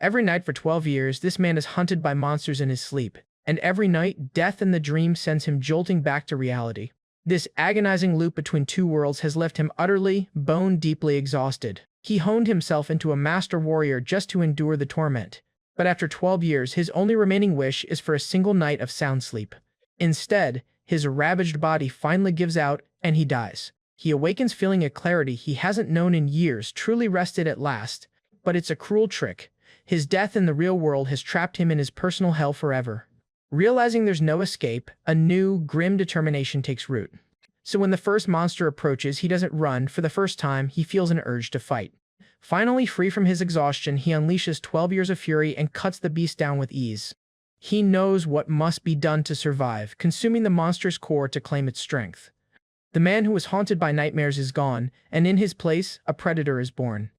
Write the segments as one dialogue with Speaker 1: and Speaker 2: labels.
Speaker 1: Every night for 12 years, this man is hunted by monsters in his sleep, and every night, death in the dream sends him jolting back to reality. This agonizing loop between two worlds has left him utterly, bone-deeply exhausted. He honed himself into a master warrior just to endure the torment. But after 12 years, his only remaining wish is for a single night of sound sleep. Instead, his ravaged body finally gives out, and he dies. He awakens feeling a clarity he hasn't known in years, truly rested at last. But it's a cruel trick. His death in the real world has trapped him in his personal hell forever. Realizing there's no escape, a new, grim determination takes root. So when the first monster approaches, he doesn't run. For the first time, he feels an urge to fight. Finally free from his exhaustion, he unleashes 12 years of fury and cuts the beast down with ease. He knows what must be done to survive, consuming the monster's core to claim its strength. The man who was haunted by nightmares is gone, and in his place, a predator is born.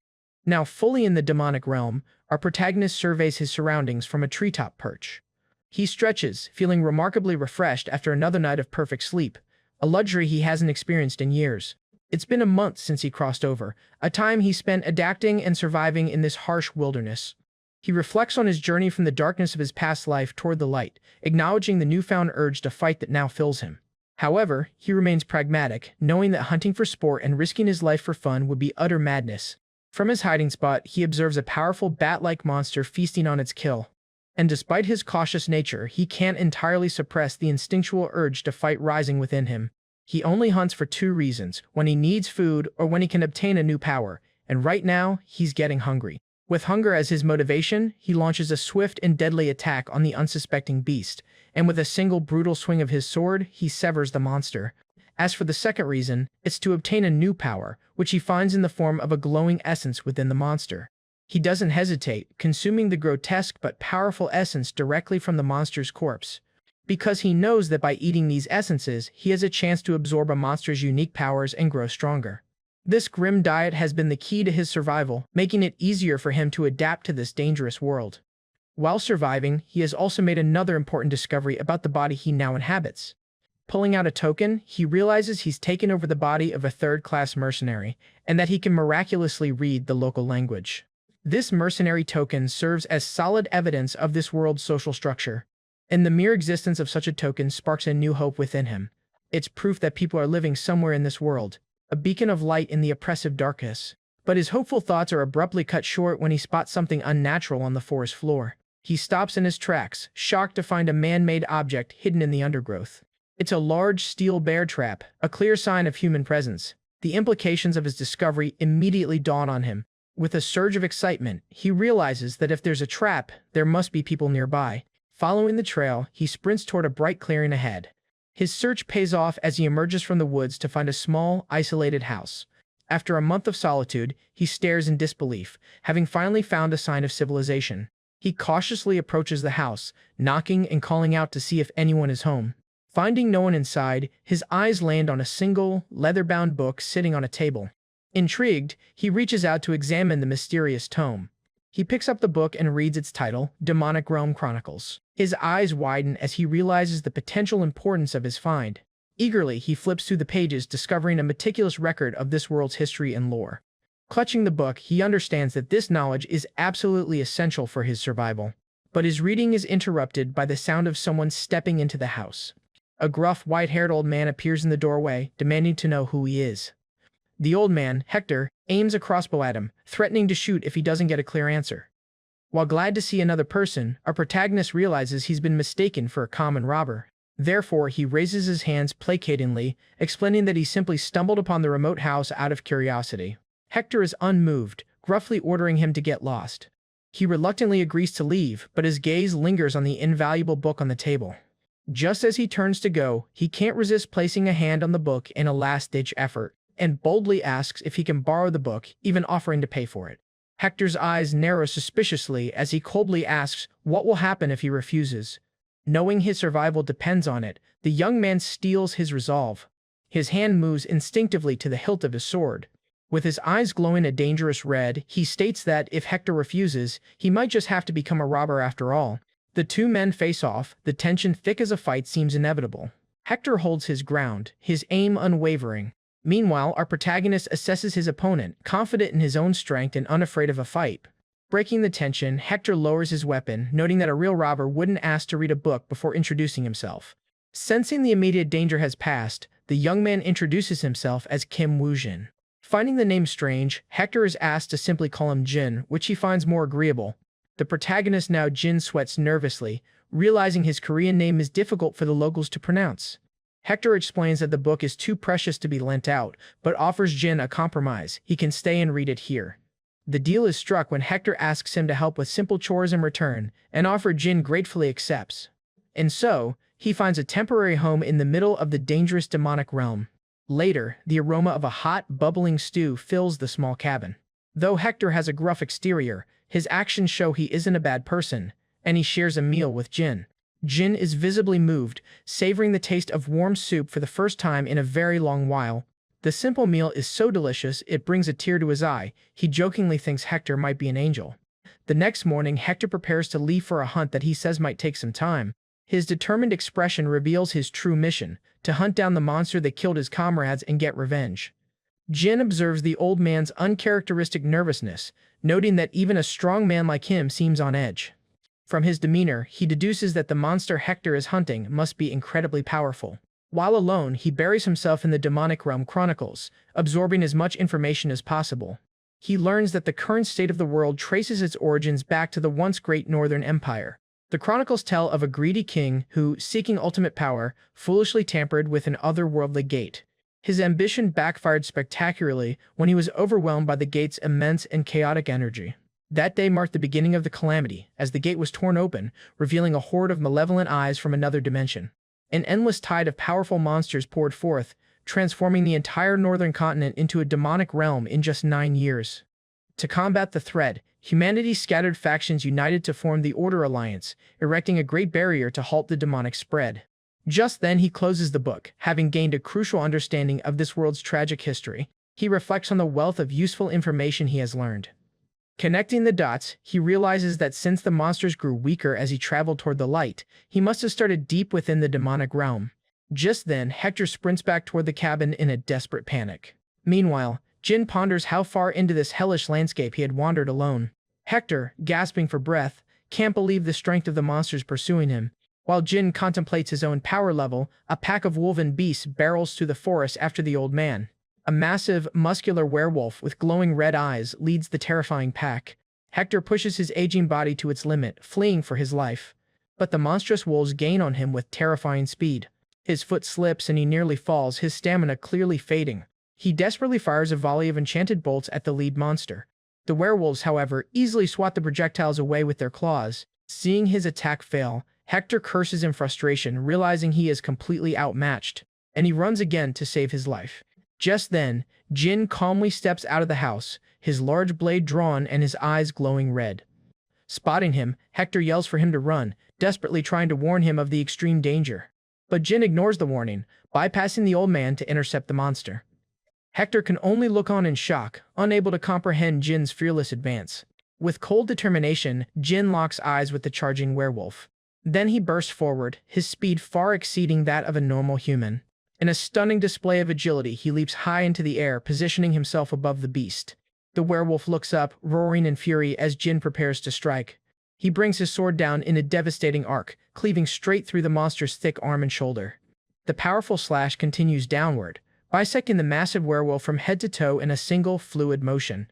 Speaker 1: Now fully in the demonic realm, our protagonist surveys his surroundings from a treetop perch. He stretches, feeling remarkably refreshed after another night of perfect sleep, a luxury he hasn't experienced in years. It's been a month since he crossed over, a time he spent adapting and surviving in this harsh wilderness. He reflects on his journey from the darkness of his past life toward the light, acknowledging the newfound urge to fight that now fills him. However, he remains pragmatic, knowing that hunting for sport and risking his life for fun would be utter madness. From his hiding spot, he observes a powerful bat-like monster feasting on its kill. And despite his cautious nature, he can't entirely suppress the instinctual urge to fight rising within him. He only hunts for two reasons: when he needs food or when he can obtain a new power, and right now, he's getting hungry. With hunger as his motivation, he launches a swift and deadly attack on the unsuspecting beast, and with a single brutal swing of his sword, he severs the monster. As for the second reason, it's to obtain a new power, which he finds in the form of a glowing essence within the monster. He doesn't hesitate, consuming the grotesque but powerful essence directly from the monster's corpse. Because he knows that by eating these essences, he has a chance to absorb a monster's unique powers and grow stronger. This grim diet has been the key to his survival, making it easier for him to adapt to this dangerous world. While surviving, he has also made another important discovery about the body he now inhabits. Pulling out a token, he realizes he's taken over the body of a third-class mercenary, and that he can miraculously read the local language. This mercenary token serves as solid evidence of this world's social structure, and the mere existence of such a token sparks a new hope within him. It's proof that people are living somewhere in this world, a beacon of light in the oppressive darkness. But his hopeful thoughts are abruptly cut short when he spots something unnatural on the forest floor. He stops in his tracks, shocked to find a man-made object hidden in the undergrowth. It's a large steel bear trap, a clear sign of human presence. The implications of his discovery immediately dawn on him. With a surge of excitement, he realizes that if there's a trap, there must be people nearby. Following the trail, he sprints toward a bright clearing ahead. His search pays off as he emerges from the woods to find a small, isolated house. After a month of solitude, he stares in disbelief, having finally found a sign of civilization. He cautiously approaches the house, knocking and calling out to see if anyone is home. Finding no one inside, his eyes land on a single, leather-bound book sitting on a table. Intrigued, he reaches out to examine the mysterious tome. He picks up the book and reads its title, Demonic Realm Chronicles. His eyes widen as he realizes the potential importance of his find. Eagerly, he flips through the pages, discovering a meticulous record of this world's history and lore. Clutching the book, he understands that this knowledge is absolutely essential for his survival. But his reading is interrupted by the sound of someone stepping into the house. A gruff, white-haired old man appears in the doorway, demanding to know who he is. The old man, Hector, aims a crossbow at him, threatening to shoot if he doesn't get a clear answer. While glad to see another person, our protagonist realizes he's been mistaken for a common robber. Therefore, he raises his hands placatingly, explaining that he simply stumbled upon the remote house out of curiosity. Hector is unmoved, gruffly ordering him to get lost. He reluctantly agrees to leave, but his gaze lingers on the invaluable book on the table. Just as he turns to go, he can't resist placing a hand on the book in a last-ditch effort, and boldly asks if he can borrow the book, even offering to pay for it. Hector's eyes narrow suspiciously as he coldly asks what will happen if he refuses. Knowing his survival depends on it, the young man steels his resolve. His hand moves instinctively to the hilt of his sword. With his eyes glowing a dangerous red, he states that if Hector refuses, he might just have to become a robber after all. The two men face off, the tension thick as a fight seems inevitable. Hector holds his ground, his aim unwavering. Meanwhile, our protagonist assesses his opponent, confident in his own strength and unafraid of a fight. Breaking the tension, Hector lowers his weapon, noting that a real robber wouldn't ask to read a book before introducing himself. Sensing the immediate danger has passed, the young man introduces himself as Kim Woojin. Finding the name strange, Hector is asked to simply call him Jin, which he finds more agreeable. The protagonist, now Jin, sweats nervously, realizing his Korean name is difficult for the locals to pronounce. Hector explains that the book is too precious to be lent out, but offers Jin a compromise: he can stay and read it here. The deal is struck when Hector asks him to help with simple chores in return, an offer Jin gratefully accepts. And so, he finds a temporary home in the middle of the dangerous demonic realm. Later, the aroma of a hot, bubbling stew fills the small cabin. Though Hector has a gruff exterior, his actions show he isn't a bad person, and he shares a meal with Jin. Jin is visibly moved, savoring the taste of warm soup for the first time in a very long while. The simple meal is so delicious it brings a tear to his eye. He jokingly thinks Hector might be an angel. The next morning, Hector prepares to leave for a hunt that he says might take some time. His determined expression reveals his true mission: to hunt down the monster that killed his comrades and get revenge. Jin observes the old man's uncharacteristic nervousness, noting that even a strong man like him seems on edge. From his demeanor, he deduces that the monster Hector is hunting must be incredibly powerful. While alone, he buries himself in the demonic realm chronicles, absorbing as much information as possible. He learns that the current state of the world traces its origins back to the once great Northern Empire. The chronicles tell of a greedy king who, seeking ultimate power, foolishly tampered with an otherworldly gate. His ambition backfired spectacularly when he was overwhelmed by the gate's immense and chaotic energy. That day marked the beginning of the calamity, as the gate was torn open, revealing a horde of malevolent eyes from another dimension. An endless tide of powerful monsters poured forth, transforming the entire northern continent into a demonic realm in just 9 years. To combat the threat, humanity's scattered factions united to form the Order Alliance, erecting a great barrier to halt the demonic spread. Just then he closes the book, having gained a crucial understanding of this world's tragic history. He reflects on the wealth of useful information he has learned. Connecting the dots, he realizes that since the monsters grew weaker as he traveled toward the light, he must have started deep within the demonic realm. Just then, Hector sprints back toward the cabin in a desperate panic. Meanwhile, Jin ponders how far into this hellish landscape he had wandered alone. Hector, gasping for breath, can't believe the strength of the monsters pursuing him. While Jin contemplates his own power level, a pack of wolven beasts barrels through the forest after the old man. A massive, muscular werewolf with glowing red eyes leads the terrifying pack. Hector pushes his aging body to its limit, fleeing for his life. But the monstrous wolves gain on him with terrifying speed. His foot slips and he nearly falls, his stamina clearly fading. He desperately fires a volley of enchanted bolts at the lead monster. The werewolves, however, easily swat the projectiles away with their claws. Seeing his attack fail, Hector curses in frustration, realizing he is completely outmatched, and he runs again to save his life. Just then, Jin calmly steps out of the house, his large blade drawn and his eyes glowing red. Spotting him, Hector yells for him to run, desperately trying to warn him of the extreme danger. But Jin ignores the warning, bypassing the old man to intercept the monster. Hector can only look on in shock, unable to comprehend Jin's fearless advance. With cold determination, Jin locks eyes with the charging werewolf. Then he bursts forward, his speed far exceeding that of a normal human. In a stunning display of agility, he leaps high into the air, positioning himself above the beast. The werewolf looks up, roaring in fury as Jin prepares to strike. He brings his sword down in a devastating arc, cleaving straight through the monster's thick arm and shoulder. The powerful slash continues downward, bisecting the massive werewolf from head to toe in a single, fluid motion.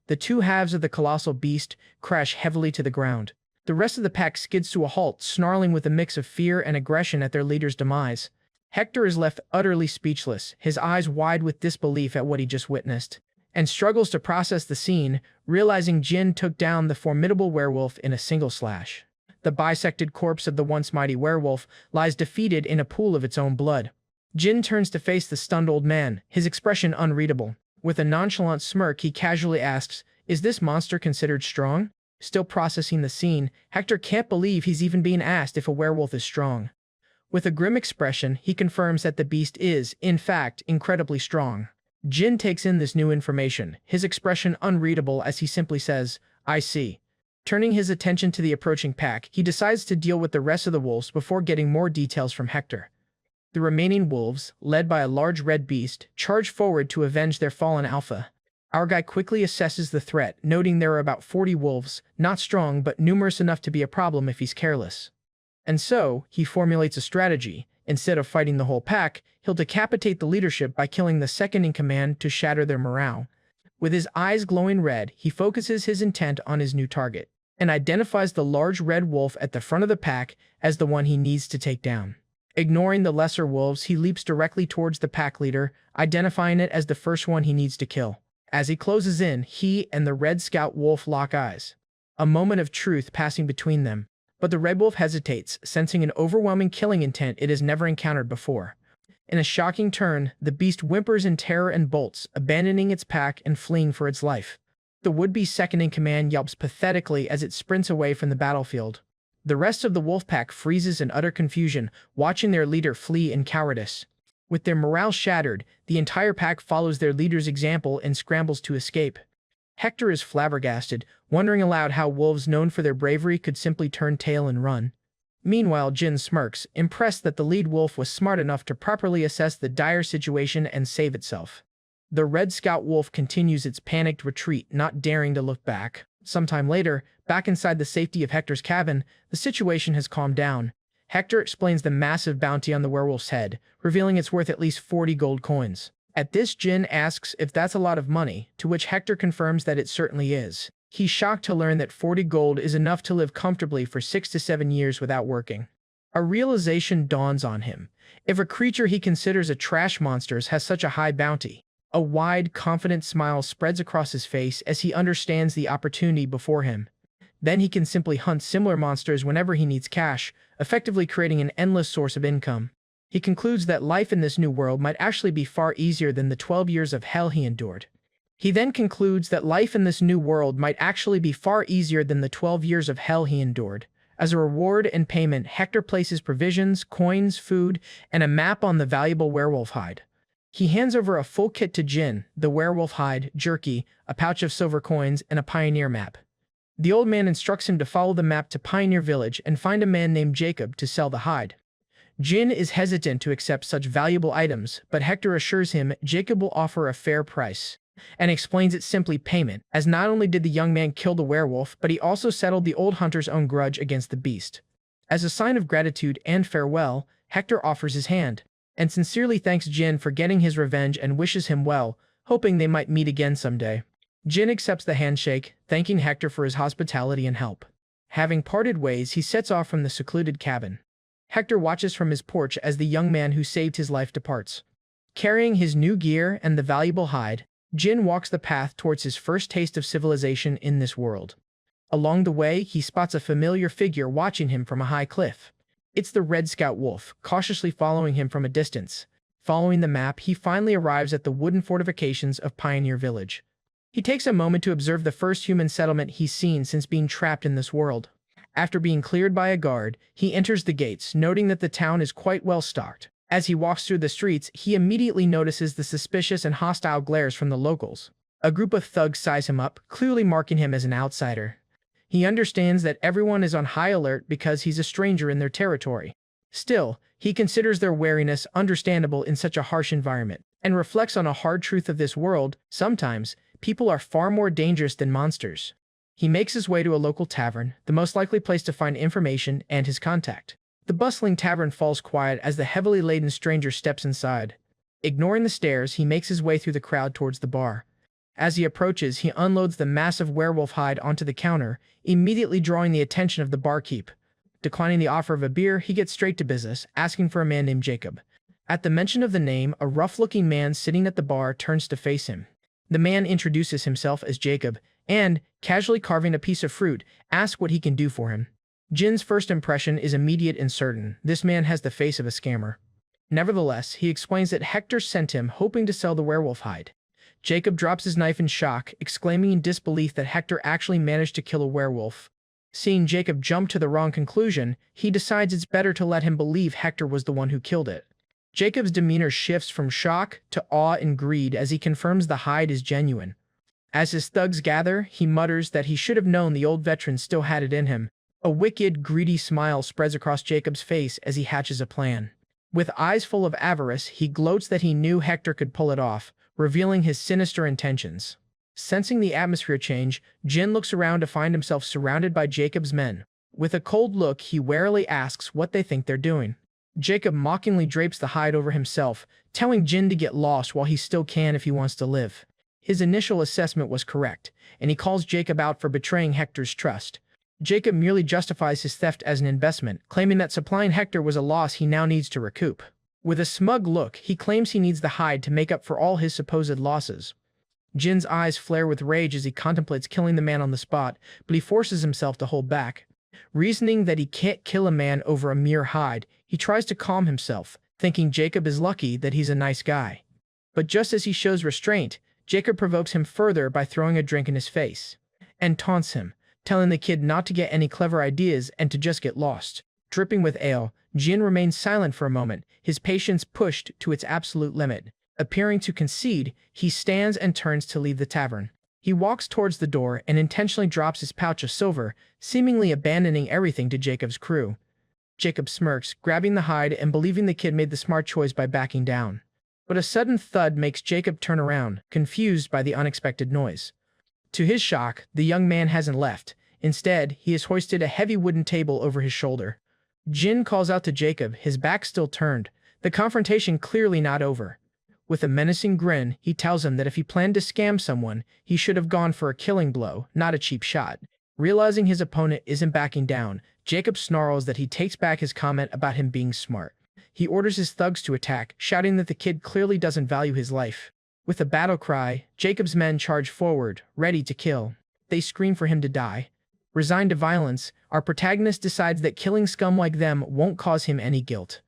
Speaker 1: The two halves of the colossal beast crash heavily to the ground. The rest of the pack skids to a halt, snarling with a mix of fear and aggression at their leader's demise. Hector is left utterly speechless, his eyes wide with disbelief at what he just witnessed, and struggles to process the scene, realizing Jin took down the formidable werewolf in a single slash. The bisected corpse of the once mighty werewolf lies defeated in a pool of its own blood. Jin turns to face the stunned old man, his expression unreadable. With a nonchalant smirk, he casually asks, "Is this monster considered strong?" Still processing the scene, Hector can't believe he's even being asked if a werewolf is strong. With a grim expression, he confirms that the beast is, in fact, incredibly strong. Jin takes in this new information, his expression unreadable as he simply says, "I see." Turning his attention to the approaching pack, he decides to deal with the rest of the wolves before getting more details from Hector. The remaining wolves, led by a large red beast, charge forward to avenge their fallen alpha. Our guy quickly assesses the threat, noting there are about 40 wolves, not strong but numerous enough to be a problem if he's careless. And so, he formulates a strategy. Instead of fighting the whole pack, he'll decapitate the leadership by killing the second-in-command to shatter their morale. With his eyes glowing red, he focuses his intent on his new target, and identifies the large red wolf at the front of the pack as the one he needs to take down. Ignoring the lesser wolves, he leaps directly towards the pack leader, identifying it as the first one he needs to kill. As he closes in, he and the red scout wolf lock eyes. A moment of truth passing between them. But the red wolf hesitates, sensing an overwhelming killing intent it has never encountered before. In a shocking turn, the beast whimpers in terror and bolts, abandoning its pack and fleeing for its life. The would-be second-in-command yelps pathetically as it sprints away from the battlefield. The rest of the wolf pack freezes in utter confusion, watching their leader flee in cowardice. With their morale shattered, the entire pack follows their leader's example and scrambles to escape. Hector is flabbergasted, wondering aloud how wolves known for their bravery could simply turn tail and run. Meanwhile, Jin smirks, impressed that the lead wolf was smart enough to properly assess the dire situation and save itself. The red scout wolf continues its panicked retreat, not daring to look back. Sometime later, back inside the safety of Hector's cabin, the situation has calmed down. Hector explains the massive bounty on the werewolf's head, revealing it's worth at least 40 gold coins. At this, Jin asks if that's a lot of money, to which Hector confirms that it certainly is. He's shocked to learn that 40 gold is enough to live comfortably for 6 to 7 years without working. A realization dawns on him. If a creature he considers a trash monster has such a high bounty, a wide, confident smile spreads across his face as he understands the opportunity before him. Then he can simply hunt similar monsters whenever he needs cash, effectively creating an endless source of income. He concludes that life in this new world might actually be far easier than the 12 years of hell he endured. As a reward and payment, Hector places provisions, coins, food, and a map on the valuable werewolf hide. He hands over a full kit to Jin, the werewolf hide, jerky, a pouch of silver coins, and a pioneer map. The old man instructs him to follow the map to Pioneer Village and find a man named Jacob to sell the hide. Jin is hesitant to accept such valuable items, but Hector assures him Jacob will offer a fair price, and explains it's simply payment, as not only did the young man kill the werewolf, but he also settled the old hunter's own grudge against the beast. As a sign of gratitude and farewell, Hector offers his hand, and sincerely thanks Jin for getting his revenge and wishes him well, hoping they might meet again someday. Jin accepts the handshake, thanking Hector for his hospitality and help. Having parted ways, he sets off from the secluded cabin. Hector watches from his porch as the young man who saved his life departs. Carrying his new gear and the valuable hide, Jin walks the path towards his first taste of civilization in this world. Along the way, he spots a familiar figure watching him from a high cliff. It's the Red Scout Wolf, cautiously following him from a distance. Following the map, he finally arrives at the wooden fortifications of Pioneer Village. He takes a moment to observe the first human settlement he's seen since being trapped in this world. After being cleared by a guard, he enters the gates, noting that the town is quite well stocked. As he walks through the streets, he immediately notices the suspicious and hostile glares from the locals. A group of thugs size him up, clearly marking him as an outsider. He understands that everyone is on high alert because he's a stranger in their territory. Still, he considers their wariness understandable in such a harsh environment, and reflects on a hard truth of this world: sometimes, people are far more dangerous than monsters. He makes his way to a local tavern, the most likely place to find information and his contact. The bustling tavern falls quiet as the heavily laden stranger steps inside. Ignoring the stares, he makes his way through the crowd towards the bar. As he approaches, he unloads the massive werewolf hide onto the counter, immediately drawing the attention of the barkeep. Declining the offer of a beer, he gets straight to business, asking for a man named Jacob. At the mention of the name, a rough-looking man sitting at the bar turns to face him. The man introduces himself as Jacob, and, casually carving a piece of fruit, asks what he can do for him. Jin's first impression is immediate and certain. This man has the face of a scammer. Nevertheless, he explains that Hector sent him hoping to sell the werewolf hide. Jacob drops his knife in shock, exclaiming in disbelief that Hector actually managed to kill a werewolf. Seeing Jacob jump to the wrong conclusion, he decides it's better to let him believe Hector was the one who killed it. Jacob's demeanor shifts from shock to awe and greed as he confirms the hide is genuine. As his thugs gather, he mutters that he should have known the old veteran still had it in him. A wicked, greedy smile spreads across Jacob's face as he hatches a plan. With eyes full of avarice, he gloats that he knew Hector could pull it off, revealing his sinister intentions. Sensing the atmosphere change, Jin looks around to find himself surrounded by Jacob's men. With a cold look, he warily asks what they think they're doing. Jacob mockingly drapes the hide over himself, telling Jin to get lost while he still can if he wants to live. His initial assessment was correct, and he calls Jacob out for betraying Hector's trust. Jacob merely justifies his theft as an investment, claiming that supplying Hector was a loss he now needs to recoup. With a smug look, he claims he needs the hide to make up for all his supposed losses. Jin's eyes flare with rage as he contemplates killing the man on the spot, but he forces himself to hold back. Reasoning that he can't kill a man over a mere hide, he tries to calm himself, thinking Jacob is lucky that he's a nice guy. But just as he shows restraint, Jacob provokes him further by throwing a drink in his face, and taunts him, telling the kid not to get any clever ideas and to just get lost. Dripping with ale, Jin remains silent for a moment, his patience pushed to its absolute limit. Appearing to concede, he stands and turns to leave the tavern. He walks towards the door and intentionally drops his pouch of silver, seemingly abandoning everything to Jacob's crew. Jacob smirks, grabbing the hide and believing the kid made the smart choice by backing down. But a sudden thud makes Jacob turn around, confused by the unexpected noise. To his shock, the young man hasn't left. Instead, he has hoisted a heavy wooden table over his shoulder. Jin calls out to Jacob, his back still turned, the confrontation clearly not over. With a menacing grin, he tells him that if he planned to scam someone, he should have gone for a killing blow, not a cheap shot. Realizing his opponent isn't backing down, Jacob snarls that he takes back his comment about him being smart. He orders his thugs to attack, shouting that the kid clearly doesn't value his life. With a battle cry, Jacob's men charge forward, ready to kill. They scream for him to die. Resigned to violence, our protagonist decides that killing scum like them won't cause him any guilt.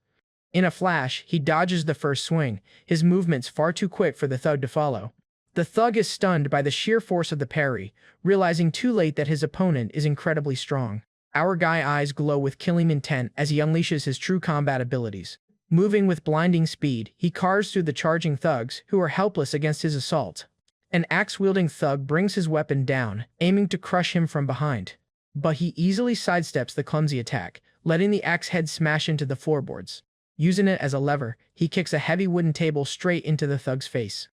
Speaker 1: In a flash, he dodges the first swing, his movements far too quick for the thug to follow. The thug is stunned by the sheer force of the parry, realizing too late that his opponent is incredibly strong. Our guy's eyes glow with killing intent as he unleashes his true combat abilities. Moving with blinding speed, he carves through the charging thugs, who are helpless against his assault. An axe-wielding thug brings his weapon down, aiming to crush him from behind. But he easily sidesteps the clumsy attack, letting the axe head smash into the floorboards. Using it as a lever, he kicks a heavy wooden table straight into the thug's face.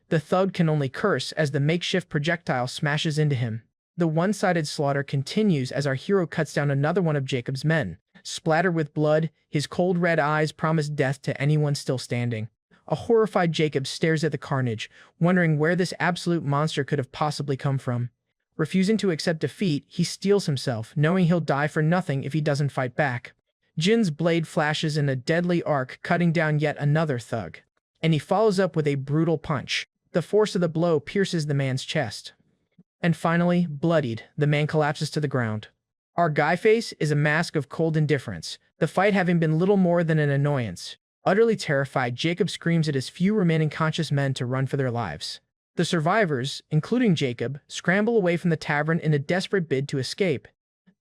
Speaker 1: The thug can only curse as the makeshift projectile smashes into him. The one-sided slaughter continues as our hero cuts down another one of Jacob's men. Splattered with blood, his cold red eyes promise death to anyone still standing. A horrified Jacob stares at the carnage, wondering where this absolute monster could have possibly come from. Refusing to accept defeat, he steels himself, knowing he'll die for nothing if he doesn't fight back. Jin's blade flashes in a deadly arc, cutting down yet another thug. And he follows up with a brutal punch. The force of the blow pierces the man's chest. And finally, bloodied, the man collapses to the ground. Our guy face is a mask of cold indifference, the fight having been little more than an annoyance. Utterly terrified, Jacob screams at his few remaining conscious men to run for their lives. The survivors, including Jacob, scramble away from the tavern in a desperate bid to escape.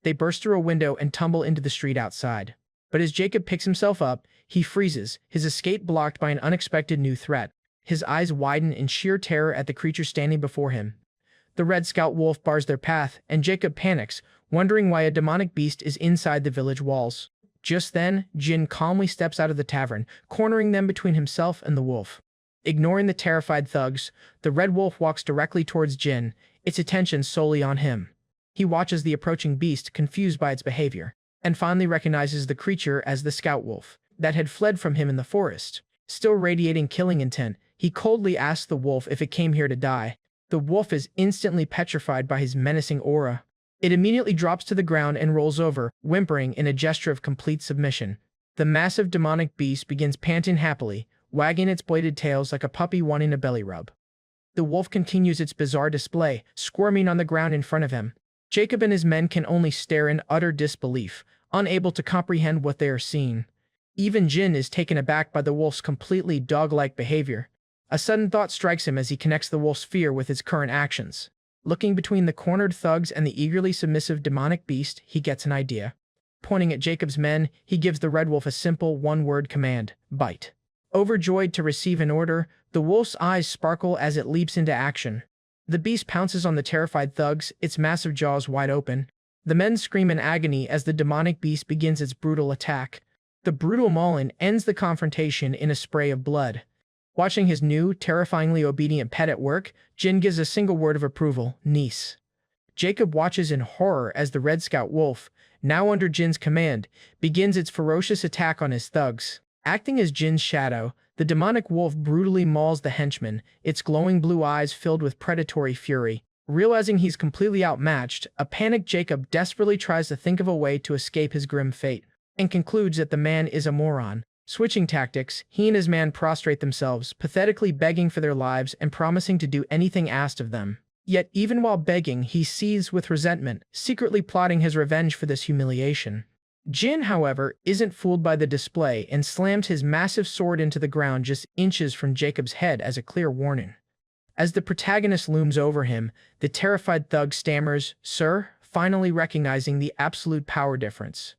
Speaker 1: They burst through a window and tumble into the street outside. But as Jacob picks himself up, he freezes, his escape blocked by an unexpected new threat. His eyes widen in sheer terror at the creature standing before him. The Red Scout Wolf bars their path, and Jacob panics, wondering why a demonic beast is inside the village walls. Just then, Jin calmly steps out of the tavern, cornering them between himself and the wolf. Ignoring the terrified thugs, the Red Wolf walks directly towards Jin, its attention solely on him. He watches the approaching beast, confused by its behavior, and finally recognizes the creature as the Scout Wolf that had fled from him in the forest. Still radiating killing intent, he coldly asks the wolf if it came here to die. The wolf is instantly petrified by his menacing aura. It immediately drops to the ground and rolls over, whimpering in a gesture of complete submission. The massive demonic beast begins panting happily, wagging its bladed tails like a puppy wanting a belly rub. The wolf continues its bizarre display, squirming on the ground in front of him. Jacob and his men can only stare in utter disbelief, unable to comprehend what they are seeing. Even Jin is taken aback by the wolf's completely dog-like behavior. A sudden thought strikes him as he connects the wolf's fear with his current actions. Looking between the cornered thugs and the eagerly submissive demonic beast, he gets an idea. Pointing at Jacob's men, he gives the Red Wolf a simple one-word command: bite. Overjoyed to receive an order, the wolf's eyes sparkle as it leaps into action. The beast pounces on the terrified thugs, its massive jaws wide open. The men scream in agony as the demonic beast begins its brutal attack. The brutal maulin ends the confrontation in a spray of blood. Watching his new, terrifyingly obedient pet at work, Jin gives a single word of approval, niece. Jacob watches in horror as the Red Scout wolf, now under Jin's command, begins its ferocious attack on his thugs. Acting as Jin's shadow, the demonic wolf brutally mauls the henchman, its glowing blue eyes filled with predatory fury. Realizing he's completely outmatched, a panicked Jacob desperately tries to think of a way to escape his grim fate, and concludes that the man is a moron. Switching tactics, he and his man prostrate themselves, pathetically begging for their lives and promising to do anything asked of them. Yet even while begging, he seethes with resentment, secretly plotting his revenge for this humiliation. Jin, however, isn't fooled by the display and slams his massive sword into the ground just inches from Jacob's head as a clear warning. As the protagonist looms over him, the terrified thug stammers, "Sir," finally recognizing the absolute power difference.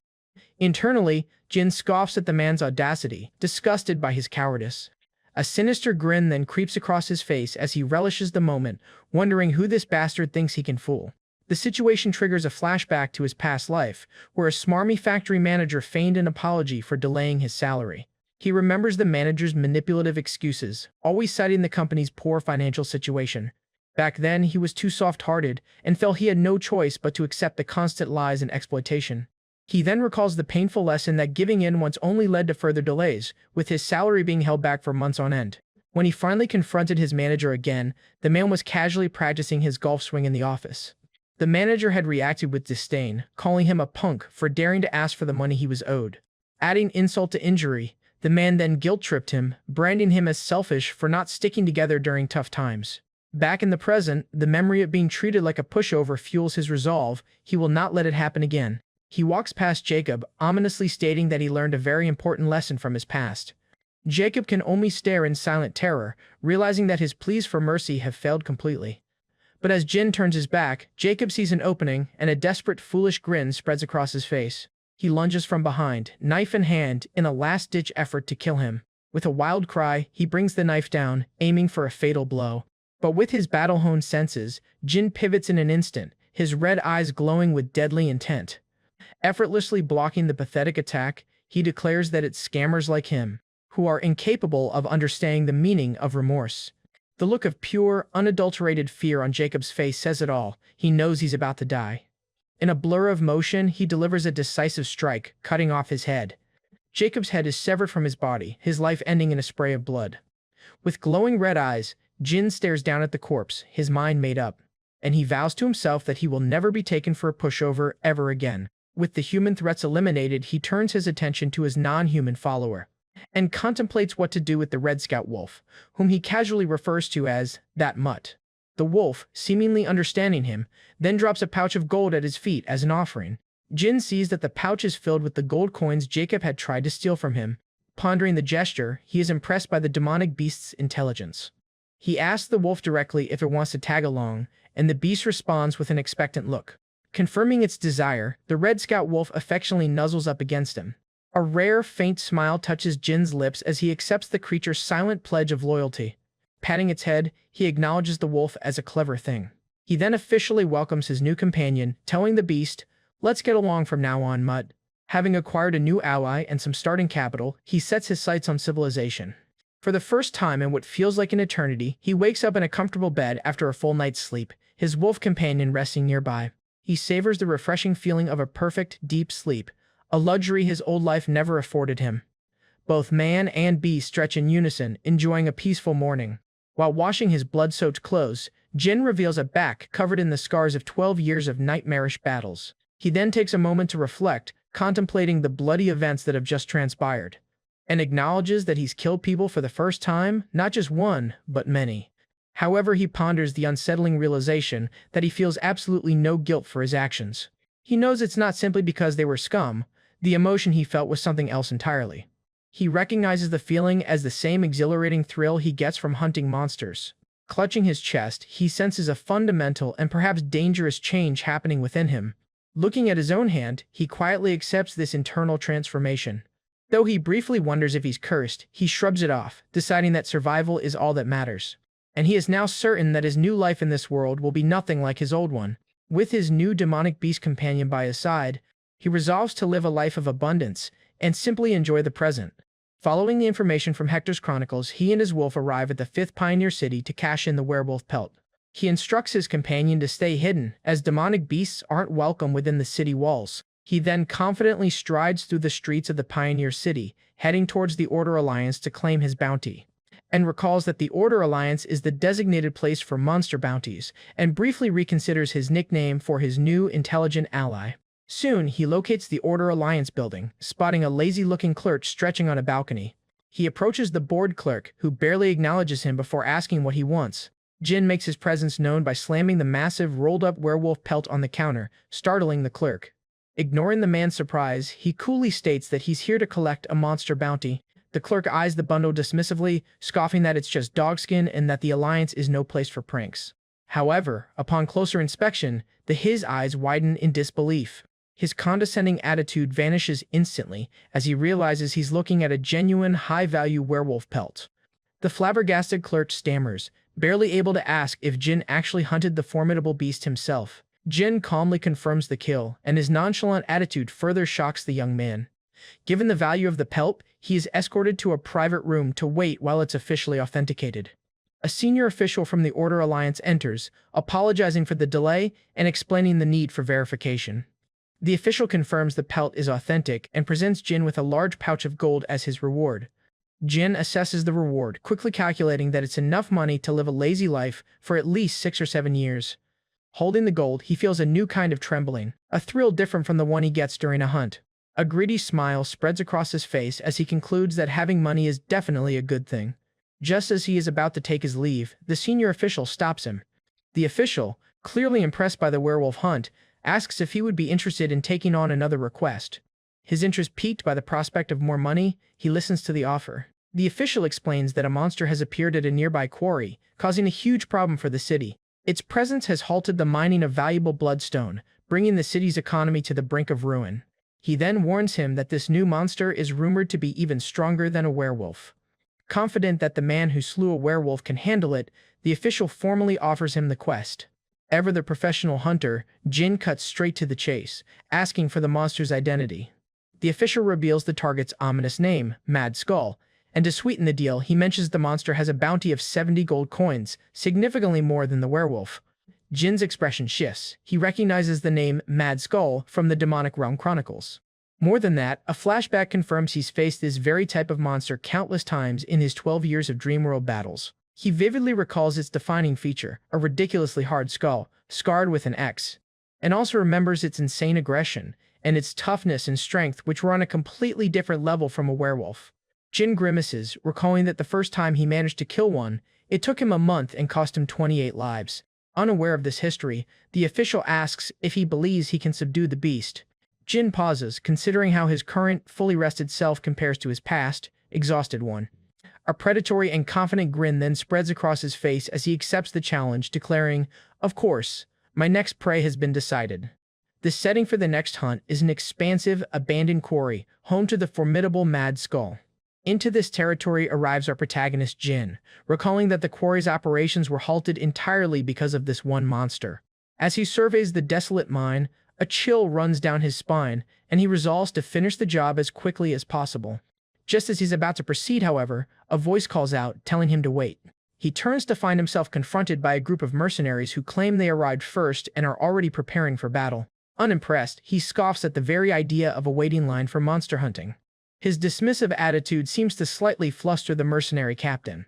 Speaker 1: Internally, Jin scoffs at the man's audacity, disgusted by his cowardice. A sinister grin then creeps across his face as he relishes the moment, wondering who this bastard thinks he can fool. The situation triggers a flashback to his past life, where a smarmy factory manager feigned an apology for delaying his salary. He remembers the manager's manipulative excuses, always citing the company's poor financial situation. Back then, he was too soft-hearted and felt he had no choice but to accept the constant lies and exploitation. He then recalls the painful lesson that giving in once only led to further delays, with his salary being held back for months on end. When he finally confronted his manager again, the man was casually practicing his golf swing in the office. The manager had reacted with disdain, calling him a punk for daring to ask for the money he was owed. Adding insult to injury, the man then guilt-tripped him, branding him as selfish for not sticking together during tough times. Back in the present, the memory of being treated like a pushover fuels his resolve. He will not let it happen again. He walks past Jacob, ominously stating that he learned a very important lesson from his past. Jacob can only stare in silent terror, realizing that his pleas for mercy have failed completely. But as Jin turns his back, Jacob sees an opening, and a desperate, foolish grin spreads across his face. He lunges from behind, knife in hand, in a last-ditch effort to kill him. With a wild cry, he brings the knife down, aiming for a fatal blow. But with his battle-honed senses, Jin pivots in an instant, his red eyes glowing with deadly intent. Effortlessly blocking the pathetic attack, he declares that it's scammers like him, who are incapable of understanding the meaning of remorse. The look of pure, unadulterated fear on Jacob's face says it all. He knows he's about to die. In a blur of motion, he delivers a decisive strike, cutting off his head. Jacob's head is severed from his body, his life ending in a spray of blood. With glowing red eyes, Jin stares down at the corpse, his mind made up. And he vows to himself that he will never be taken for a pushover ever again. With the human threats eliminated, he turns his attention to his non-human follower, and contemplates what to do with the Red Scout wolf, whom he casually refers to as that mutt. The wolf, seemingly understanding him, then drops a pouch of gold at his feet as an offering. Jin sees that the pouch is filled with the gold coins Jacob had tried to steal from him. Pondering the gesture, he is impressed by the demonic beast's intelligence. He asks the wolf directly if it wants to tag along, and the beast responds with an expectant look. Confirming its desire, the Red Scout wolf affectionately nuzzles up against him. A rare, faint smile touches Jin's lips as he accepts the creature's silent pledge of loyalty. Patting its head, he acknowledges the wolf as a clever thing. He then officially welcomes his new companion, telling the beast, "Let's get along from now on, mutt." Having acquired a new ally and some starting capital, he sets his sights on civilization. For the first time in what feels like an eternity, he wakes up in a comfortable bed after a full night's sleep, his wolf companion resting nearby. He savors the refreshing feeling of a perfect, deep sleep, a luxury his old life never afforded him. Both man and beast stretch in unison, enjoying a peaceful morning. While washing his blood-soaked clothes, Jin reveals a back covered in the scars of 12 years of nightmarish battles. He then takes a moment to reflect, contemplating the bloody events that have just transpired, and acknowledges that he's killed people for the first time, not just one, but many. However, he ponders the unsettling realization that he feels absolutely no guilt for his actions. He knows it's not simply because they were scum. The emotion he felt was something else entirely. He recognizes the feeling as the same exhilarating thrill he gets from hunting monsters. Clutching his chest, he senses a fundamental and perhaps dangerous change happening within him. Looking at his own hand, he quietly accepts this internal transformation. Though he briefly wonders if he's cursed, he shrugs it off, deciding that survival is all that matters. And he is now certain that his new life in this world will be nothing like his old one. With his new demonic beast companion by his side, he resolves to live a life of abundance and simply enjoy the present. Following the information from Hector's chronicles, he and his wolf arrive at the 5th Pioneer City to cash in the werewolf pelt. He instructs his companion to stay hidden, as demonic beasts aren't welcome within the city walls. He then confidently strides through the streets of the Pioneer City, heading towards the Order Alliance to claim his bounty, and recalls that the Order Alliance is the designated place for monster bounties, and briefly reconsiders his nickname for his new intelligent ally. Soon, he locates the Order Alliance building, spotting a lazy-looking clerk stretching on a balcony. He approaches the bored clerk, who barely acknowledges him before asking what he wants. Jin makes his presence known by slamming the massive, rolled-up werewolf pelt on the counter, startling the clerk. Ignoring the man's surprise, he coolly states that he's here to collect a monster bounty. The clerk eyes the bundle dismissively, scoffing that it's just dogskin and that the Alliance is no place for pranks. However, upon closer inspection, his eyes widen in disbelief. His condescending attitude vanishes instantly as he realizes he's looking at a genuine, high-value werewolf pelt. The flabbergasted clerk stammers, barely able to ask if Jin actually hunted the formidable beast himself. Jin calmly confirms the kill, and his nonchalant attitude further shocks the young man. Given the value of the pelt, he is escorted to a private room to wait while it's officially authenticated. A senior official from the Order Alliance enters, apologizing for the delay and explaining the need for verification. The official confirms the pelt is authentic and presents Jin with a large pouch of gold as his reward. Jin assesses the reward, quickly calculating that it's enough money to live a lazy life for at least 6 or 7 years. Holding the gold, he feels a new kind of trembling, a thrill different from the one he gets during a hunt. A greedy smile spreads across his face as he concludes that having money is definitely a good thing. Just as he is about to take his leave, the senior official stops him. The official, clearly impressed by the werewolf hunt, asks if he would be interested in taking on another request. His interest piqued by the prospect of more money, he listens to the offer. The official explains that a monster has appeared at a nearby quarry, causing a huge problem for the city. Its presence has halted the mining of valuable bloodstone, bringing the city's economy to the brink of ruin. He then warns him that this new monster is rumored to be even stronger than a werewolf. Confident that the man who slew a werewolf can handle it, the official formally offers him the quest. Ever the professional hunter, Jin cuts straight to the chase, asking for the monster's identity. The official reveals the target's ominous name, Mad Skull, and to sweeten the deal, he mentions the monster has a bounty of 70 gold coins, significantly more than the werewolf. Jin's expression shifts. He recognizes the name Mad Skull from the Demonic Realm Chronicles. More than that, a flashback confirms he's faced this very type of monster countless times in his 12 years of Dreamworld battles. He vividly recalls its defining feature, a ridiculously hard skull, scarred with an X, and also remembers its insane aggression and its toughness and strength, which were on a completely different level from a werewolf. Jin grimaces, recalling that the first time he managed to kill one, it took him a month and cost him 28 lives. Unaware of this history, the official asks if he believes he can subdue the beast. Jin pauses, considering how his current, fully rested self compares to his past, exhausted one. A predatory and confident grin then spreads across his face as he accepts the challenge, declaring, "Of course, my next prey has been decided." The setting for the next hunt is an expansive, abandoned quarry, home to the formidable Mad Skull. Into this territory arrives our protagonist Jin, recalling that the quarry's operations were halted entirely because of this one monster. As he surveys the desolate mine, a chill runs down his spine, and he resolves to finish the job as quickly as possible. Just as he's about to proceed, however, a voice calls out, telling him to wait. He turns to find himself confronted by a group of mercenaries who claim they arrived first and are already preparing for battle. Unimpressed, he scoffs at the very idea of a waiting line for monster hunting. His dismissive attitude seems to slightly fluster the mercenary captain.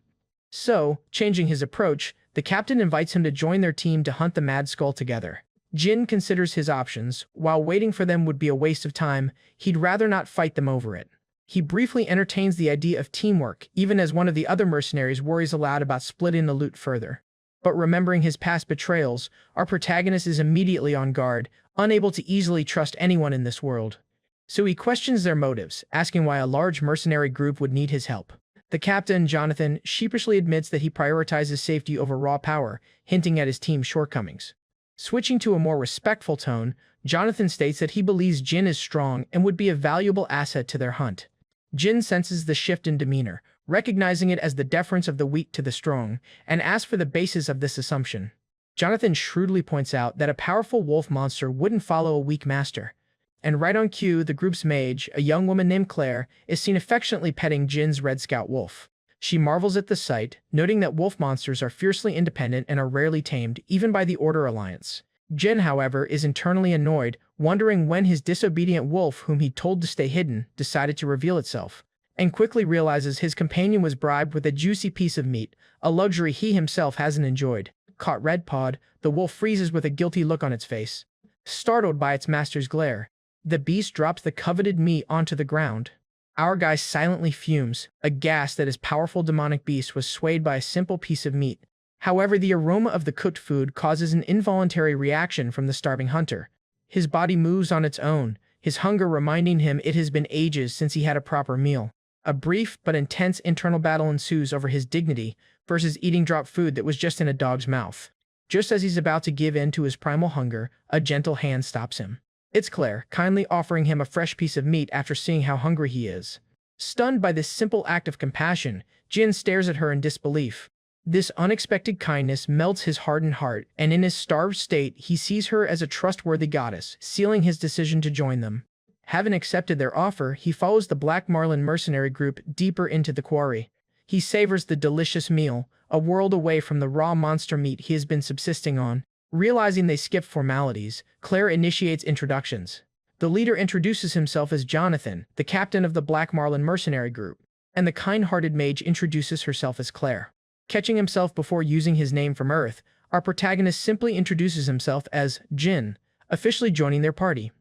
Speaker 1: So, changing his approach, the captain invites him to join their team to hunt the Mad Skull together. Jin considers his options. While waiting for them would be a waste of time, he'd rather not fight them over it. He briefly entertains the idea of teamwork, even as one of the other mercenaries worries aloud about splitting the loot further. But remembering his past betrayals, our protagonist is immediately on guard, unable to easily trust anyone in this world. So he questions their motives, asking why a large mercenary group would need his help. The captain, Jonathan, sheepishly admits that he prioritizes safety over raw power, hinting at his team's shortcomings. Switching to a more respectful tone, Jonathan states that he believes Jin is strong and would be a valuable asset to their hunt. Jin senses the shift in demeanor, recognizing it as the deference of the weak to the strong, and asks for the basis of this assumption. Jonathan shrewdly points out that a powerful wolf monster wouldn't follow a weak master. and right on cue, the group's mage, a young woman named Claire, is seen affectionately petting Jin's Red Scout wolf. She marvels at the sight, noting that wolf monsters are fiercely independent and are rarely tamed, even by the Order Alliance. Jin, however, is internally annoyed, wondering when his disobedient wolf, whom he told to stay hidden, decided to reveal itself, and quickly realizes his companion was bribed with a juicy piece of meat, a luxury he himself hasn't enjoyed. Caught red-pawed, the wolf freezes with a guilty look on its face. Startled by its master's glare, the beast drops the coveted meat onto the ground. Our guy silently fumes, aghast that his powerful demonic beast was swayed by a simple piece of meat. However, the aroma of the cooked food causes an involuntary reaction from the starving hunter. His body moves on its own, his hunger reminding him it has been ages since he had a proper meal. A brief but intense internal battle ensues over his dignity versus eating drop food that was just in a dog's mouth. Just as he's about to give in to his primal hunger, a gentle hand stops him. It's Claire, kindly offering him a fresh piece of meat after seeing how hungry he is. Stunned by this simple act of compassion, Jin stares at her in disbelief. This unexpected kindness melts his hardened heart, and in his starved state, he sees her as a trustworthy goddess, sealing his decision to join them. Having accepted their offer, he follows the Black Marlin mercenary group deeper into the quarry. He savors the delicious meal, a world away from the raw monster meat he has been subsisting on. Realizing they skip formalities, Claire initiates introductions. The leader introduces himself as Jonathan, the captain of the Black Marlin mercenary group, and the kind-hearted mage introduces herself as Claire. Catching himself before using his name from Earth, our protagonist simply introduces himself as Jin, officially joining their party.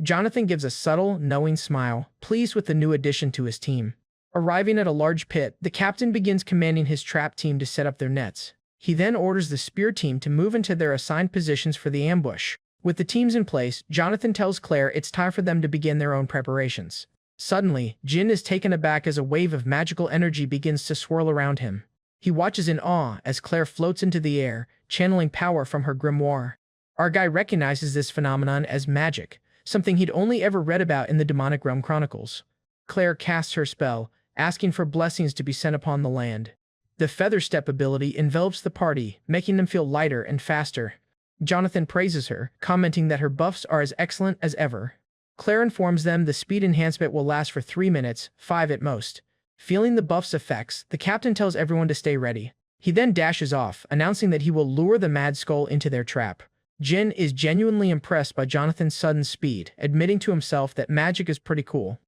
Speaker 1: Jonathan gives a subtle, knowing smile, pleased with the new addition to his team. Arriving at a large pit, the captain begins commanding his trap team to set up their nets. He then orders the spear team to move into their assigned positions for the ambush. With the teams in place, Jonathan tells Claire it's time for them to begin their own preparations. Suddenly, Jin is taken aback as a wave of magical energy begins to swirl around him. He watches in awe as Claire floats into the air, channeling power from her grimoire. Our guy recognizes this phenomenon as magic, something he'd only ever read about in the Demonic Realm Chronicles. Claire casts her spell, asking for blessings to be sent upon the land. The Feather Step ability envelops the party, making them feel lighter and faster. Jonathan praises her, commenting that her buffs are as excellent as ever. Claire informs them the speed enhancement will last for 3 minutes, 5 at most. Feeling the buff's effects, the captain tells everyone to stay ready. He then dashes off, announcing that he will lure the Mad Skull into their trap. Jin is genuinely impressed by Jonathan's sudden speed, admitting to himself that magic is pretty cool.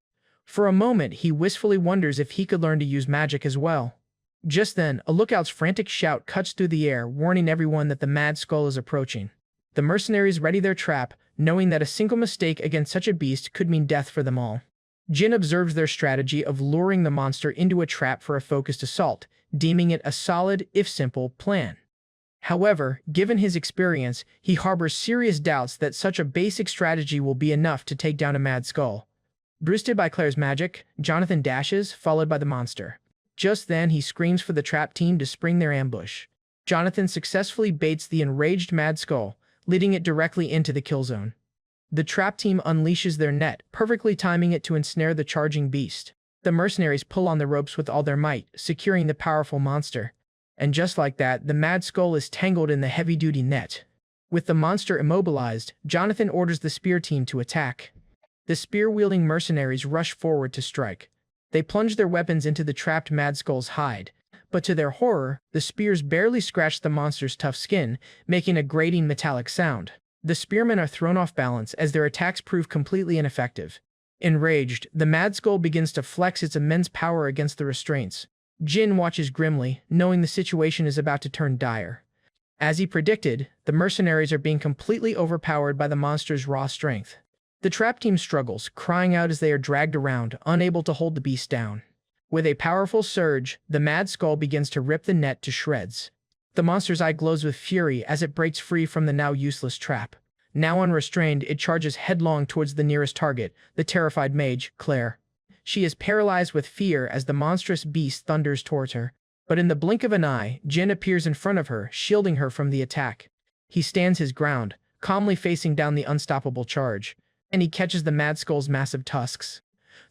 Speaker 1: For a moment, he wistfully wonders if he could learn to use magic as well. Just then, a lookout's frantic shout cuts through the air, warning everyone that the Mad Skull is approaching. The mercenaries ready their trap, knowing that a single mistake against such a beast could mean death for them all. Jin observes their strategy of luring the monster into a trap for a focused assault, deeming it a solid, if simple, plan. However, given his experience, he harbors serious doubts that such a basic strategy will be enough to take down a Mad Skull. Boosted by Claire's magic, Jonathan dashes, followed by the monster. Just then, he screams for the trap team to spring their ambush. Jonathan successfully baits the enraged Mad Skull, leading it directly into the kill zone. The trap team unleashes their net, perfectly timing it to ensnare the charging beast. The mercenaries pull on the ropes with all their might, securing the powerful monster. And just like that, the Mad Skull is tangled in the heavy-duty net. With the monster immobilized, Jonathan orders the spear team to attack. The spear-wielding mercenaries rush forward to strike. They plunge their weapons into the trapped Mad Skull's hide, but to their horror, the spears barely scratch the monster's tough skin, making a grating metallic sound. The spearmen are thrown off balance as their attacks prove completely ineffective. Enraged, the Mad Skull begins to flex its immense power against the restraints. Jin watches grimly, knowing the situation is about to turn dire. As he predicted, the mercenaries are being completely overpowered by the monster's raw strength. The trap team struggles, crying out as they are dragged around, unable to hold the beast down. With a powerful surge, the Mad Skull begins to rip the net to shreds. The monster's eye glows with fury as it breaks free from the now useless trap. Now unrestrained, it charges headlong towards the nearest target, the terrified mage, Claire. She is paralyzed with fear as the monstrous beast thunders towards her. But in the blink of an eye, Jin appears in front of her, shielding her from the attack. He stands his ground, calmly facing down the unstoppable charge, and he catches the Mad Skull's massive tusks.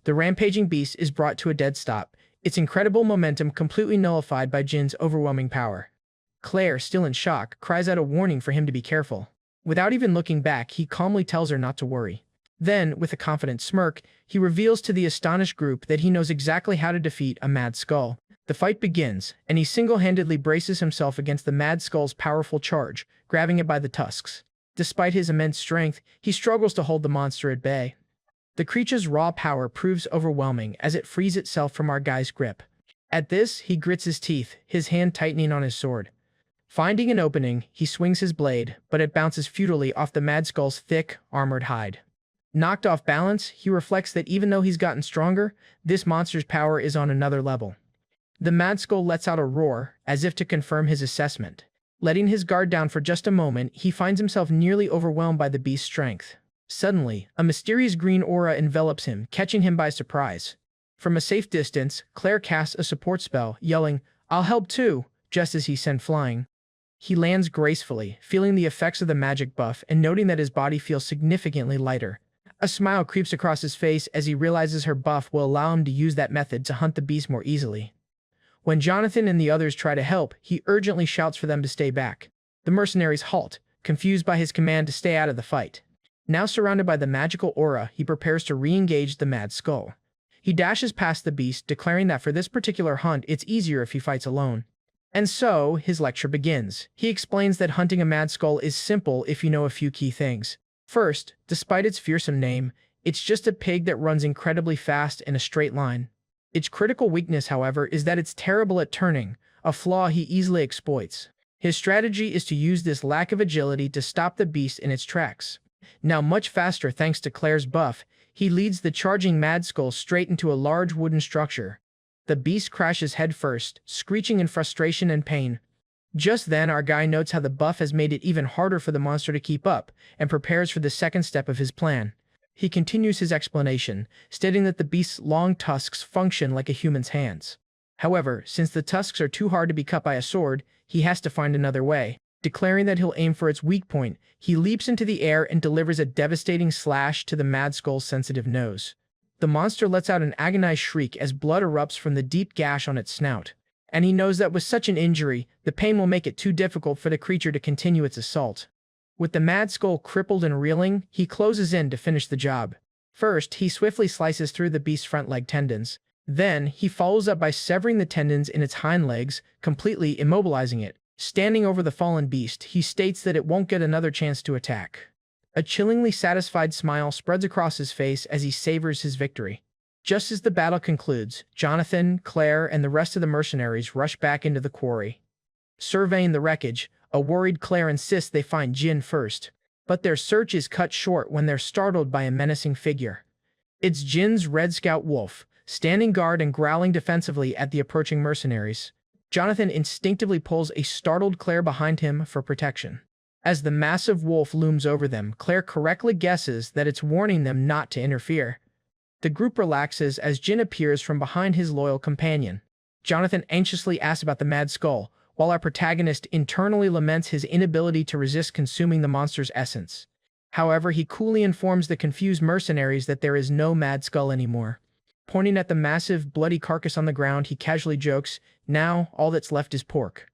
Speaker 1: The rampaging beast is brought to a dead stop, its incredible momentum completely nullified by Jin's overwhelming power. Claire, still in shock, cries out a warning for him to be careful. Without even looking back, he calmly tells her not to worry. Then, with a confident smirk, he reveals to the astonished group that he knows exactly how to defeat a Mad Skull. The fight begins, and he single-handedly braces himself against the Mad Skull's powerful charge, grabbing it by the tusks. Despite his immense strength, he struggles to hold the monster at bay. The creature's raw power proves overwhelming as it frees itself from our guy's grip. At this, he grits his teeth, his hand tightening on his sword. Finding an opening, he swings his blade, but it bounces futilely off the Mad Skull's thick, armored hide. Knocked off balance, he reflects that even though he's gotten stronger, this monster's power is on another level. The Mad Skull lets out a roar, as if to confirm his assessment. Letting his guard down for just a moment, he finds himself nearly overwhelmed by the beast's strength. Suddenly, a mysterious green aura envelops him, catching him by surprise. From a safe distance, Claire casts a support spell, yelling, "I'll help too," just as he's sent flying. He lands gracefully, feeling the effects of the magic buff and noting that his body feels significantly lighter. A smile creeps across his face as he realizes her buff will allow him to use that method to hunt the beast more easily. When Jonathan and the others try to help, he urgently shouts for them to stay back. The mercenaries halt, confused by his command to stay out of the fight. Now surrounded by the magical aura, he prepares to re-engage the Mad Skull. He dashes past the beast, declaring that for this particular hunt, it's easier if he fights alone. And so, his lecture begins. He explains that hunting a Mad Skull is simple if you know a few key things. First, despite its fearsome name, it's just a pig that runs incredibly fast in a straight line. Its critical weakness, however, is that it's terrible at turning, a flaw he easily exploits. His strategy is to use this lack of agility to stop the beast in its tracks. Now much faster thanks to Claire's buff, he leads the charging Mad Skull straight into a large wooden structure. The beast crashes headfirst, screeching in frustration and pain. Just then, our guy notes how the buff has made it even harder for the monster to keep up, and prepares for the second step of his plan. He continues his explanation, stating that the beast's long tusks function like a human's hands. However, since the tusks are too hard to be cut by a sword, he has to find another way. Declaring that he'll aim for its weak point, he leaps into the air and delivers a devastating slash to the Mad Skull's sensitive nose. The monster lets out an agonized shriek as blood erupts from the deep gash on its snout. And he knows that with such an injury, the pain will make it too difficult for the creature to continue its assault. With the Mad Skull crippled and reeling, he closes in to finish the job. First, he swiftly slices through the beast's front leg tendons. Then, he follows up by severing the tendons in its hind legs, completely immobilizing it. Standing over the fallen beast, he states that it won't get another chance to attack. A chillingly satisfied smile spreads across his face as he savors his victory. Just as the battle concludes, Jonathan, Claire, and the rest of the mercenaries rush back into the quarry. Surveying the wreckage, a worried Claire insists they find Jin first, but their search is cut short when they're startled by a menacing figure. It's Jin's Red Scout wolf, standing guard and growling defensively at the approaching mercenaries. Jonathan instinctively pulls a startled Claire behind him for protection. As the massive wolf looms over them, Claire correctly guesses that it's warning them not to interfere. The group relaxes as Jin appears from behind his loyal companion. Jonathan anxiously asks about the Mad Skull, while our protagonist internally laments his inability to resist consuming the monster's essence. However, he coolly informs the confused mercenaries that there is no Mad Skull anymore. Pointing at the massive, bloody carcass on the ground, he casually jokes, "Now, all that's left is pork."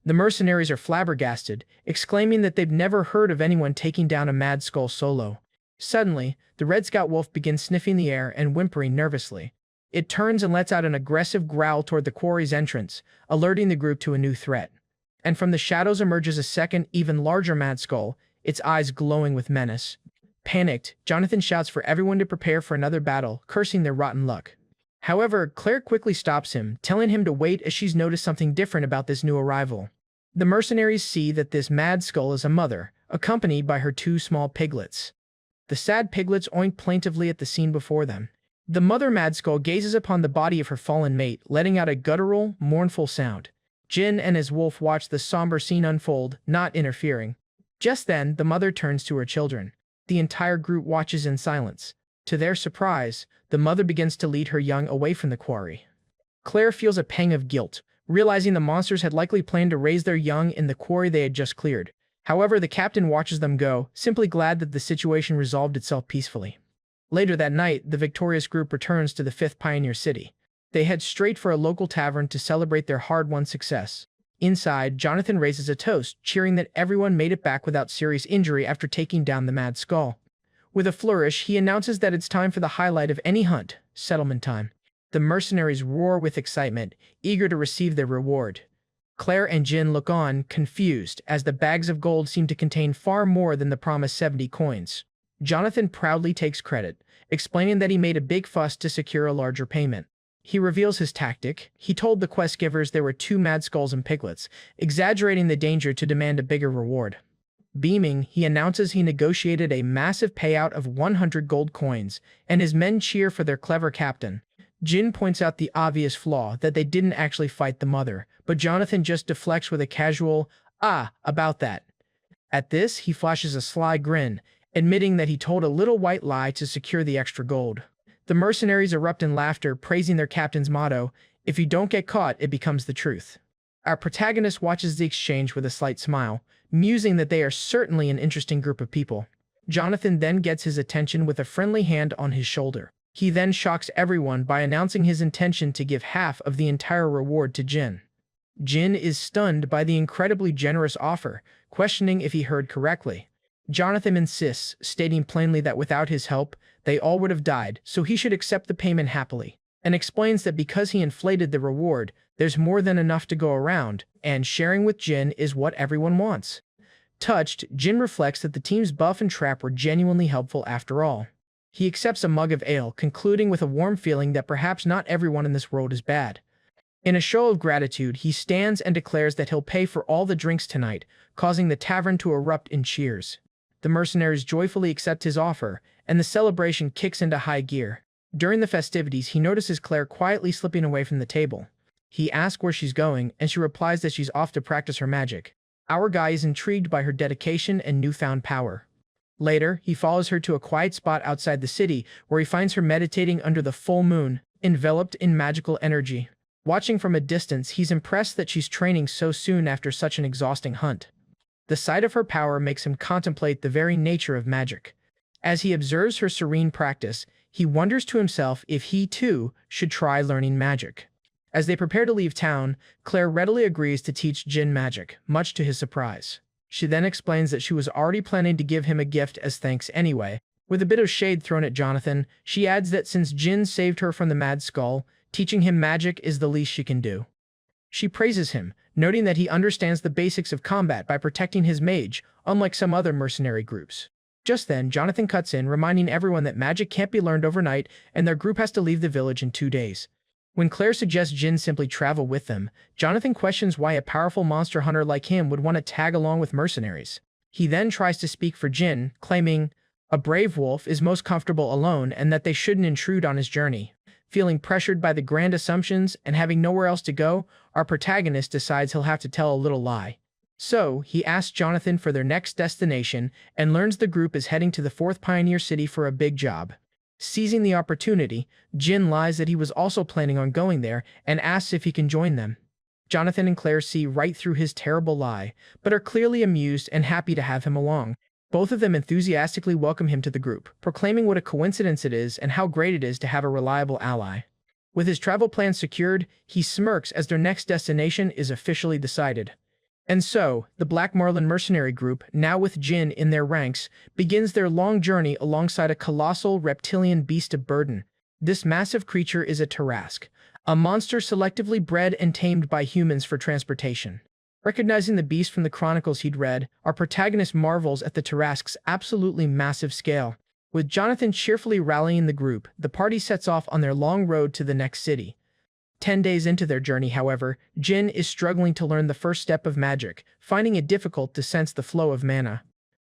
Speaker 1: The mercenaries are flabbergasted, exclaiming that they've never heard of anyone taking down a Mad Skull solo. Suddenly, the Red Scout wolf begins sniffing the air and whimpering nervously. It turns and lets out an aggressive growl toward the quarry's entrance, alerting the group to a new threat. And from the shadows emerges a second, even larger Mad Skull, its eyes glowing with menace. Panicked, Jonathan shouts for everyone to prepare for another battle, cursing their rotten luck. However, Claire quickly stops him, telling him to wait as she's noticed something different about this new arrival. The mercenaries see that this Mad Skull is a mother, accompanied by her two small piglets. The sad piglets oink plaintively at the scene before them. The mother Mad Skull gazes upon the body of her fallen mate, letting out a guttural, mournful sound. Jin and his wolf watch the somber scene unfold, not interfering. Just then, the mother turns to her children. The entire group watches in silence. To their surprise, the mother begins to lead her young away from the quarry. Claire feels a pang of guilt, realizing the monsters had likely planned to raise their young in the quarry they had just cleared. However, the captain watches them go, simply glad that the situation resolved itself peacefully. Later that night, the victorious group returns to the 5th Pioneer City. They head straight for a local tavern to celebrate their hard-won success. Inside, Jonathan raises a toast, cheering that everyone made it back without serious injury after taking down the Mad Skull. With a flourish, he announces that it's time for the highlight of any hunt, settlement time. The mercenaries roar with excitement, eager to receive their reward. Claire and Jin look on, confused, as the bags of gold seem to contain far more than the promised 70 coins. Jonathan proudly takes credit, explaining that he made a big fuss to secure a larger payment. He reveals his tactic. He told the quest givers there were 2 mad skulls and piglets, exaggerating the danger to demand a bigger reward. Beaming, he announces he negotiated a massive payout of 100 gold coins, and his men cheer for their clever captain. Jin points out the obvious flaw that they didn't actually fight the mother, but Jonathan just deflects with a casual, about that. At this, he flashes a sly grin, admitting that he told a little white lie to secure the extra gold. The mercenaries erupt in laughter, praising their captain's motto, "If you don't get caught, it becomes the truth." Our protagonist watches the exchange with a slight smile, musing that they are certainly an interesting group of people. Jonathan then gets his attention with a friendly hand on his shoulder. He then shocks everyone by announcing his intention to give half of the entire reward to Jin. Jin is stunned by the incredibly generous offer, questioning if he heard correctly. Jonathan insists, stating plainly that without his help, they all would have died, so he should accept the payment happily, and explains that because he inflated the reward, there's more than enough to go around, and sharing with Jin is what everyone wants. Touched, Jin reflects that the team's buff and trap were genuinely helpful after all. He accepts a mug of ale, concluding with a warm feeling that perhaps not everyone in this world is bad. In a show of gratitude, he stands and declares that he'll pay for all the drinks tonight, causing the tavern to erupt in cheers. The mercenaries joyfully accept his offer, and the celebration kicks into high gear. During the festivities, he notices Claire quietly slipping away from the table. He asks where she's going, and she replies that she's off to practice her magic. Our guy is intrigued by her dedication and newfound power. Later, he follows her to a quiet spot outside the city, where he finds her meditating under the full moon, enveloped in magical energy. Watching from a distance, he's impressed that she's training so soon after such an exhausting hunt. The sight of her power makes him contemplate the very nature of magic. As he observes her serene practice, he wonders to himself if he, too, should try learning magic. As they prepare to leave town, Claire readily agrees to teach Jin magic, much to his surprise. She then explains that she was already planning to give him a gift as thanks anyway. With a bit of shade thrown at Jonathan, she adds that since Jin saved her from the Mad Skull, teaching him magic is the least she can do. She praises him, noting that he understands the basics of combat by protecting his mage, unlike some other mercenary groups. Just then, Jonathan cuts in, reminding everyone that magic can't be learned overnight and their group has to leave the village in 2 days. When Claire suggests Jin simply travel with them, Jonathan questions why a powerful monster hunter like him would want to tag along with mercenaries. He then tries to speak for Jin, claiming a brave wolf is most comfortable alone and that they shouldn't intrude on his journey. Feeling pressured by the grand assumptions and having nowhere else to go, our protagonist decides he'll have to tell a little lie. So, he asks Jonathan for their next destination and learns the group is heading to the 4th Pioneer City for a big job. Seizing the opportunity, Jin lies that he was also planning on going there and asks if he can join them. Jonathan and Claire see right through his terrible lie, but are clearly amused and happy to have him along. Both of them enthusiastically welcome him to the group, proclaiming what a coincidence it is and how great it is to have a reliable ally. With his travel plans secured, he smirks as their next destination is officially decided. And so, the Black Marlin mercenary group, now with Jin in their ranks, begins their long journey alongside a colossal reptilian beast of burden. This massive creature is a Tarrasque, a monster selectively bred and tamed by humans for transportation. Recognizing the beast from the chronicles he'd read, our protagonist marvels at the Tarrasque's absolutely massive scale. With Jonathan cheerfully rallying the group, the party sets off on their long road to the next city. 10 days into their journey, however, Jin is struggling to learn the first step of magic, finding it difficult to sense the flow of mana.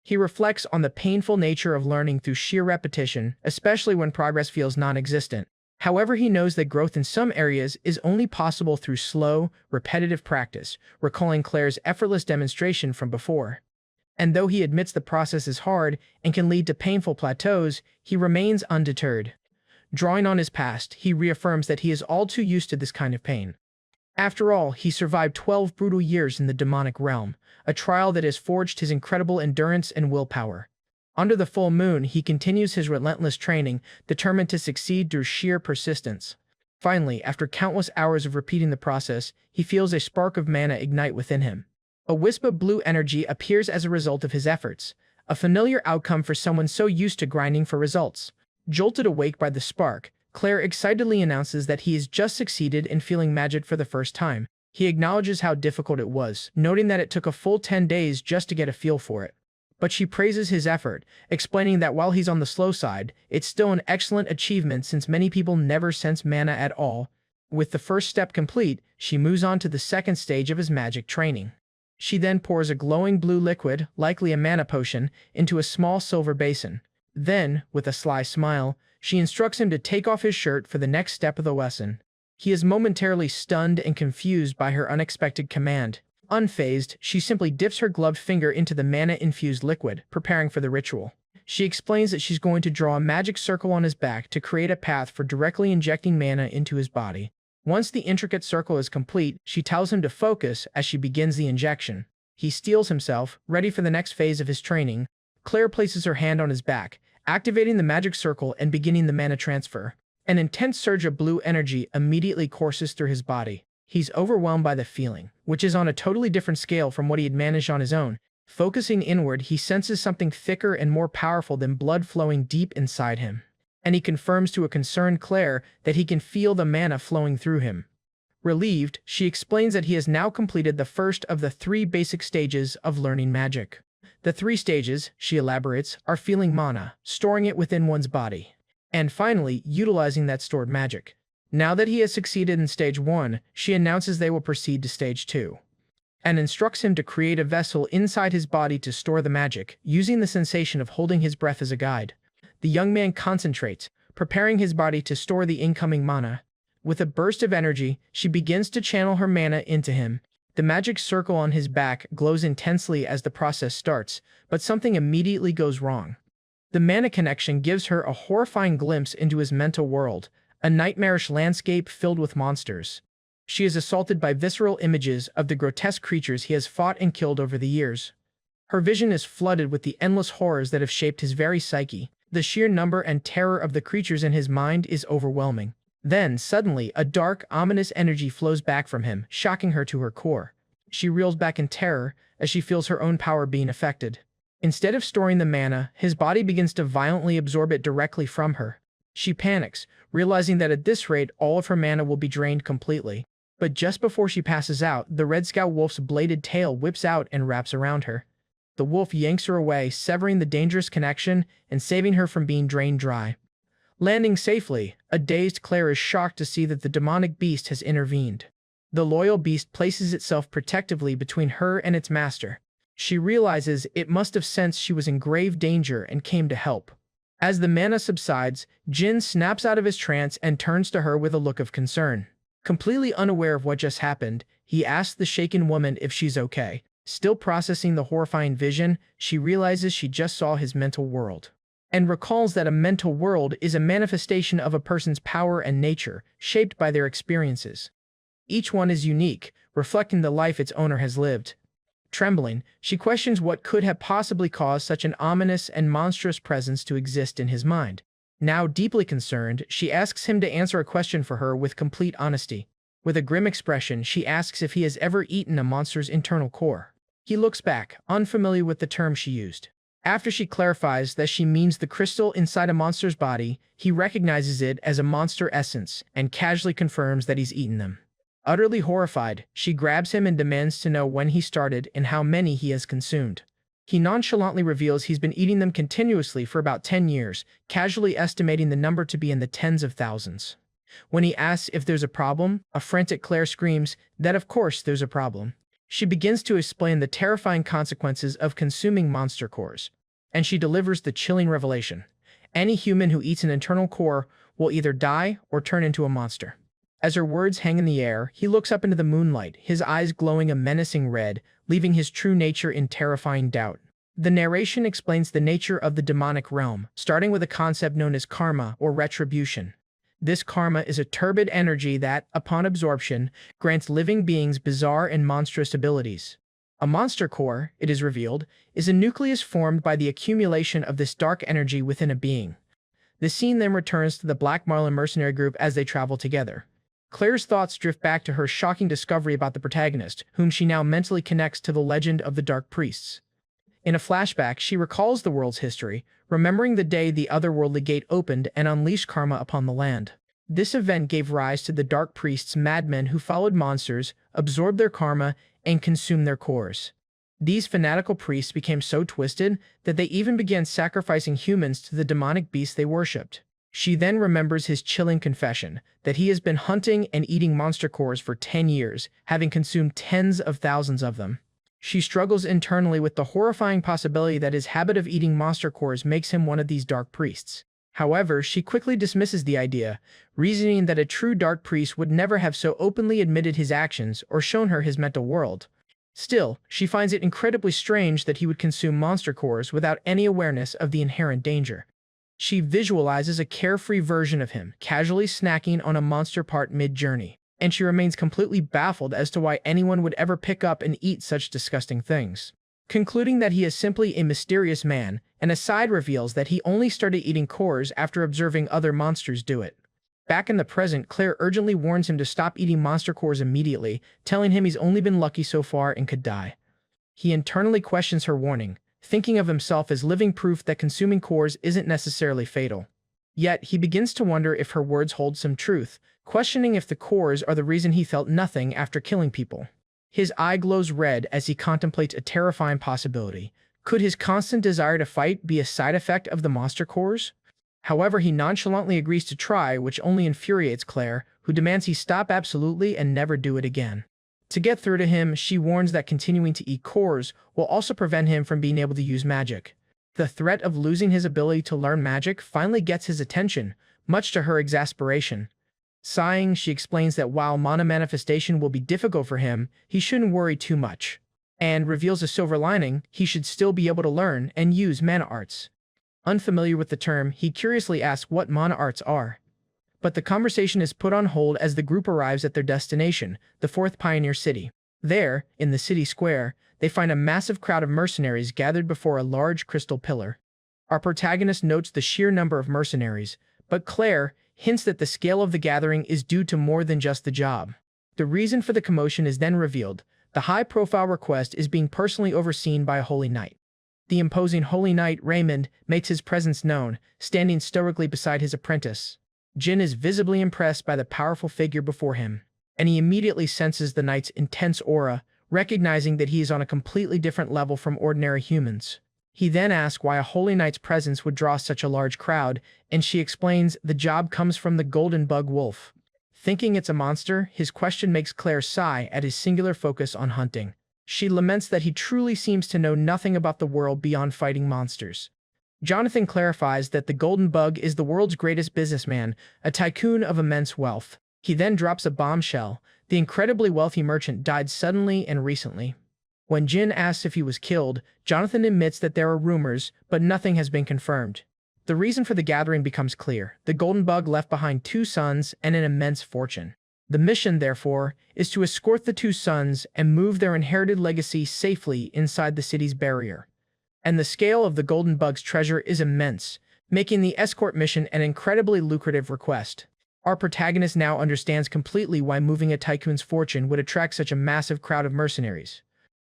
Speaker 1: He reflects on the painful nature of learning through sheer repetition, especially when progress feels non-existent. However, he knows that growth in some areas is only possible through slow, repetitive practice, recalling Claire's effortless demonstration from before. And though he admits the process is hard and can lead to painful plateaus, he remains undeterred. Drawing on his past, he reaffirms that he is all too used to this kind of pain. After all, he survived 12 brutal years in the demonic realm, a trial that has forged his incredible endurance and willpower. Under the full moon, he continues his relentless training, determined to succeed through sheer persistence. Finally, after countless hours of repeating the process, he feels a spark of mana ignite within him. A wisp of blue energy appears as a result of his efforts, a familiar outcome for someone so used to grinding for results. Jolted awake by the spark, Claire excitedly announces that he has just succeeded in feeling magic for the first time. He acknowledges how difficult it was, noting that it took a full 10 days just to get a feel for it. But she praises his effort, explaining that while he's on the slow side, it's still an excellent achievement since many people never sense mana at all. With the first step complete, she moves on to the second stage of his magic training. She then pours a glowing blue liquid, likely a mana potion, into a small silver basin. Then, with a sly smile, she instructs him to take off his shirt for the next step of the lesson. He is momentarily stunned and confused by her unexpected command. Unfazed, she simply dips her gloved finger into the mana-infused liquid, preparing for the ritual. She explains that she's going to draw a magic circle on his back to create a path for directly injecting mana into his body. Once the intricate circle is complete, she tells him to focus as she begins the injection. He steels himself, ready for the next phase of his training. Claire places her hand on his back, activating the magic circle and beginning the mana transfer. An intense surge of blue energy immediately courses through his body. He's overwhelmed by the feeling, which is on a totally different scale from what he had managed on his own. Focusing inward, he senses something thicker and more powerful than blood flowing deep inside him. And he confirms to a concerned Claire that he can feel the mana flowing through him. Relieved, she explains that he has now completed the first of the 3 basic stages of learning magic. The 3 stages, she elaborates, are feeling mana, storing it within one's body, and finally, utilizing that stored magic. Now that he has succeeded in stage 1, she announces they will proceed to stage 2, and instructs him to create a vessel inside his body to store the magic, using the sensation of holding his breath as a guide. The young man concentrates, preparing his body to store the incoming mana. With a burst of energy, she begins to channel her mana into him. The magic circle on his back glows intensely as the process starts, but something immediately goes wrong. The mana connection gives her a horrifying glimpse into his mental world, a nightmarish landscape filled with monsters. She is assaulted by visceral images of the grotesque creatures he has fought and killed over the years. Her vision is flooded with the endless horrors that have shaped his very psyche. The sheer number and terror of the creatures in his mind is overwhelming. Then, suddenly, a dark, ominous energy flows back from him, shocking her to her core. She reels back in terror as she feels her own power being affected. Instead of storing the mana, his body begins to violently absorb it directly from her. She panics, realizing that at this rate all of her mana will be drained completely. But just before she passes out, the Red Scout Wolf's bladed tail whips out and wraps around her. The wolf yanks her away, severing the dangerous connection and saving her from being drained dry. Landing safely, a dazed Claire is shocked to see that the demonic beast has intervened. The loyal beast places itself protectively between her and its master. She realizes it must have sensed she was in grave danger and came to help. As the mana subsides, Jin snaps out of his trance and turns to her with a look of concern. Completely unaware of what just happened, he asks the shaken woman if she's okay. Still processing the horrifying vision, she realizes she just saw his mental world, and recalls that a mental world is a manifestation of a person's power and nature, shaped by their experiences. Each one is unique, reflecting the life its owner has lived. Trembling, she questions what could have possibly caused such an ominous and monstrous presence to exist in his mind. Now deeply concerned, she asks him to answer a question for her with complete honesty. With a grim expression, she asks if he has ever eaten a monster's internal core. He looks back, unfamiliar with the term she used. After she clarifies that she means the crystal inside a monster's body, he recognizes it as a monster essence and casually confirms that he's eaten them. Utterly horrified, she grabs him and demands to know when he started and how many he has consumed. He nonchalantly reveals he's been eating them continuously for about 10 years, casually estimating the number to be in the tens of thousands. When he asks if there's a problem, a frantic Claire screams that of course there's a problem. She begins to explain the terrifying consequences of consuming monster cores, and she delivers the chilling revelation. Any human who eats an internal core will either die or turn into a monster. As her words hang in the air, he looks up into the moonlight, his eyes glowing a menacing red, leaving his true nature in terrifying doubt. The narration explains the nature of the demonic realm, starting with a concept known as karma or retribution. This karma is a turbid energy that, upon absorption, grants living beings bizarre and monstrous abilities. A monster core, it is revealed, is a nucleus formed by the accumulation of this dark energy within a being. The scene then returns to the Black Marlin mercenary group as they travel together. Claire's thoughts drift back to her shocking discovery about the protagonist, whom she now mentally connects to the legend of the Dark Priests. In a flashback, she recalls the world's history, remembering the day the otherworldly gate opened and unleashed karma upon the land. This event gave rise to the Dark Priests, madmen who followed monsters, absorbed their karma, and consumed their cores. These fanatical priests became so twisted that they even began sacrificing humans to the demonic beasts they worshipped. She then remembers his chilling confession that he has been hunting and eating monster cores for 10 years, having consumed tens of thousands of them. She struggles internally with the horrifying possibility that his habit of eating monster cores makes him one of these dark priests. However, she quickly dismisses the idea, reasoning that a true dark priest would never have so openly admitted his actions or shown her his mental world. Still, she finds it incredibly strange that he would consume monster cores without any awareness of the inherent danger. She visualizes a carefree version of him, casually snacking on a monster part mid-journey, and she remains completely baffled as to why anyone would ever pick up and eat such disgusting things. Concluding that he is simply a mysterious man, an aside reveals that he only started eating cores after observing other monsters do it. Back in the present, Claire urgently warns him to stop eating monster cores immediately, telling him he's only been lucky so far and could die. He internally questions her warning, thinking of himself as living proof that consuming cores isn't necessarily fatal. Yet, he begins to wonder if her words hold some truth, questioning if the cores are the reason he felt nothing after killing people. His eye glows red as he contemplates a terrifying possibility. Could his constant desire to fight be a side effect of the monster cores? However, he nonchalantly agrees to try, which only infuriates Claire, who demands he stop absolutely and never do it again. To get through to him, she warns that continuing to eat cores will also prevent him from being able to use magic. The threat of losing his ability to learn magic finally gets his attention, much to her exasperation. Sighing, she explains that while mana manifestation will be difficult for him, he shouldn't worry too much, and reveals a silver lining: he should still be able to learn and use mana arts. Unfamiliar with the term, he curiously asks what mana arts are. But the conversation is put on hold as the group arrives at their destination, the fourth pioneer city. There, in the city square, they find a massive crowd of mercenaries gathered before a large crystal pillar. Our protagonist notes the sheer number of mercenaries, but Claire hints that the scale of the gathering is due to more than just the job. The reason for the commotion is then revealed. The high-profile request is being personally overseen by a holy knight. The imposing holy knight, Raymond, makes his presence known, standing stoically beside his apprentice. Jin is visibly impressed by the powerful figure before him, and he immediately senses the knight's intense aura, recognizing that he is on a completely different level from ordinary humans. He then asks why a holy knight's presence would draw such a large crowd, and she explains the job comes from the golden bug wolf. Thinking it's a monster, his question makes Claire sigh at his singular focus on hunting. She laments that he truly seems to know nothing about the world beyond fighting monsters. Jonathan clarifies that the golden bug is the world's greatest businessman, a tycoon of immense wealth. He then drops a bombshell: the incredibly wealthy merchant died suddenly and recently. When Jin asks if he was killed, Jonathan admits that there are rumors, but nothing has been confirmed. The reason for the gathering becomes clear: the golden bug left behind 2 sons and an immense fortune. The mission, therefore, is to escort the 2 sons and move their inherited legacy safely inside the city's barrier. And the scale of the golden bug's treasure is immense, making the escort mission an incredibly lucrative request. Our protagonist now understands completely why moving a tycoon's fortune would attract such a massive crowd of mercenaries.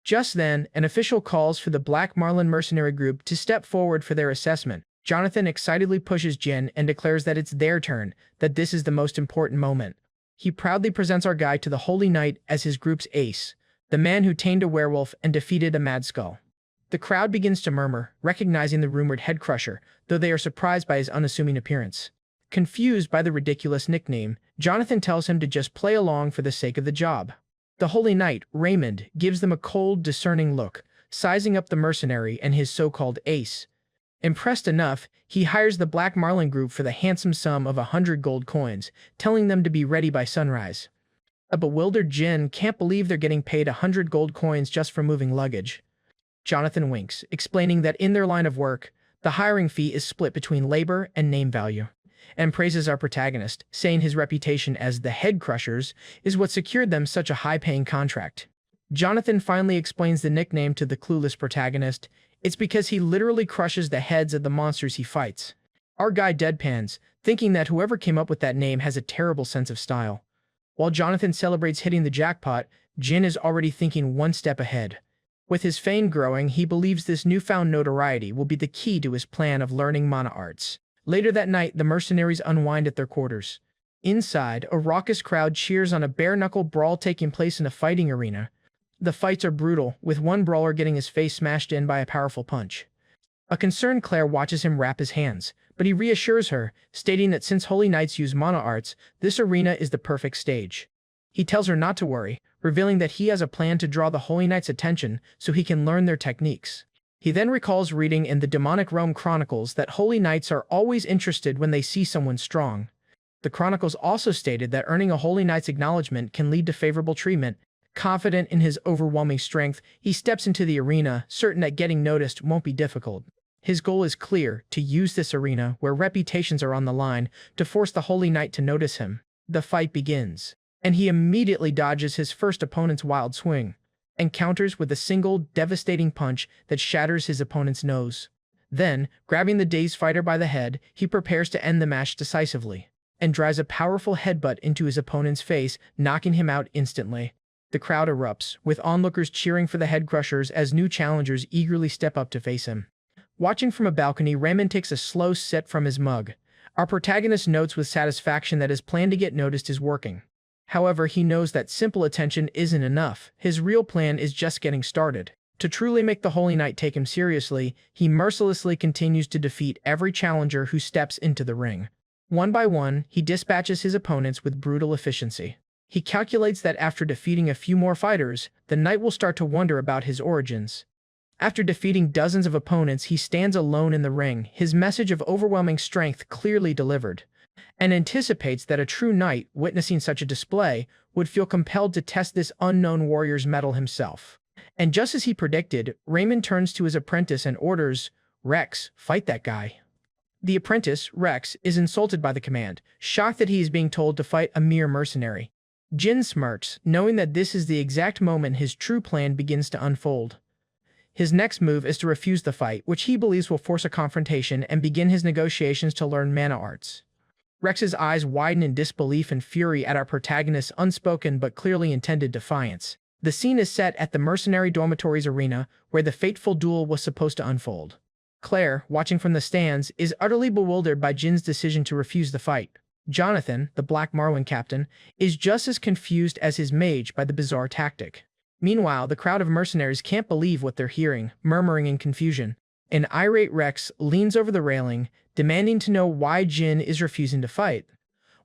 Speaker 1: Just then, an official calls for the Black Marlin mercenary group to step forward for their assessment. Jonathan excitedly pushes Jin and declares that it's their turn, that this is the most important moment. He proudly presents our guy to the Holy Knight as his group's ace, the man who tamed a werewolf and defeated a mad skull. The crowd begins to murmur, recognizing the rumored head crusher, though they are surprised by his unassuming appearance. Confused by the ridiculous nickname, Jonathan tells him to just play along for the sake of the job. The Holy Knight, Raymond, gives them a cold, discerning look, sizing up the mercenary and his so-called ace. Impressed enough, he hires the Black Marlin group for the handsome sum of 100 gold coins, telling them to be ready by sunrise. A bewildered Jin can't believe they're getting paid 100 gold coins just for moving luggage. Jonathan winks, explaining that in their line of work, the hiring fee is split between labor and name value, and praises our protagonist, saying his reputation as the Head Crushers is what secured them such a high-paying contract. Jonathan finally explains the nickname to the clueless protagonist. It's because he literally crushes the heads of the monsters he fights. Our guy deadpans, thinking that whoever came up with that name has a terrible sense of style. While Jonathan celebrates hitting the jackpot, Jin is already thinking one step ahead. With his fame growing, he believes this newfound notoriety will be the key to his plan of learning mana arts. Later that night, the mercenaries unwind at their quarters. Inside, a raucous crowd cheers on a bare-knuckle brawl taking place in a fighting arena. The fights are brutal, with one brawler getting his face smashed in by a powerful punch. A concerned Claire watches him wrap his hands, but he reassures her, stating that since Holy Knights use mana arts, this arena is the perfect stage. He tells her not to worry, revealing that he has a plan to draw the Holy Knights' attention so he can learn their techniques. He then recalls reading in the Demonic Realm Chronicles that Holy Knights are always interested when they see someone strong. The Chronicles also stated that earning a Holy Knight's acknowledgement can lead to favorable treatment. Confident in his overwhelming strength, he steps into the arena, certain that getting noticed won't be difficult. His goal is clear, to use this arena, where reputations are on the line, to force the Holy Knight to notice him. The fight begins, and he immediately dodges his first opponent's wild swing, and counters with a single, devastating punch that shatters his opponent's nose. Then, grabbing the dazed fighter by the head, he prepares to end the match decisively, and drives a powerful headbutt into his opponent's face, knocking him out instantly. The crowd erupts, with onlookers cheering for the head crushers as new challengers eagerly step up to face him. Watching from a balcony, Raymond takes a slow sip from his mug. Our protagonist notes with satisfaction that his plan to get noticed is working. However, he knows that simple attention isn't enough. His real plan is just getting started. To truly make the Holy Knight take him seriously, he mercilessly continues to defeat every challenger who steps into the ring. One by one, he dispatches his opponents with brutal efficiency. He calculates that after defeating a few more fighters, the knight will start to wonder about his origins. After defeating dozens of opponents, he stands alone in the ring, his message of overwhelming strength clearly delivered, and anticipates that a true knight, witnessing such a display, would feel compelled to test this unknown warrior's mettle himself. And just as he predicted, Raymond turns to his apprentice and orders, "Rex, fight that guy." The apprentice, Rex, is insulted by the command, shocked that he is being told to fight a mere mercenary. Jin smirks, knowing that this is the exact moment his true plan begins to unfold. His next move is to refuse the fight, which he believes will force a confrontation and begin his negotiations to learn mana arts. Rex's eyes widen in disbelief and fury at our protagonist's unspoken but clearly intended defiance. The scene is set at the mercenary dormitories arena, where the fateful duel was supposed to unfold. Claire, watching from the stands, is utterly bewildered by Jin's decision to refuse the fight. Jonathan, the Black Marlin captain, is just as confused as his mage by the bizarre tactic. Meanwhile, the crowd of mercenaries can't believe what they're hearing, murmuring in confusion. An irate Rex leans over the railing, demanding to know why Jin is refusing to fight.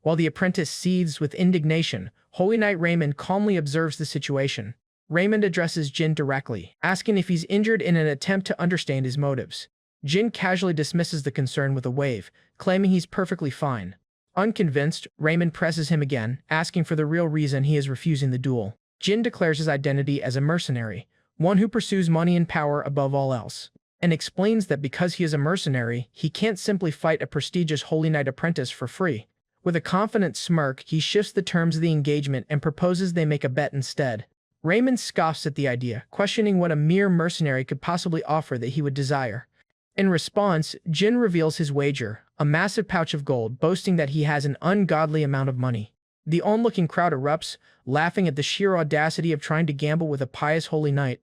Speaker 1: While the apprentice seethes with indignation, Holy Knight Raymond calmly observes the situation. Raymond addresses Jin directly, asking if he's injured in an attempt to understand his motives. Jin casually dismisses the concern with a wave, claiming he's perfectly fine. Unconvinced, Raymond presses him again, asking for the real reason he is refusing the duel. Jin declares his identity as a mercenary, one who pursues money and power above all else, and explains that because he is a mercenary, he can't simply fight a prestigious Holy Knight apprentice for free. With a confident smirk, he shifts the terms of the engagement and proposes they make a bet instead. Raymond scoffs at the idea, questioning what a mere mercenary could possibly offer that he would desire. In response, Jin reveals his wager, a massive pouch of gold, boasting that he has an ungodly amount of money. The onlooking crowd erupts, laughing at the sheer audacity of trying to gamble with a pious Holy Knight.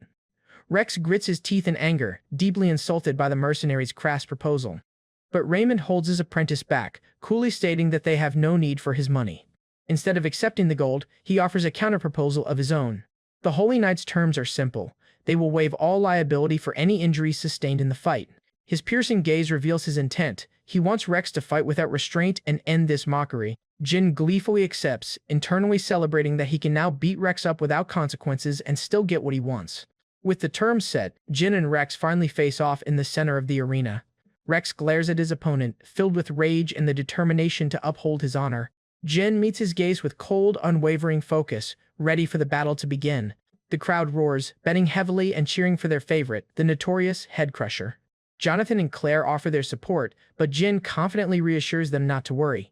Speaker 1: Rex grits his teeth in anger, deeply insulted by the mercenary's crass proposal. But Raymond holds his apprentice back, coolly stating that they have no need for his money. Instead of accepting the gold, he offers a counterproposal of his own. The Holy Knight's terms are simple. They will waive all liability for any injuries sustained in the fight. His piercing gaze reveals his intent. He wants Rex to fight without restraint and end this mockery. Jin gleefully accepts, internally celebrating that he can now beat Rex up without consequences and still get what he wants. With the terms set, Jin and Rex finally face off in the center of the arena. Rex glares at his opponent, filled with rage and the determination to uphold his honor. Jin meets his gaze with cold, unwavering focus, ready for the battle to begin. The crowd roars, betting heavily and cheering for their favorite, the notorious Head Crusher. Jonathan and Claire offer their support, but Jin confidently reassures them not to worry.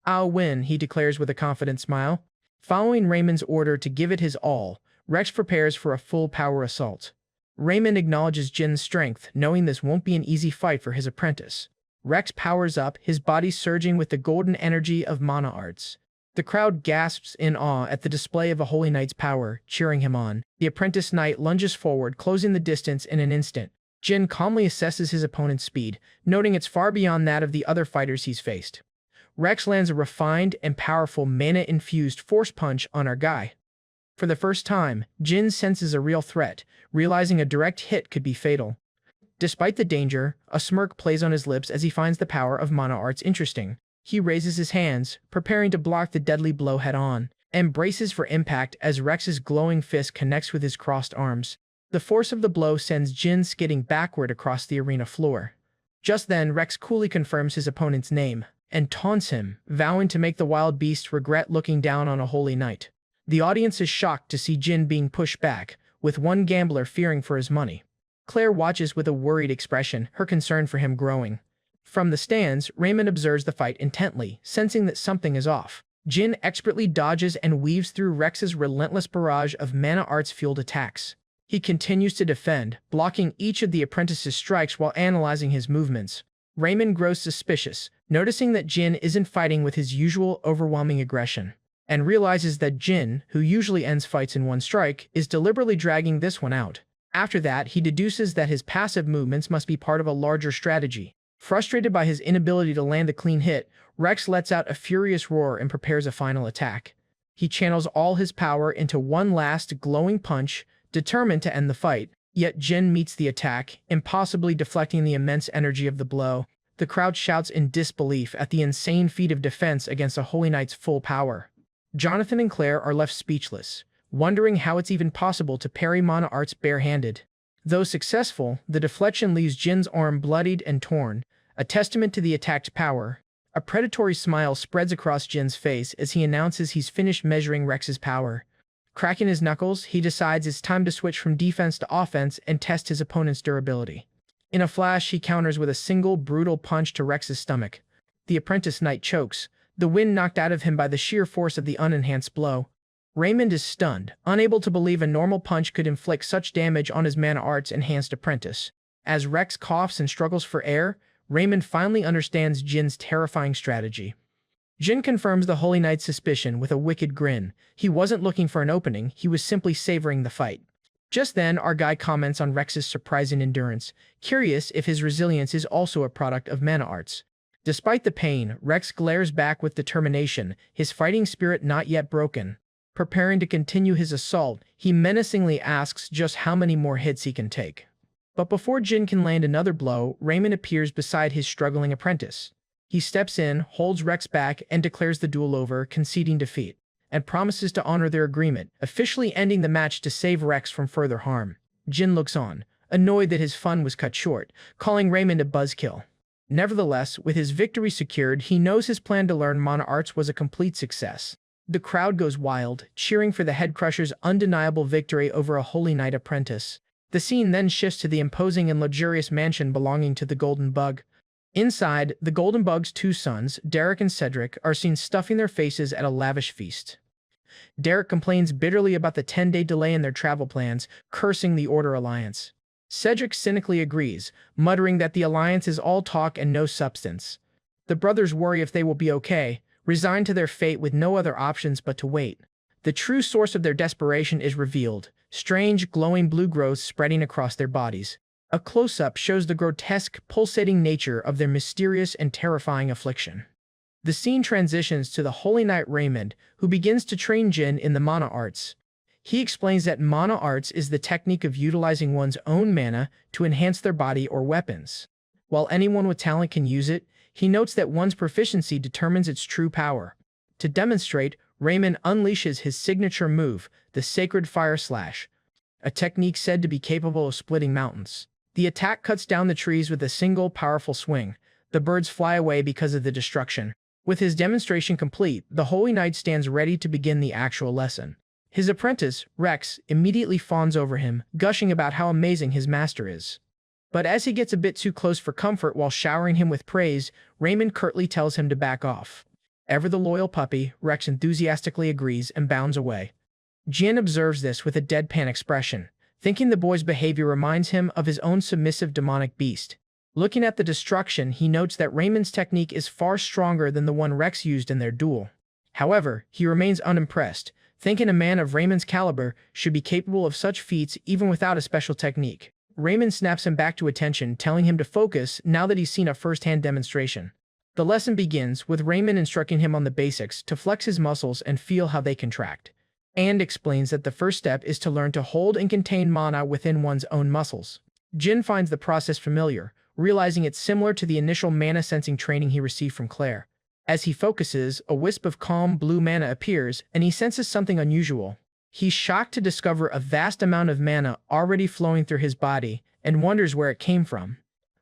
Speaker 1: "I'll win," he declares with a confident smile. Following Raymond's order to give it his all, Rex prepares for a full-power assault. Raymond acknowledges Jin's strength, knowing this won't be an easy fight for his apprentice. Rex powers up, his body surging with the golden energy of mana arts. The crowd gasps in awe at the display of a holy knight's power, cheering him on. The apprentice knight lunges forward, closing the distance in an instant. Jin calmly assesses his opponent's speed, noting it's far beyond that of the other fighters he's faced. Rex lands a refined and powerful mana-infused force punch on our guy. For the first time, Jin senses a real threat, realizing a direct hit could be fatal. Despite the danger, a smirk plays on his lips as he finds the power of mana arts interesting. He raises his hands, preparing to block the deadly blow head-on, and braces for impact as Rex's glowing fist connects with his crossed arms. The force of the blow sends Jin skidding backward across the arena floor. Just then, Rex coolly confirms his opponent's name, and taunts him, vowing to make the wild beast regret looking down on a holy knight. The audience is shocked to see Jin being pushed back, with one gambler fearing for his money. Claire watches with a worried expression, her concern for him growing. From the stands, Raymond observes the fight intently, sensing that something is off. Jin expertly dodges and weaves through Rex's relentless barrage of mana arts-fueled attacks. He continues to defend, blocking each of the apprentice's strikes while analyzing his movements. Raymond grows suspicious, noticing that Jin isn't fighting with his usual overwhelming aggression, and realizes that Jin, who usually ends fights in one strike, is deliberately dragging this one out. After that, he deduces that his passive movements must be part of a larger strategy. Frustrated by his inability to land a clean hit, Rex lets out a furious roar and prepares a final attack. He channels all his power into one last glowing punch, determined to end the fight. Yet Jin meets the attack, impossibly deflecting the immense energy of the blow. The crowd shouts in disbelief at the insane feat of defense against a holy knight's full power. Jonathan and Claire are left speechless, wondering how it's even possible to parry mana arts barehanded. Though successful, the deflection leaves Jin's arm bloodied and torn, a testament to the attack's power. A predatory smile spreads across Jin's face as he announces he's finished measuring Rex's power. Cracking his knuckles, he decides it's time to switch from defense to offense and test his opponent's durability. In a flash, he counters with a single brutal punch to Rex's stomach. The apprentice knight chokes, the wind knocked out of him by the sheer force of the unenhanced blow. Raymond is stunned, unable to believe a normal punch could inflict such damage on his mana arts enhanced apprentice. As Rex coughs and struggles for air, Raymond finally understands Jin's terrifying strategy. Jin confirms the Holy Knight's suspicion with a wicked grin. He wasn't looking for an opening, he was simply savoring the fight. Just then, our guy comments on Rex's surprising endurance, curious if his resilience is also a product of mana arts. Despite the pain, Rex glares back with determination, his fighting spirit not yet broken. Preparing to continue his assault, he menacingly asks just how many more hits he can take. But before Jin can land another blow, Raymond appears beside his struggling apprentice. He steps in, holds Rex back, and declares the duel over, conceding defeat, and promises to honor their agreement, officially ending the match to save Rex from further harm. Jin looks on, annoyed that his fun was cut short, calling Raymond a buzzkill. Nevertheless, with his victory secured, he knows his plan to learn mana arts was a complete success. The crowd goes wild, cheering for the Headcrusher's undeniable victory over a Holy Knight apprentice. The scene then shifts to the imposing and luxurious mansion belonging to the Golden Bug. Inside, the Golden Bug's two sons, Derek and Cedric, are seen stuffing their faces at a lavish feast. Derek complains bitterly about the 10-day delay in their travel plans, cursing the Order Alliance. Cedric cynically agrees, muttering that the Alliance is all talk and no substance. The brothers worry if they will be okay, resigned to their fate with no other options but to wait. The true source of their desperation is revealed, strange, glowing blue growths spreading across their bodies. A close-up shows the grotesque, pulsating nature of their mysterious and terrifying affliction. The scene transitions to the Holy Knight Raymond, who begins to train Jin in the mana arts. He explains that mana arts is the technique of utilizing one's own mana to enhance their body or weapons. While anyone with talent can use it, he notes that one's proficiency determines its true power. To demonstrate, Raymond unleashes his signature move, the Sacred Fire Slash, a technique said to be capable of splitting mountains. The attack cuts down the trees with a single powerful swing. The birds fly away because of the destruction. With his demonstration complete, the Holy Knight stands ready to begin the actual lesson. His apprentice, Rex, immediately fawns over him, gushing about how amazing his master is. But as he gets a bit too close for comfort while showering him with praise, Raymond curtly tells him to back off. Ever the loyal puppy, Rex enthusiastically agrees and bounds away. Jin observes this with a deadpan expression, thinking the boy's behavior reminds him of his own submissive demonic beast. Looking at the destruction, he notes that Raymond's technique is far stronger than the one Rex used in their duel. However, he remains unimpressed, thinking a man of Raymond's caliber should be capable of such feats even without a special technique. Raymond snaps him back to attention, telling him to focus now that he's seen a first-hand demonstration. The lesson begins with Raymond instructing him on the basics to flex his muscles and feel how they contract, and explains that the first step is to learn to hold and contain mana within one's own muscles. Jin finds the process familiar, realizing it's similar to the initial mana sensing training he received from Claire. As he focuses, a wisp of calm blue mana appears, and he senses something unusual. He's shocked to discover a vast amount of mana already flowing through his body, and wonders where it came from.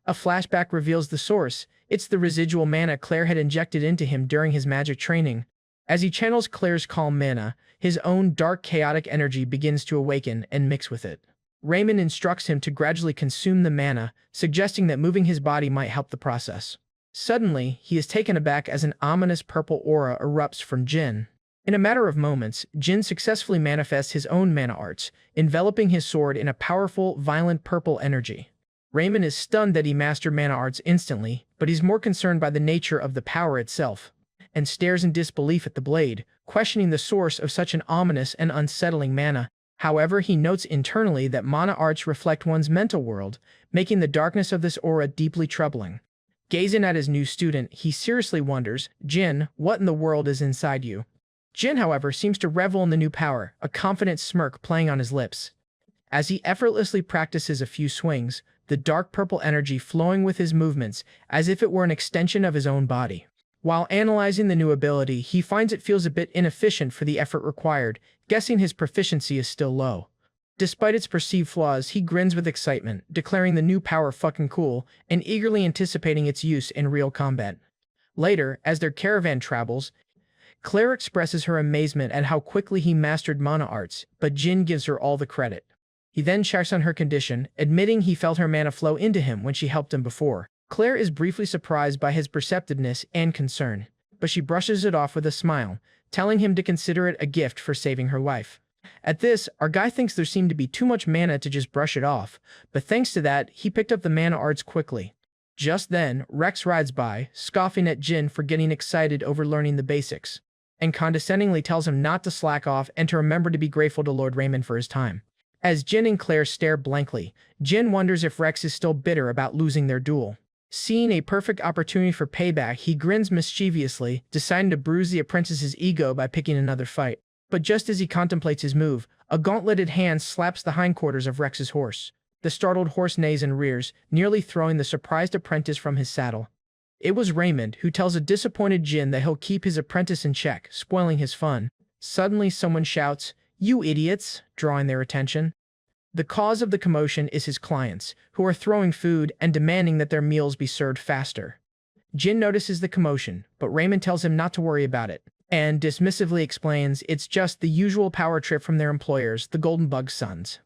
Speaker 1: A flashback reveals the source. It's the residual mana Claire had injected into him during his magic training. As he channels Claire's calm mana, his own dark chaotic energy begins to awaken and mix with it. Raymond instructs him to gradually consume the mana, suggesting that moving his body might help the process. Suddenly, he is taken aback as an ominous purple aura erupts from Jin. In a matter of moments, Jin successfully manifests his own mana arts, enveloping his sword in a powerful, violent purple energy. Raymond is stunned that he mastered mana arts instantly, but he's more concerned by the nature of the power itself, and stares in disbelief at the blade, questioning the source of such an ominous and unsettling mana. However, he notes internally that mana arts reflect one's mental world, making the darkness of this aura deeply troubling. Gazing at his new student, he seriously wonders, "Jin, what in the world is inside you?" Jin, however, seems to revel in the new power, a confident smirk playing on his lips. As he effortlessly practices a few swings, the dark purple energy flowing with his movements as if it were an extension of his own body. While analyzing the new ability, he finds it feels a bit inefficient for the effort required, guessing his proficiency is still low. Despite its perceived flaws, he grins with excitement, declaring the new power fucking cool, and eagerly anticipating its use in real combat. Later, as their caravan travels, Claire expresses her amazement at how quickly he mastered mana arts, but Jin gives her all the credit. He then checks on her condition, admitting he felt her mana flow into him when she helped him before. Claire is briefly surprised by his perceptiveness and concern, but she brushes it off with a smile, telling him to consider it a gift for saving her life. At this, our guy thinks there seemed to be too much mana to just brush it off, but thanks to that, he picked up the mana arts quickly. Just then, Rex rides by, scoffing at Jin for getting excited over learning the basics, and condescendingly tells him not to slack off and to remember to be grateful to Lord Raymond for his time. As Jin and Claire stare blankly, Jin wonders if Rex is still bitter about losing their duel. Seeing a perfect opportunity for payback, he grins mischievously, deciding to bruise the apprentice's ego by picking another fight. But just as he contemplates his move, a gauntleted hand slaps the hindquarters of Rex's horse. The startled horse neighs and rears, nearly throwing the surprised apprentice from his saddle. It was Raymond, who tells a disappointed Jin that he'll keep his apprentice in check, spoiling his fun. Suddenly someone shouts, "You idiots!" drawing their attention. The cause of the commotion is his clients, who are throwing food and demanding that their meals be served faster. Jin notices the commotion, but Raymond tells him not to worry about it, and dismissively explains it's just the usual power trip from their employers, the Golden Bug's sons.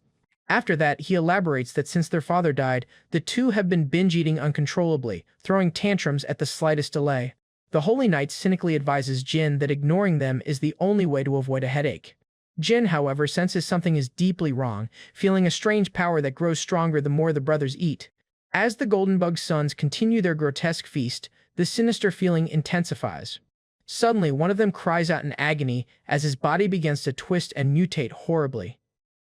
Speaker 1: After that, he elaborates that since their father died, the two have been binge-eating uncontrollably, throwing tantrums at the slightest delay. The Holy Knight cynically advises Jin that ignoring them is the only way to avoid a headache. Jin, however, senses something is deeply wrong, feeling a strange power that grows stronger the more the brothers eat. As the Golden Bug's sons continue their grotesque feast, the sinister feeling intensifies. Suddenly, one of them cries out in agony as his body begins to twist and mutate horribly.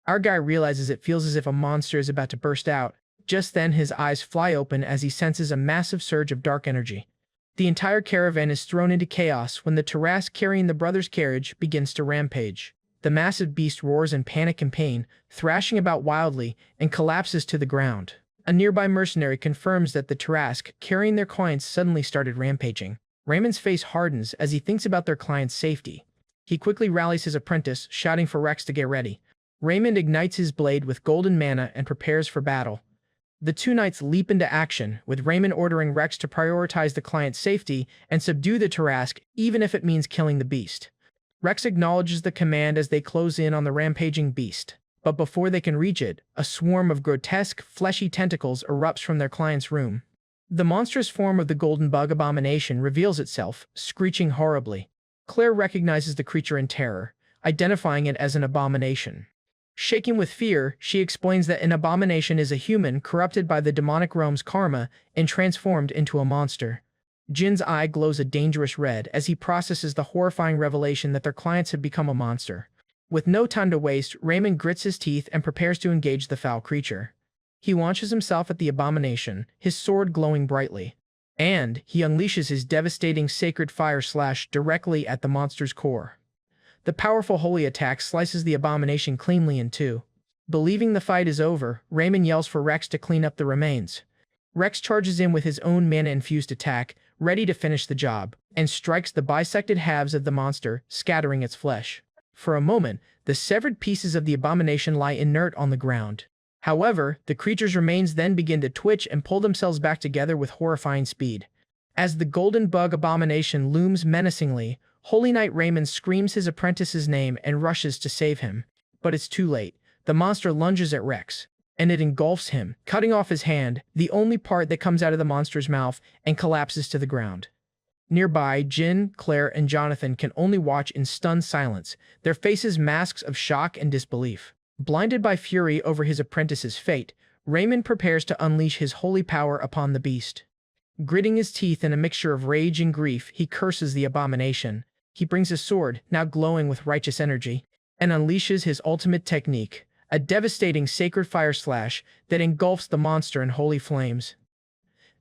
Speaker 1: Our guy realizes it feels as if a monster is about to burst out. Just then, his eyes fly open as he senses a massive surge of dark energy. The entire caravan is thrown into chaos when the Tarrasque carrying the brothers' carriage begins to rampage. The massive beast roars in panic and pain, thrashing about wildly, and collapses to the ground. A nearby mercenary confirms that the Tarrasque carrying their clients suddenly started rampaging. Raymond's face hardens as he thinks about their client's safety. He quickly rallies his apprentice, shouting for Rex to get ready. Raymond ignites his blade with golden mana and prepares for battle. The two knights leap into action, with Raymond ordering Rex to prioritize the client's safety and subdue the Tarrasque, even if it means killing the beast. Rex acknowledges the command as they close in on the rampaging beast, but before they can reach it, a swarm of grotesque, fleshy tentacles erupts from their client's room. The monstrous form of the Golden Bug abomination reveals itself, screeching horribly. Claire recognizes the creature in terror, identifying it as an abomination. Shaking with fear, she explains that an abomination is a human corrupted by the demonic realm's karma and transformed into a monster. Jin's eye glows a dangerous red as he processes the horrifying revelation that their clients have become a monster. With no time to waste, Raymond grits his teeth and prepares to engage the foul creature. He launches himself at the abomination, his sword glowing brightly. And he unleashes his devastating sacred fire slash directly at the monster's core. The powerful holy attack slices the abomination cleanly in two. Believing the fight is over, Raymond yells for Rex to clean up the remains. Rex charges in with his own mana-infused attack, ready to finish the job, and strikes the bisected halves of the monster, scattering its flesh. For a moment, the severed pieces of the abomination lie inert on the ground. However, the creature's remains then begin to twitch and pull themselves back together with horrifying speed. As the golden bug abomination looms menacingly, Holy Knight Raymond screams his apprentice's name and rushes to save him. But it's too late. The monster lunges at Rex, and it engulfs him, cutting off his hand, the only part that comes out of the monster's mouth, and collapses to the ground. Nearby, Jin, Claire, and Jonathan can only watch in stunned silence, their faces masks of shock and disbelief. Blinded by fury over his apprentice's fate, Raymond prepares to unleash his holy power upon the beast. Gritting his teeth in a mixture of rage and grief, he curses the abomination. He brings his sword, now glowing with righteous energy, and unleashes his ultimate technique, a devastating sacred fire slash that engulfs the monster in holy flames.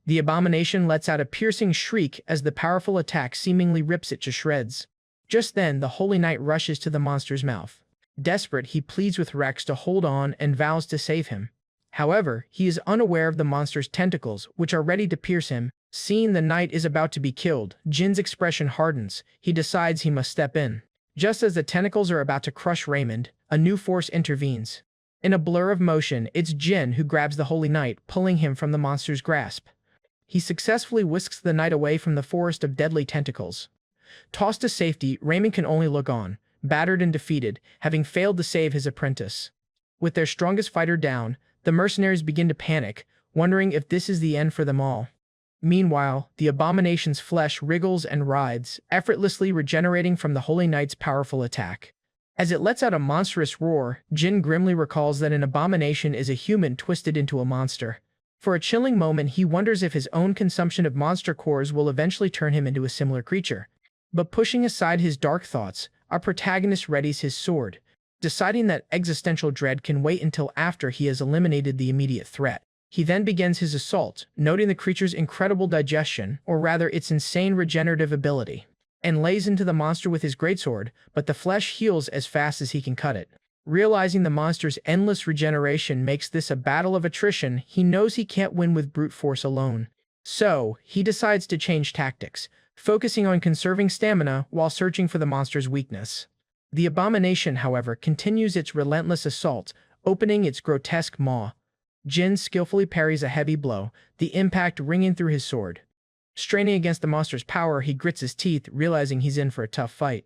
Speaker 1: The abomination lets out a piercing shriek as the powerful attack seemingly rips it to shreds. Just then, the Holy Knight rushes to the monster's mouth. Desperate, he pleads with Rex to hold on and vows to save him. However, he is unaware of the monster's tentacles, which are ready to pierce him. Seeing the knight is about to be killed, Jin's expression hardens. He decides he must step in. Just as the tentacles are about to crush Raymond, a new force intervenes. In a blur of motion, it's Jin who grabs the Holy Knight, pulling him from the monster's grasp. He successfully whisks the knight away from the forest of deadly tentacles. Tossed to safety, Raymond can only look on, battered and defeated, having failed to save his apprentice. With their strongest fighter down, the mercenaries begin to panic, wondering if this is the end for them all. Meanwhile, the abomination's flesh wriggles and writhes, effortlessly regenerating from the Holy Knight's powerful attack. As it lets out a monstrous roar, Jin grimly recalls that an abomination is a human twisted into a monster. For a chilling moment, he wonders if his own consumption of monster cores will eventually turn him into a similar creature. But pushing aside his dark thoughts, our protagonist readies his sword, deciding that existential dread can wait until after he has eliminated the immediate threat. He then begins his assault, noting the creature's incredible digestion, or rather its insane regenerative ability, and lays into the monster with his greatsword, but the flesh heals as fast as he can cut it. Realizing the monster's endless regeneration makes this a battle of attrition, he knows he can't win with brute force alone. So, he decides to change tactics, focusing on conserving stamina while searching for the monster's weakness. The abomination, however, continues its relentless assault, opening its grotesque maw. Jin skillfully parries a heavy blow, the impact ringing through his sword. Straining against the monster's power, he grits his teeth, realizing he's in for a tough fight.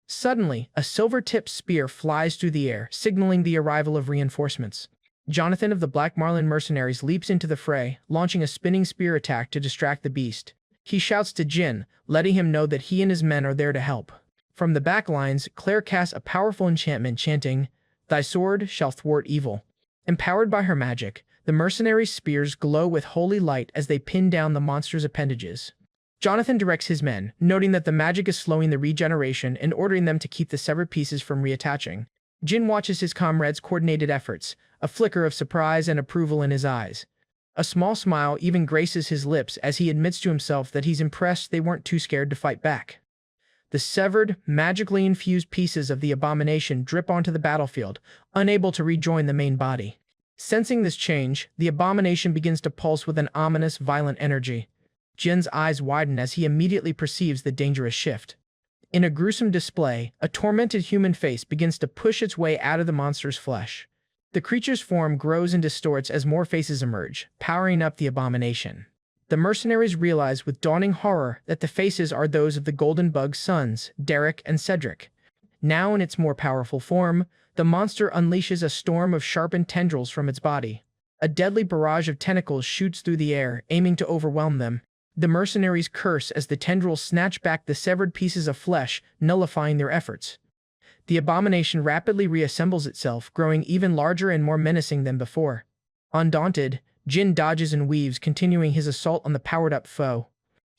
Speaker 1: Suddenly, a silver-tipped spear flies through the air, signaling the arrival of reinforcements. Jonathan of the Black Marlin Mercenaries leaps into the fray, launching a spinning spear attack to distract the beast. He shouts to Jin, letting him know that he and his men are there to help. From the back lines, Claire casts a powerful enchantment chanting, "Thy sword shall thwart evil." Empowered by her magic, the mercenaries' spears glow with holy light as they pin down the monster's appendages. Jonathan directs his men, noting that the magic is slowing the regeneration and ordering them to keep the severed pieces from reattaching. Jin watches his comrades' coordinated efforts, a flicker of surprise and approval in his eyes. A small smile even graces his lips as he admits to himself that he's impressed they weren't too scared to fight back. The severed, magically infused pieces of the abomination drip onto the battlefield, unable to rejoin the main body. Sensing this change, the abomination begins to pulse with an ominous, violent energy. Jin's eyes widen as he immediately perceives the dangerous shift. In a gruesome display, a tormented human face begins to push its way out of the monster's flesh. The creature's form grows and distorts as more faces emerge, powering up the abomination. The mercenaries realize with dawning horror that the faces are those of the Golden Bug's sons, Derek and Cedric. Now in its more powerful form, the monster unleashes a storm of sharpened tendrils from its body. A deadly barrage of tentacles shoots through the air, aiming to overwhelm them. The mercenaries curse as the tendrils snatch back the severed pieces of flesh, nullifying their efforts. The abomination rapidly reassembles itself, growing even larger and more menacing than before. Undaunted, Jin dodges and weaves, continuing his assault on the powered-up foe.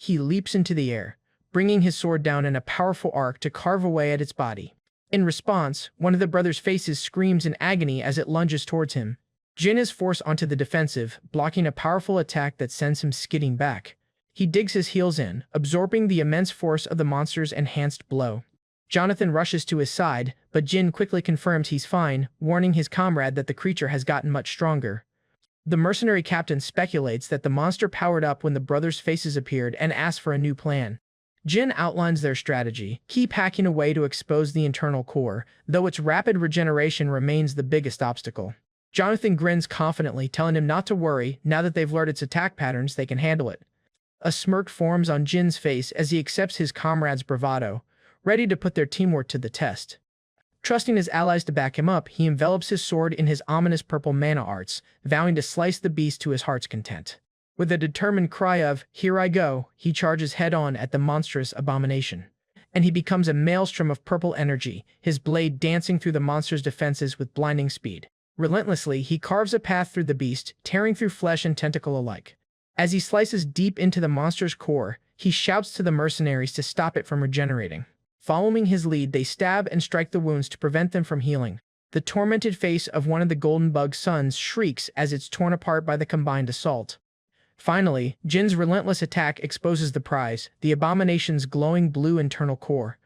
Speaker 1: he leaps into the air, bringing his sword down in a powerful arc to carve away at its body. In response, one of the brothers' faces screams in agony as it lunges towards him. Jin is forced onto the defensive, blocking a powerful attack that sends him skidding back. He digs his heels in, absorbing the immense force of the monster's enhanced blow. Jonathan rushes to his side, but Jin quickly confirms he's fine, warning his comrade that the creature has gotten much stronger. The mercenary captain speculates that the monster powered up when the brothers' faces appeared and asks for a new plan. Jin outlines their strategy: keep hacking away to expose the internal core, though its rapid regeneration remains the biggest obstacle. Jonathan grins confidently, telling him not to worry, now that they've learned its attack patterns, they can handle it. A smirk forms on Jin's face as he accepts his comrade's bravado, ready to put their teamwork to the test. Trusting his allies to back him up, he envelops his sword in his ominous purple mana arts, vowing to slice the beast to his heart's content. With a determined cry of, "Here I go," he charges head-on at the monstrous abomination. And he becomes a maelstrom of purple energy, his blade dancing through the monster's defenses with blinding speed. Relentlessly, he carves a path through the beast, tearing through flesh and tentacle alike. As he slices deep into the monster's core, he shouts to the mercenaries to stop it from regenerating. Following his lead, they stab and strike the wounds to prevent them from healing. The tormented face of one of the golden bug's sons shrieks as it's torn apart by the combined assault. Finally, Jin's relentless attack exposes the prize, the abomination's glowing blue internal core.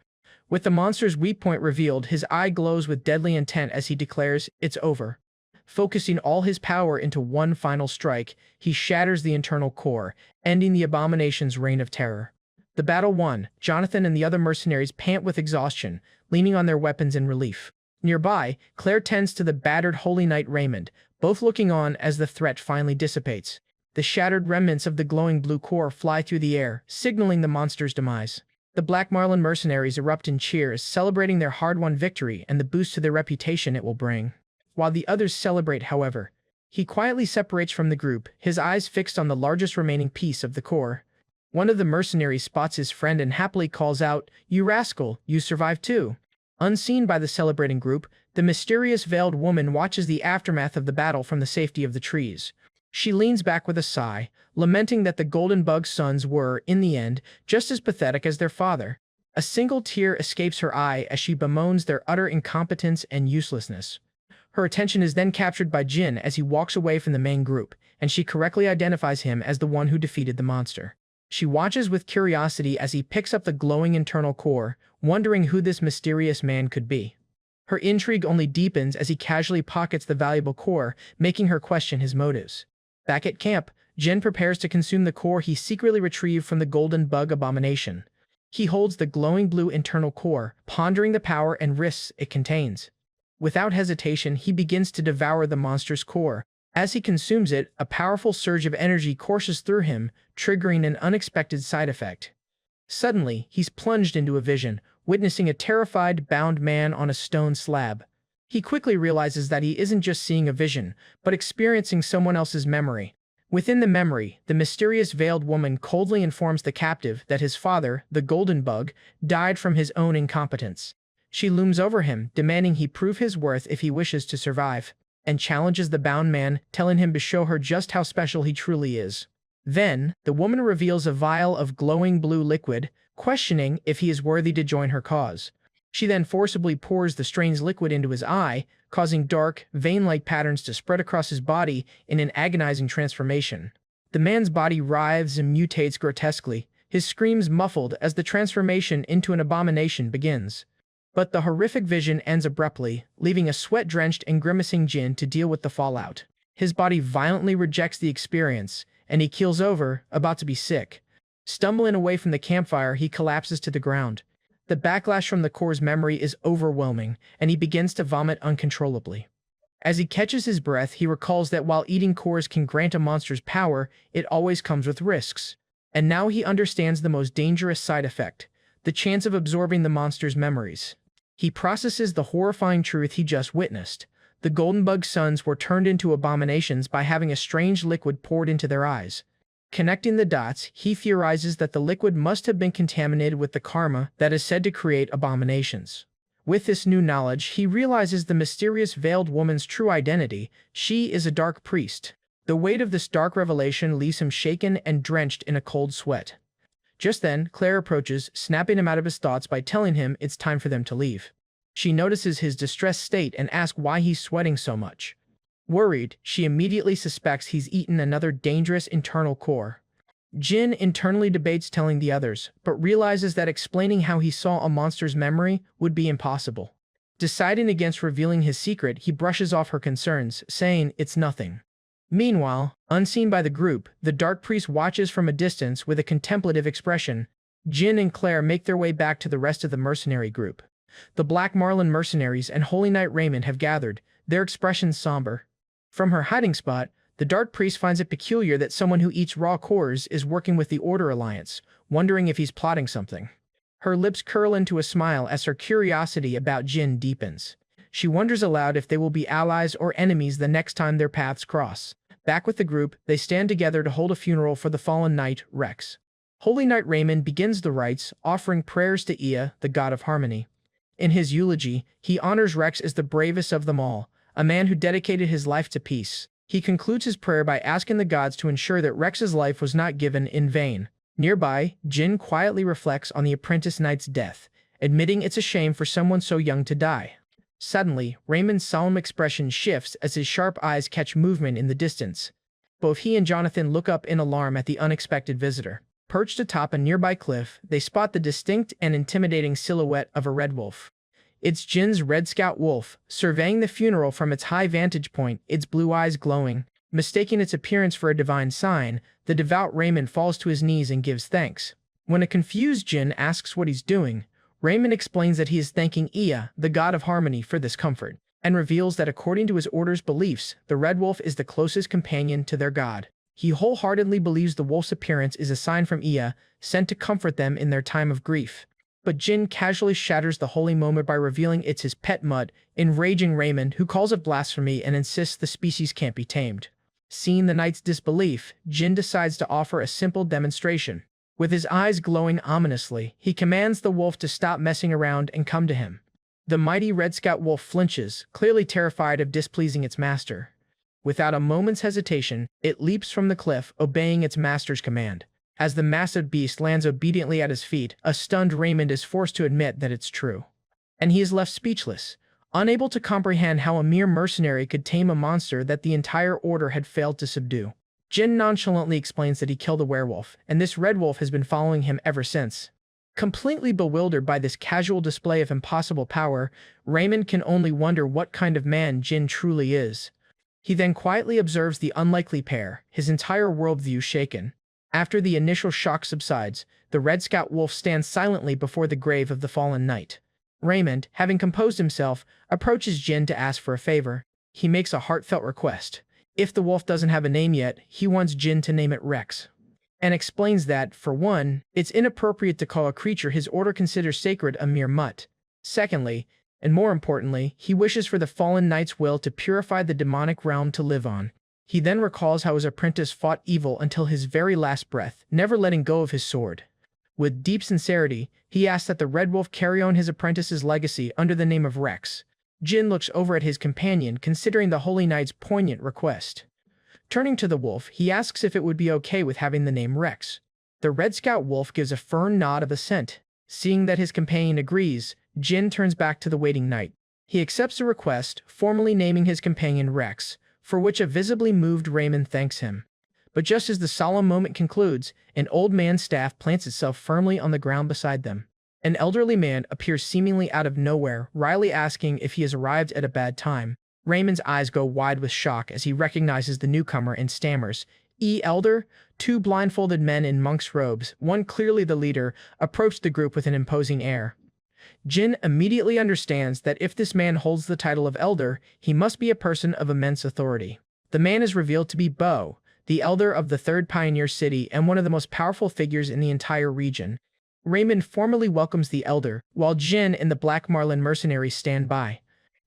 Speaker 1: With the monster's weak point revealed, his eye glows with deadly intent as he declares, "It's over." Focusing all his power into one final strike, he shatters the internal core, ending the abomination's reign of terror. The battle won, Jonathan and the other mercenaries pant with exhaustion, leaning on their weapons in relief. Nearby, Claire tends to the battered Holy Knight Raymond, both looking on as the threat finally dissipates. The shattered remnants of the glowing blue core fly through the air, signaling the monster's demise. The Black Marlin mercenaries erupt in cheers, celebrating their hard-won victory and the boost to their reputation it will bring. While the others celebrate, however, he quietly separates from the group, his eyes fixed on the largest remaining piece of the core. One of the mercenaries spots his friend and happily calls out, "You rascal, you survived too." Unseen by the celebrating group, the mysterious veiled woman watches the aftermath of the battle from the safety of the trees. She leans back with a sigh, lamenting that the golden bug's sons were, in the end, just as pathetic as their father. A single tear escapes her eye as she bemoans their utter incompetence and uselessness. Her attention is then captured by Jin as he walks away from the main group, and she correctly identifies him as the one who defeated the monster. She watches with curiosity as he picks up the glowing internal core, wondering who this mysterious man could be. Her intrigue only deepens as he casually pockets the valuable core, making her question his motives. Back at camp, Jin prepares to consume the core he secretly retrieved from the golden bug abomination. He holds the glowing blue internal core, pondering the power and risks it contains. Without hesitation, he begins to devour the monster's core. As he consumes it, a powerful surge of energy courses through him, triggering an unexpected side effect. Suddenly, he's plunged into a vision, witnessing a terrified, bound man on a stone slab. He quickly realizes that he isn't just seeing a vision, but experiencing someone else's memory. Within the memory, the mysterious veiled woman coldly informs the captive that his father, the golden bug, died from his own incompetence. She looms over him, demanding he prove his worth if he wishes to survive, and challenges the bound man, telling him to show her just how special he truly is. Then, the woman reveals a vial of glowing blue liquid, questioning if he is worthy to join her cause. She then forcibly pours the strange liquid into his eye, causing dark, vein-like patterns to spread across his body in an agonizing transformation. The man's body writhes and mutates grotesquely, his screams muffled as the transformation into an abomination begins. But the horrific vision ends abruptly, leaving a sweat-drenched and grimacing Jin to deal with the fallout. His body violently rejects the experience, and he keels over, about to be sick. Stumbling away from the campfire, he collapses to the ground. The backlash from the core's memory is overwhelming, and he begins to vomit uncontrollably. As he catches his breath, he recalls that while eating cores can grant a monster's power, it always comes with risks. And now he understands the most dangerous side effect: the chance of absorbing the monster's memories. He processes the horrifying truth he just witnessed. The golden bug's sons were turned into abominations by having a strange liquid poured into their eyes. Connecting the dots, he theorizes that the liquid must have been contaminated with the karma that is said to create abominations. With this new knowledge, he realizes the mysterious veiled woman's true identity. She is a dark priest. The weight of this dark revelation leaves him shaken and drenched in a cold sweat. Just then, Claire approaches, snapping him out of his thoughts by telling him it's time for them to leave. She notices his distressed state and asks why he's sweating so much. Worried, she immediately suspects he's eaten another dangerous internal core. Jin internally debates telling the others, but realizes that explaining how he saw a monster's memory would be impossible. Deciding against revealing his secret, he brushes off her concerns, saying it's nothing. Meanwhile, unseen by the group, the Dark Priest watches from a distance with a contemplative expression. Jin and Claire make their way back to the rest of the mercenary group. The Black Marlin mercenaries and Holy Knight Raymond have gathered, their expressions somber. From her hiding spot, the Dark Priest finds it peculiar that someone who eats raw cores is working with the Order Alliance, wondering if he's plotting something. Her lips curl into a smile as her curiosity about Jin deepens. She wonders aloud if they will be allies or enemies the next time their paths cross. Back with the group, they stand together to hold a funeral for the fallen knight, Rex. Holy Knight Raymond begins the rites, offering prayers to Ea, the god of harmony. In his eulogy, he honors Rex as the bravest of them all, a man who dedicated his life to peace. He concludes his prayer by asking the gods to ensure that Rex's life was not given in vain. Nearby, Jin quietly reflects on the apprentice knight's death, admitting it's a shame for someone so young to die. Suddenly, Raymond's solemn expression shifts as his sharp eyes catch movement in the distance. Both he and Jonathan look up in alarm at the unexpected visitor. Perched atop a nearby cliff, they spot the distinct and intimidating silhouette of a red wolf. It's Jin's Red Scout wolf, surveying the funeral from its high vantage point, its blue eyes glowing. Mistaking its appearance for a divine sign, the devout Raymond falls to his knees and gives thanks. When a confused Jin asks what he's doing, Raymond explains that he is thanking Ea, the god of harmony, for this comfort, and reveals that according to his order's beliefs, the red wolf is the closest companion to their god. He wholeheartedly believes the wolf's appearance is a sign from Ea, sent to comfort them in their time of grief. But Jin casually shatters the holy moment by revealing it's his pet mutt, enraging Raymond, who calls it blasphemy and insists the species can't be tamed. Seeing the knight's disbelief, Jin decides to offer a simple demonstration. With his eyes glowing ominously, he commands the wolf to stop messing around and come to him. The mighty Red Scout wolf flinches, clearly terrified of displeasing its master. Without a moment's hesitation, it leaps from the cliff, obeying its master's command. As the massive beast lands obediently at his feet, a stunned Raymond is forced to admit that it's true. And he is left speechless, unable to comprehend how a mere mercenary could tame a monster that the entire order had failed to subdue. Jin nonchalantly explains that he killed a werewolf, and this red wolf has been following him ever since. Completely bewildered by this casual display of impossible power, Raymond can only wonder what kind of man Jin truly is. He then quietly observes the unlikely pair, his entire worldview shaken. After the initial shock subsides, the Red Scout wolf stands silently before the grave of the fallen knight. Raymond, having composed himself, approaches Jin to ask for a favor. He makes a heartfelt request. If the wolf doesn't have a name yet, he wants Jin to name it Rex, and explains that, for one, it's inappropriate to call a creature his order considers sacred a mere mutt. Secondly, and more importantly, he wishes for the fallen knight's will to purify the demonic realm to live on. He then recalls how his apprentice fought evil until his very last breath, never letting go of his sword. With deep sincerity, he asks that the Red Wolf carry on his apprentice's legacy under the name of Rex. Jin looks over at his companion, considering the Holy Knight's poignant request. Turning to the wolf, he asks if it would be okay with having the name Rex. The Red Scout wolf gives a firm nod of assent. Seeing that his companion agrees, Jin turns back to the waiting knight. He accepts the request, formally naming his companion Rex, for which a visibly moved Raymond thanks him. But just as the solemn moment concludes, an old man's staff plants itself firmly on the ground beside them. An elderly man appears seemingly out of nowhere, wryly asking if he has arrived at a bad time. Raymond's eyes go wide with shock as he recognizes the newcomer and stammers, Elder?" Two blindfolded men in monk's robes, one clearly the leader, approached the group with an imposing air. Jin immediately understands that if this man holds the title of Elder, he must be a person of immense authority. The man is revealed to be Bo, the Elder of the Third Pioneer City and one of the most powerful figures in the entire region. Raymond formally welcomes the Elder, while Jin and the Black Marlin mercenaries stand by.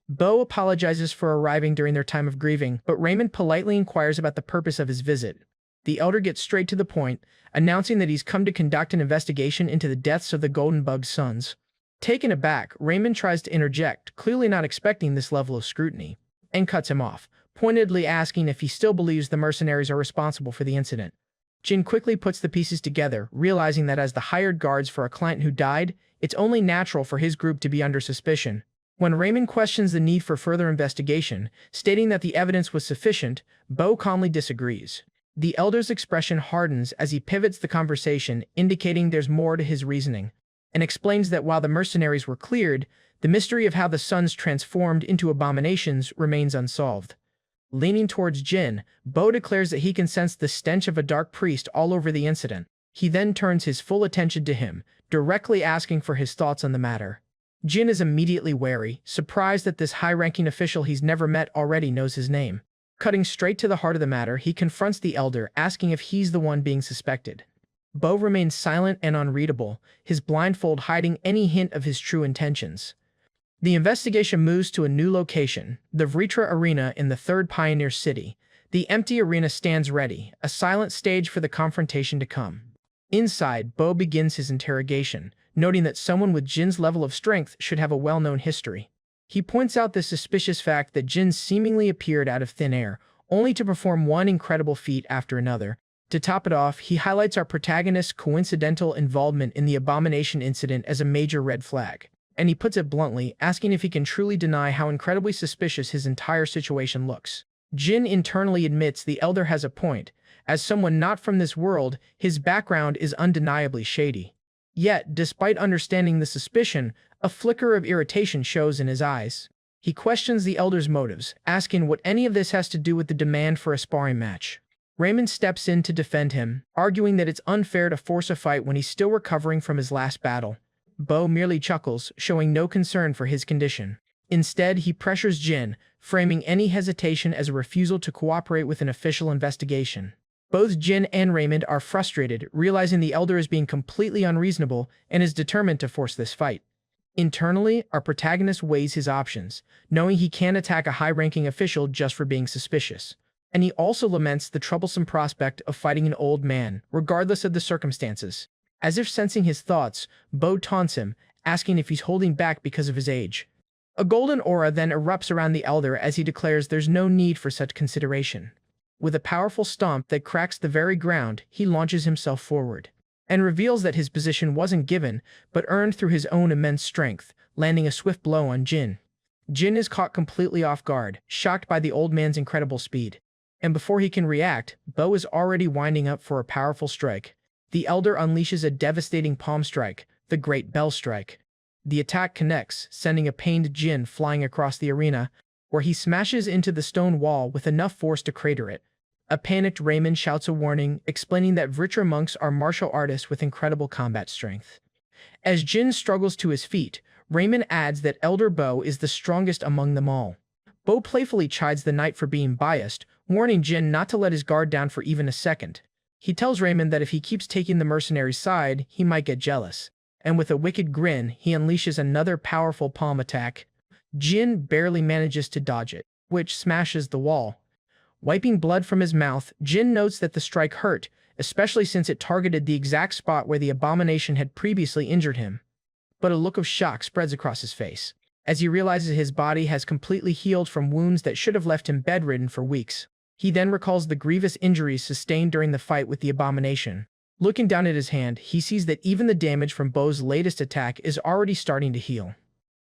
Speaker 1: Bo apologizes for arriving during their time of grieving, but Raymond politely inquires about the purpose of his visit. The Elder gets straight to the point, announcing that he's come to conduct an investigation into the deaths of the Golden Bug's sons. Taken aback, Raymond tries to interject, clearly not expecting this level of scrutiny, and cuts him off, pointedly asking if he still believes the mercenaries are responsible for the incident. Jin quickly puts the pieces together, realizing that as the hired guards for a client who died, it's only natural for his group to be under suspicion. When Raymond questions the need for further investigation, stating that the evidence was sufficient, Bo calmly disagrees. The elder's expression hardens as he pivots the conversation, indicating there's more to his reasoning, and explains that while the mercenaries were cleared, the mystery of how the sons transformed into abominations remains unsolved. Leaning towards Jin, Bo declares that he can sense the stench of a dark priest all over the incident. He then turns his full attention to him, directly asking for his thoughts on the matter. Jin is immediately wary, surprised that this high-ranking official he's never met already knows his name. Cutting straight to the heart of the matter, he confronts the elder, asking if he's the one being suspected. Bo remains silent and unreadable, his blindfold hiding any hint of his true intentions. The investigation moves to a new location, the Vritra Arena in the Third Pioneer City. The empty arena stands ready, a silent stage for the confrontation to come. Inside, Bo begins his interrogation, noting that someone with Jin's level of strength should have a well-known history. He points out the suspicious fact that Jin seemingly appeared out of thin air, only to perform one incredible feat after another. To top it off, he highlights our protagonist's coincidental involvement in the abomination incident as a major red flag. And he puts it bluntly, asking if he can truly deny how incredibly suspicious his entire situation looks. Jin internally admits the elder has a point. As someone not from this world, his background is undeniably shady. Yet, despite understanding the suspicion, a flicker of irritation shows in his eyes. He questions the elder's motives, asking what any of this has to do with the demand for a sparring match. Raymond steps in to defend him, arguing that it's unfair to force a fight when he's still recovering from his last battle. Bo merely chuckles, showing no concern for his condition. Instead, he pressures Jin, framing any hesitation as a refusal to cooperate with an official investigation. Both Jin and Raymond are frustrated, realizing the elder is being completely unreasonable and is determined to force this fight. Internally, our protagonist weighs his options, knowing he can't attack a high-ranking official just for being suspicious. And he also laments the troublesome prospect of fighting an old man, regardless of the circumstances. As if sensing his thoughts, Bo taunts him, asking if he's holding back because of his age. A golden aura then erupts around the elder as he declares there's no need for such consideration. With a powerful stomp that cracks the very ground, he launches himself forward, and reveals that his position wasn't given, but earned through his own immense strength, landing a swift blow on Jin. Jin is caught completely off guard, shocked by the old man's incredible speed. And before he can react, Bo is already winding up for a powerful strike. The elder unleashes a devastating palm strike, the Great Bell Strike. The attack connects, sending a pained Jin flying across the arena, where he smashes into the stone wall with enough force to crater it. A panicked Raymond shouts a warning, explaining that Vritra monks are martial artists with incredible combat strength. As Jin struggles to his feet, Raymond adds that Elder Bo is the strongest among them all. Bo playfully chides the knight for being biased, warning Jin not to let his guard down for even a second. He tells Raymond that if he keeps taking the mercenary's side, he might get jealous. And with a wicked grin, he unleashes another powerful palm attack. Jin barely manages to dodge it, which smashes the wall. Wiping blood from his mouth, Jin notes that the strike hurt, especially since it targeted the exact spot where the abomination had previously injured him. But a look of shock spreads across his face, as he realizes his body has completely healed from wounds that should have left him bedridden for weeks. He then recalls the grievous injuries sustained during the fight with the abomination. Looking down at his hand, he sees that even the damage from Bo's latest attack is already starting to heal.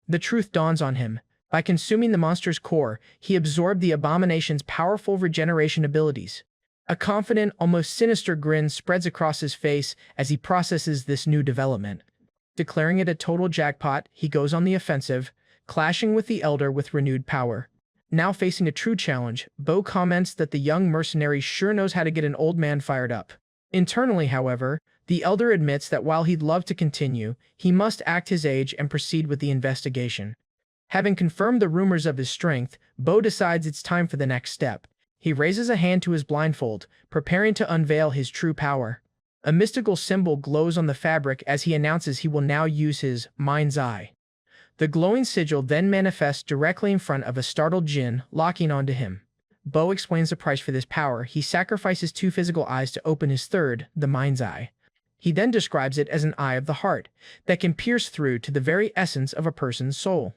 Speaker 1: The truth dawns on him. By consuming the monster's core, he absorbed the abomination's powerful regeneration abilities. A confident, almost sinister grin spreads across his face as he processes this new development. Declaring it a total jackpot, he goes on the offensive, clashing with the Elder with renewed power. Now facing a true challenge, Bo comments that the young mercenary sure knows how to get an old man fired up. Internally, however, the Elder admits that while he'd love to continue, he must act his age and proceed with the investigation. Having confirmed the rumors of his strength, Bo decides it's time for the next step. He raises a hand to his blindfold, preparing to unveil his true power. A mystical symbol glows on the fabric as he announces he will now use his mind's eye. The glowing sigil then manifests directly in front of a startled Jin, locking onto him. Bo explains the price for this power. He sacrifices 2 physical eyes to open his third, the mind's eye. He then describes it as an eye of the heart that can pierce through to the very essence of a person's soul.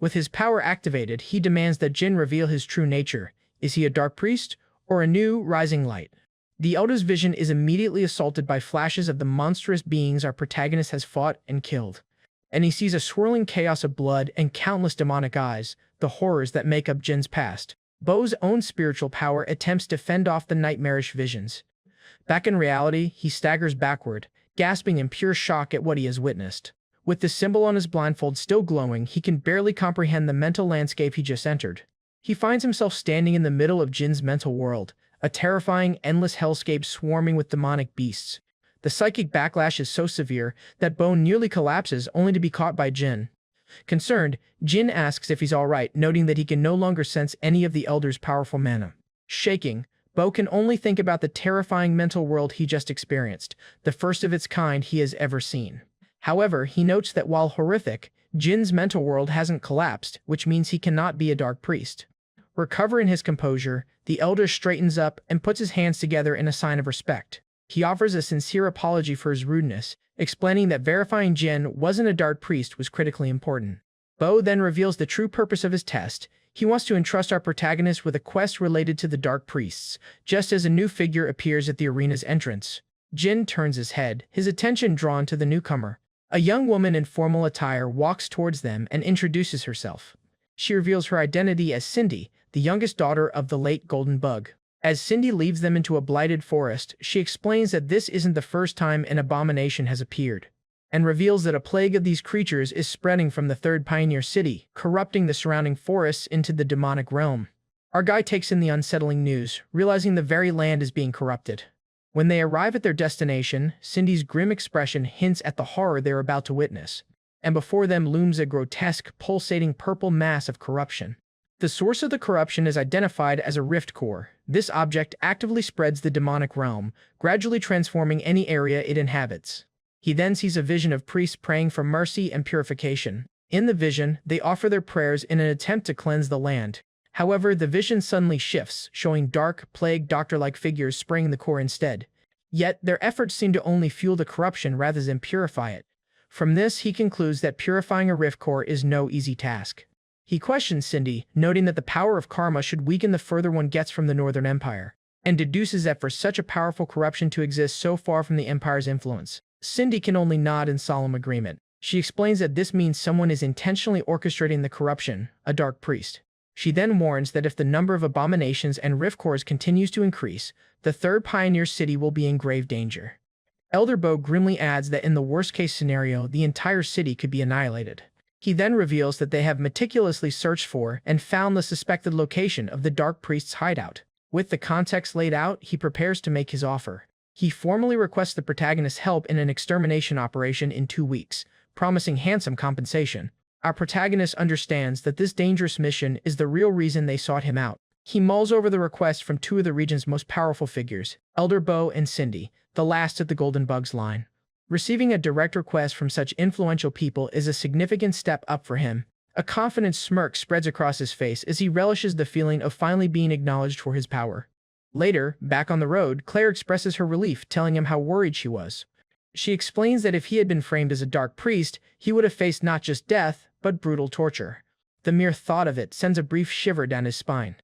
Speaker 1: With his power activated, he demands that Jin reveal his true nature. Is he a dark priest or a new, rising light? The elder's vision is immediately assaulted by flashes of the monstrous beings our protagonist has fought and killed. And he sees a swirling chaos of blood and countless demonic eyes, the horrors that make up Jin's past. Bo's own spiritual power attempts to fend off the nightmarish visions. Back in reality, he staggers backward, gasping in pure shock at what he has witnessed. With the symbol on his blindfold still glowing, he can barely comprehend the mental landscape he just entered. He finds himself standing in the middle of Jin's mental world, a terrifying, endless hellscape swarming with demonic beasts. The psychic backlash is so severe that Bo nearly collapses only to be caught by Jin. Concerned, Jin asks if he's alright, noting that he can no longer sense any of the Elder's powerful mana. Shaking, Bo can only think about the terrifying mental world he just experienced, the first of its kind he has ever seen. However, he notes that while horrific, Jin's mental world hasn't collapsed, which means he cannot be a dark priest. Recovering his composure, the Elder straightens up and puts his hands together in a sign of respect. He offers a sincere apology for his rudeness, explaining that verifying Jin wasn't a dark priest was critically important. Bo then reveals the true purpose of his test. He wants to entrust our protagonist with a quest related to the dark priests, just as a new figure appears at the arena's entrance. Jin turns his head, his attention drawn to the newcomer. A young woman in formal attire walks towards them and introduces herself. She reveals her identity as Cindy, the youngest daughter of the late Golden Bug. As Cindy leads them into a blighted forest, she explains that this isn't the first time an abomination has appeared, and reveals that a plague of these creatures is spreading from the third pioneer city, corrupting the surrounding forests into the demonic realm. Our guy takes in the unsettling news, realizing the very land is being corrupted. When they arrive at their destination, Cindy's grim expression hints at the horror they're about to witness, and before them looms a grotesque, pulsating purple mass of corruption. The source of the corruption is identified as a rift core. This object actively spreads the demonic realm, gradually transforming any area it inhabits. He then sees a vision of priests praying for mercy and purification. In the vision, they offer their prayers in an attempt to cleanse the land. However, the vision suddenly shifts, showing dark, plague doctor-like figures spraying the core instead. Yet, their efforts seem to only fuel the corruption rather than purify it. From this, he concludes that purifying a rift core is no easy task. He questions Cindy, noting that the power of karma should weaken the further one gets from the Northern Empire, and deduces that for such a powerful corruption to exist so far from the Empire's influence, Cindy can only nod in solemn agreement. She explains that this means someone is intentionally orchestrating the corruption, a dark priest. She then warns that if the number of abominations and rift cores continues to increase, the third pioneer city will be in grave danger. Elder Bo grimly adds that in the worst-case scenario, the entire city could be annihilated. He then reveals that they have meticulously searched for and found the suspected location of the Dark Priest's hideout. With the context laid out, he prepares to make his offer. He formally requests the protagonist's help in an extermination operation in 2 weeks, promising handsome compensation. Our protagonist understands that this dangerous mission is the real reason they sought him out. He mulls over the request from 2 of the region's most powerful figures, Elder Bo and Cindy, the last of the Golden Bugs line. Receiving a direct request from such influential people is a significant step up for him. A confident smirk spreads across his face as he relishes the feeling of finally being acknowledged for his power. Later, back on the road, Claire expresses her relief, telling him how worried she was. She explains that if he had been framed as a dark priest, he would have faced not just death, but brutal torture. The mere thought of it sends a brief shiver down his spine.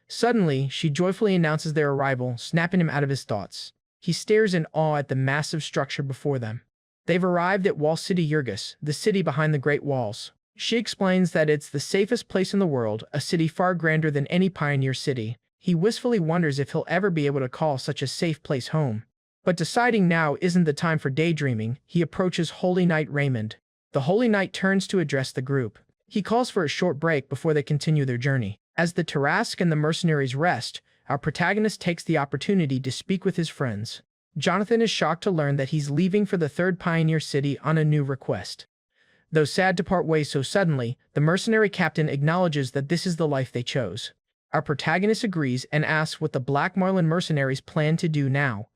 Speaker 1: Suddenly, she joyfully announces their arrival, snapping him out of his thoughts. He stares in awe at the massive structure before them. They've arrived at Wall City Yurgis, the city behind the Great Walls. She explains that it's the safest place in the world, a city far grander than any pioneer city. He wistfully wonders if he'll ever be able to call such a safe place home. But deciding now isn't the time for daydreaming, he approaches Holy Knight Raymond. The Holy Knight turns to address the group. He calls for a short break before they continue their journey. As the Tarrasque and the mercenaries rest, our protagonist takes the opportunity to speak with his friends. Jonathan is shocked to learn that he's leaving for the third pioneer city on a new request. Though sad to part ways so suddenly, the mercenary captain acknowledges that this is the life they chose. Our protagonist agrees and asks what the Black Marlin mercenaries plan to do now.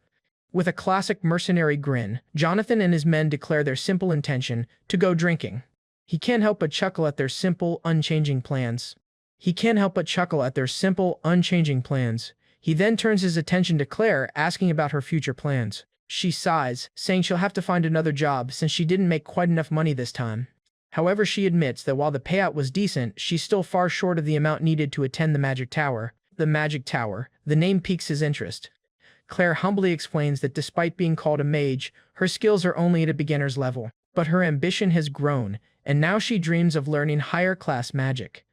Speaker 1: With a classic mercenary grin, Jonathan and his men declare their simple intention to go drinking. He can't help but chuckle at their simple, unchanging plans. He then turns his attention to Claire, asking about her future plans. She sighs, saying she'll have to find another job since she didn't make quite enough money this time. However, she admits that while the payout was decent, she's still far short of the amount needed to attend the Magic Tower. The Magic Tower. The name piques his interest. Claire humbly explains that despite being called a mage, her skills are only at a beginner's level. But her ambition has grown, and now she dreams of learning higher-class magic.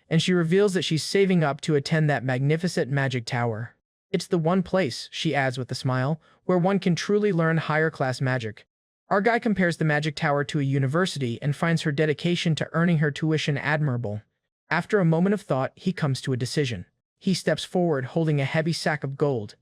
Speaker 1: And she reveals that she's saving up to attend that magnificent magic tower. It's the one place, she adds with a smile, where one can truly learn higher-class magic. Our guy compares the magic tower to a university and finds her dedication to earning her tuition admirable. After a moment of thought, he comes to a decision. He steps forward holding a heavy sack of gold.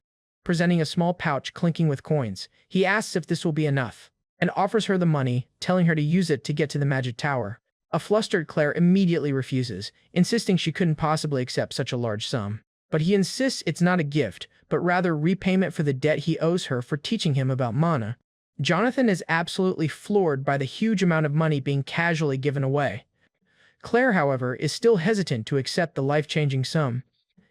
Speaker 1: Presenting a small pouch clinking with coins, he asks if this will be enough, and offers her the money, telling her to use it to get to the magic tower. A flustered Claire immediately refuses, insisting she couldn't possibly accept such a large sum. But he insists it's not a gift, but rather repayment for the debt he owes her for teaching him about mana. Jonathan is absolutely floored by the huge amount of money being casually given away. Claire, however, is still hesitant to accept the life-changing sum.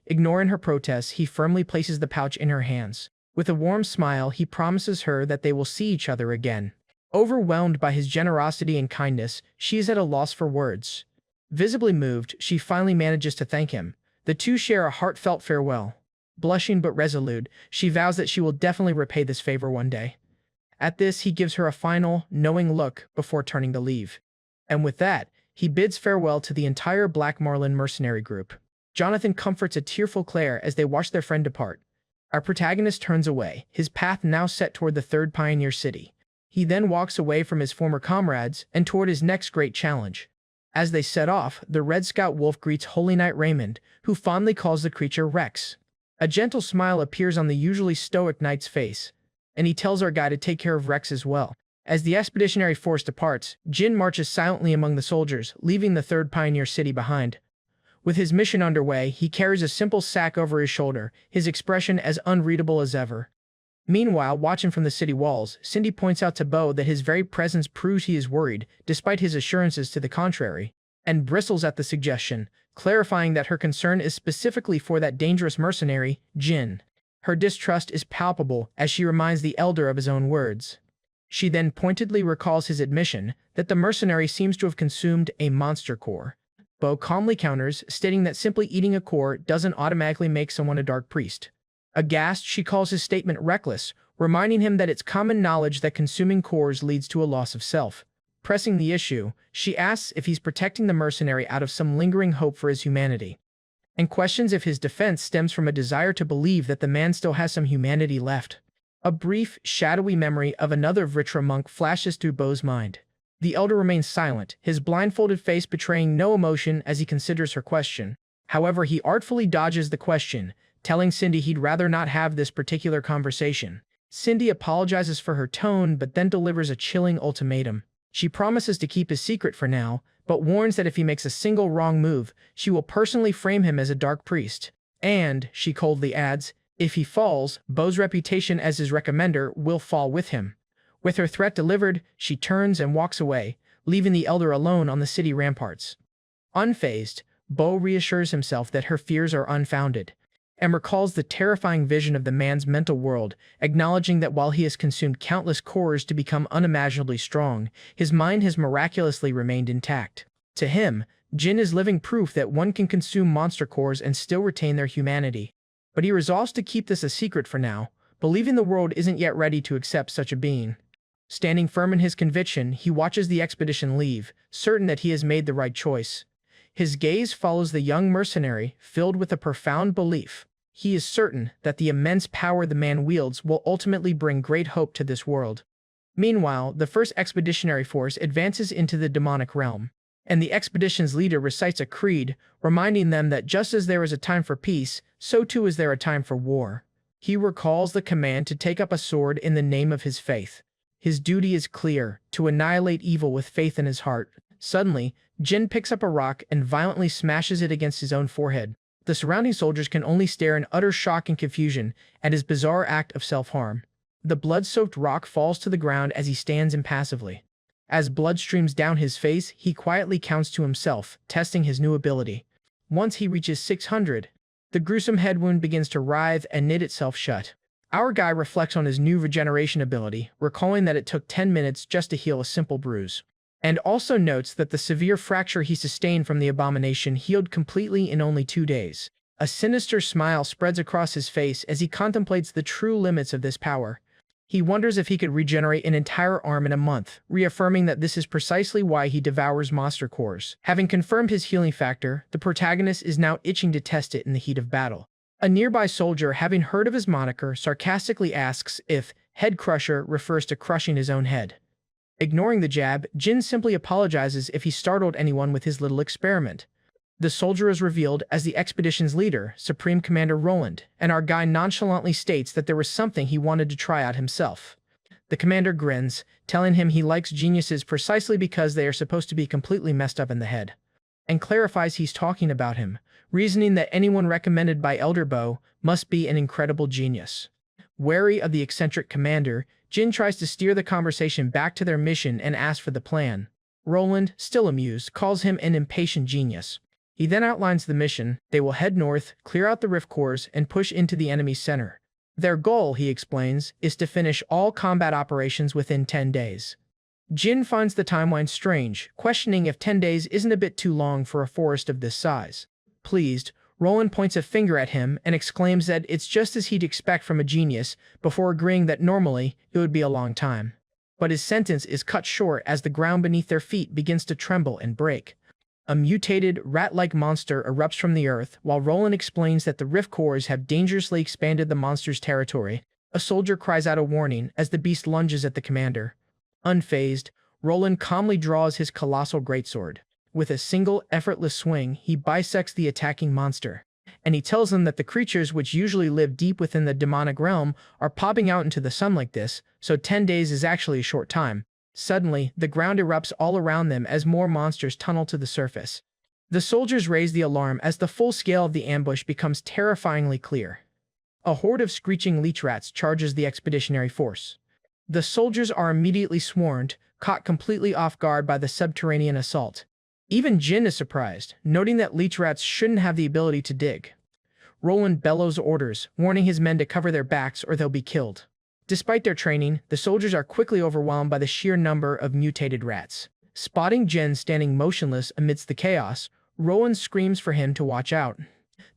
Speaker 1: Ignoring her protests, he firmly places the pouch in her hands. With a warm smile, he promises her that they will see each other again. Overwhelmed by his generosity and kindness, she is at a loss for words. Visibly moved, she finally manages to thank him. The two share a heartfelt farewell. Blushing but resolute, she vows that she will definitely repay this favor one day. At this, he gives her a final, knowing look before turning to leave. And with that, he bids farewell to the entire Black Marlin mercenary group. Jonathan comforts a tearful Claire as they watch their friend depart. Our protagonist turns away, his path now set toward the third pioneer city. He then walks away from his former comrades and toward his next great challenge. As they set off, the Red Scout Wolf greets Holy Knight Raymond, who fondly calls the creature Rex. A gentle smile appears on the usually stoic knight's face, and he tells our guy to take care of Rex as well. As the expeditionary force departs, Jin marches silently among the soldiers, leaving the third pioneer city behind. With his mission underway, he carries a simple sack over his shoulder, his expression as unreadable as ever. Meanwhile, watching from the city walls, Cindy points out to Bo that his very presence proves he is worried, despite his assurances to the contrary, and bristles at the suggestion, clarifying that her concern is specifically for that dangerous mercenary, Jin. Her distrust is palpable as she reminds the elder of his own words. She then pointedly recalls his admission that the mercenary seems to have consumed a monster core. Bo calmly counters, stating that simply eating a core doesn't automatically make someone a dark priest. Aghast, she calls his statement reckless, reminding him that it's common knowledge that consuming cores leads to a loss of self. Pressing the issue, she asks if he's protecting the mercenary out of some lingering hope for his humanity, and questions if his defense stems from a desire to believe that the man still has some humanity left. A brief, shadowy memory of another Vritra monk flashes through Bo's mind. The elder remains silent, his blindfolded face betraying no emotion as he considers her question. However, he artfully dodges the question, telling Cindy he'd rather not have this particular conversation. Cindy apologizes for her tone, but then delivers a chilling ultimatum. She promises to keep his secret for now, but warns that if he makes a single wrong move, she will personally frame him as a dark priest. And, she coldly adds, if he falls, Bo's reputation as his recommender will fall with him. With her threat delivered, she turns and walks away, leaving the elder alone on the city ramparts. Unfazed, Bo reassures himself that her fears are unfounded, and recalls the terrifying vision of the man's mental world, acknowledging that while he has consumed countless cores to become unimaginably strong, his mind has miraculously remained intact. To him, Jin is living proof that one can consume monster cores and still retain their humanity. But he resolves to keep this a secret for now, believing the world isn't yet ready to accept such a being. Standing firm in his conviction, he watches the expedition leave, certain that he has made the right choice. His gaze follows the young mercenary, filled with a profound belief. He is certain that the immense power the man wields will ultimately bring great hope to this world. Meanwhile, the first expeditionary force advances into the demonic realm, and the expedition's leader recites a creed, reminding them that just as there is a time for peace, so too is there a time for war. He recalls the command to take up a sword in the name of his faith. His duty is clear, to annihilate evil with faith in his heart. Suddenly, Jin picks up a rock and violently smashes it against his own forehead. The surrounding soldiers can only stare in utter shock and confusion at his bizarre act of self-harm. The blood-soaked rock falls to the ground as he stands impassively. As blood streams down his face, he quietly counts to himself, testing his new ability. Once he reaches 600, the gruesome head wound begins to writhe and knit itself shut. Our guy reflects on his new regeneration ability, recalling that it took 10 minutes just to heal a simple bruise, and also notes that the severe fracture he sustained from the abomination healed completely in only 2 days. A sinister smile spreads across his face as he contemplates the true limits of this power. He wonders if he could regenerate an entire arm in a month, reaffirming that this is precisely why he devours monster cores. Having confirmed his healing factor, the protagonist is now itching to test it in the heat of battle. A nearby soldier, having heard of his moniker, sarcastically asks if Head Crusher refers to crushing his own head. Ignoring the jab, Jin simply apologizes if he startled anyone with his little experiment. The soldier is revealed as the expedition's leader, Supreme Commander Roland, and our guy nonchalantly states that there was something he wanted to try out himself. The commander grins, telling him he likes geniuses precisely because they are supposed to be completely messed up in the head, and clarifies he's talking about him, reasoning that anyone recommended by Elder Bo must be an incredible genius. Wary of the eccentric commander, Jin tries to steer the conversation back to their mission and asks for the plan. Roland, still amused, calls him an impatient genius. He then outlines the mission. They will head north, clear out the rift cores, and push into the enemy's center. Their goal, he explains, is to finish all combat operations within 10 days. Jin finds the timeline strange, questioning if 10 days isn't a bit too long for a forest of this size. Pleased, Roland points a finger at him and exclaims that it's just as he'd expect from a genius, before agreeing that normally it would be a long time. But his sentence is cut short as the ground beneath their feet begins to tremble and break. A mutated, rat-like monster erupts from the earth, while Roland explains that the rift cores have dangerously expanded the monster's territory. A soldier cries out a warning as the beast lunges at the commander. Unfazed, Roland calmly draws his colossal greatsword. With a single, effortless swing, he bisects the attacking monster. And he tells them that the creatures which usually live deep within the demonic realm are popping out into the sun like this, so 10 days is actually a short time. Suddenly, the ground erupts all around them as more monsters tunnel to the surface. The soldiers raise the alarm as the full scale of the ambush becomes terrifyingly clear. A horde of screeching leech rats charges the expeditionary force. The soldiers are immediately swarmed, caught completely off guard by the subterranean assault. Even Jin is surprised, noting that leech rats shouldn't have the ability to dig. Roland bellows orders, warning his men to cover their backs or they'll be killed. Despite their training, the soldiers are quickly overwhelmed by the sheer number of mutated rats. Spotting Jin standing motionless amidst the chaos, Roland screams for him to watch out.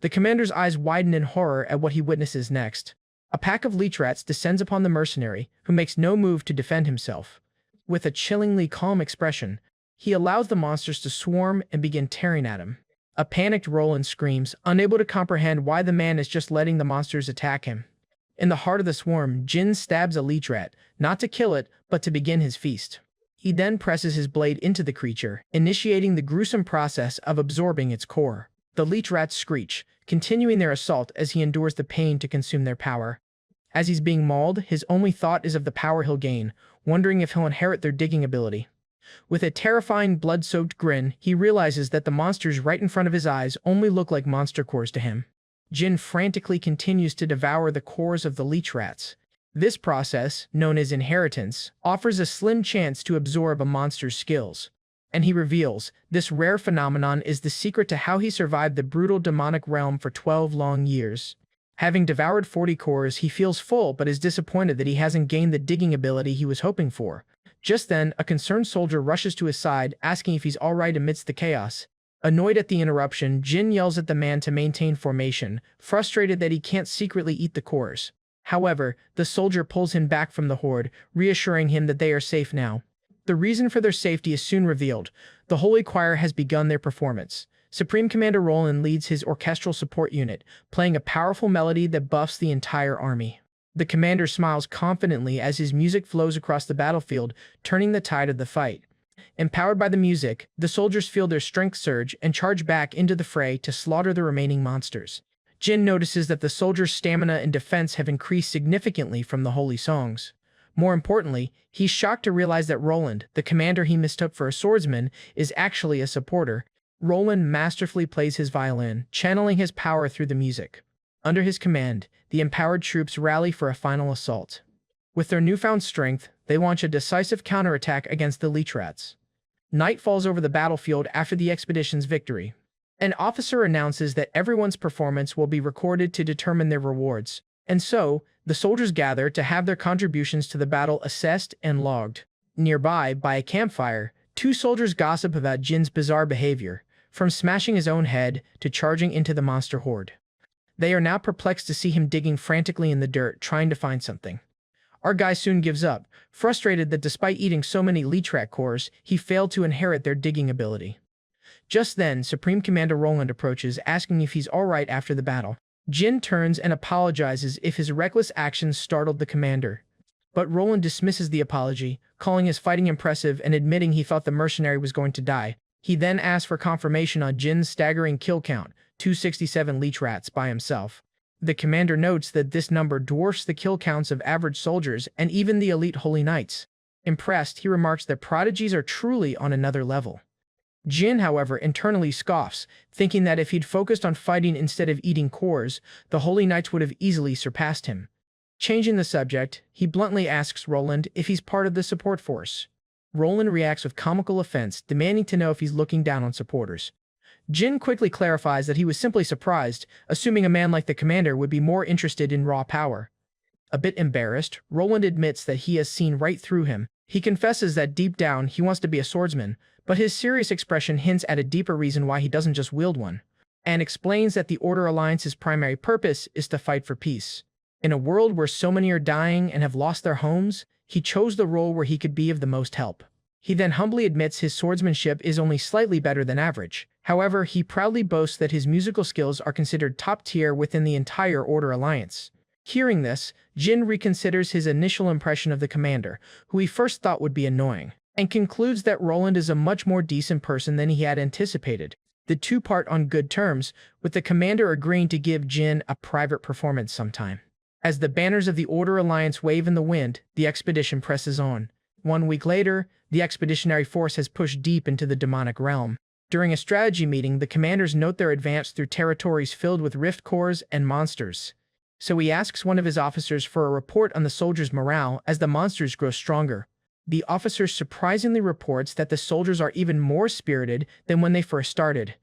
Speaker 1: The commander's eyes widen in horror at what he witnesses next. A pack of leech rats descends upon the mercenary, who makes no move to defend himself. With a chillingly calm expression, he allows the monsters to swarm and begin tearing at him. A panicked Roland screams, unable to comprehend why the man is just letting the monsters attack him. In the heart of the swarm, Jin stabs a leech rat, not to kill it, but to begin his feast. He then presses his blade into the creature, initiating the gruesome process of absorbing its core. The leech rats screech, continuing their assault as he endures the pain to consume their power. As he's being mauled, his only thought is of the power he'll gain, wondering if he'll inherit their digging ability. With a terrifying, blood-soaked grin, he realizes that the monsters right in front of his eyes only look like monster cores to him. Jin frantically continues to devour the cores of the leech rats. This process, known as inheritance, offers a slim chance to absorb a monster's skills. And he reveals, this rare phenomenon is the secret to how he survived the brutal demonic realm for 12 long years. Having devoured 40 cores, he feels full but is disappointed that he hasn't gained the digging ability he was hoping for. Just then, a concerned soldier rushes to his side, asking if he's alright amidst the chaos. Annoyed at the interruption, Jin yells at the man to maintain formation, frustrated that he can't secretly eat the cores. However, the soldier pulls him back from the horde, reassuring him that they are safe now. The reason for their safety is soon revealed. The Holy Choir has begun their performance. Supreme Commander Roland leads his orchestral support unit, playing a powerful melody that buffs the entire army. The commander smiles confidently as his music flows across the battlefield, turning the tide of the fight. Empowered by the music, the soldiers feel their strength surge and charge back into the fray to slaughter the remaining monsters. Jin notices that the soldiers' stamina and defense have increased significantly from the holy songs. More importantly, he's shocked to realize that Roland, the commander he mistook for a swordsman, is actually a supporter. Roland masterfully plays his violin, channeling his power through the music. Under his command, the empowered troops rally for a final assault. With their newfound strength, they launch a decisive counterattack against the leech rats. Night falls over the battlefield after the expedition's victory. An officer announces that everyone's performance will be recorded to determine their rewards, and so, the soldiers gather to have their contributions to the battle assessed and logged. Nearby, by a campfire, two soldiers gossip about Jin's bizarre behavior, from smashing his own head to charging into the monster horde. They are now perplexed to see him digging frantically in the dirt, trying to find something. Our guy soon gives up, frustrated that despite eating so many Leechrat cores, he failed to inherit their digging ability. Just then, Supreme Commander Roland approaches, asking if he's alright after the battle. Jin turns and apologizes if his reckless actions startled the commander. But Roland dismisses the apology, calling his fighting impressive and admitting he thought the mercenary was going to die. He then asks for confirmation on Jin's staggering kill count, 267 Leechrats by himself. The commander notes that this number dwarfs the kill counts of average soldiers and even the elite Holy Knights. Impressed, he remarks that prodigies are truly on another level. Jin, however, internally scoffs, thinking that if he'd focused on fighting instead of eating cores, the Holy Knights would have easily surpassed him. Changing the subject, he bluntly asks Roland if he's part of the support force. Roland reacts with comical offense, demanding to know if he's looking down on supporters. Jin quickly clarifies that he was simply surprised, assuming a man like the commander would be more interested in raw power. A bit embarrassed, Roland admits that he has seen right through him. He confesses that deep down he wants to be a swordsman, but his serious expression hints at a deeper reason why he doesn't just wield one, and explains that the Order Alliance's primary purpose is to fight for peace. In a world where so many are dying and have lost their homes, he chose the role where he could be of the most help. He then humbly admits his swordsmanship is only slightly better than average. However, he proudly boasts that his musical skills are considered top tier within the entire Order Alliance. Hearing this, Jin reconsiders his initial impression of the commander, who he first thought would be annoying, and concludes that Roland is a much more decent person than he had anticipated. The two part on good terms, with the commander agreeing to give Jin a private performance sometime. As the banners of the Order Alliance wave in the wind, the expedition presses on. 1 week later, the expeditionary force has pushed deep into the demonic realm. During a strategy meeting, the commanders note their advance through territories filled with rift cores and monsters. So he asks one of his officers for a report on the soldiers' morale as the monsters grow stronger. The officer surprisingly reports that the soldiers are even more spirited than when they first started.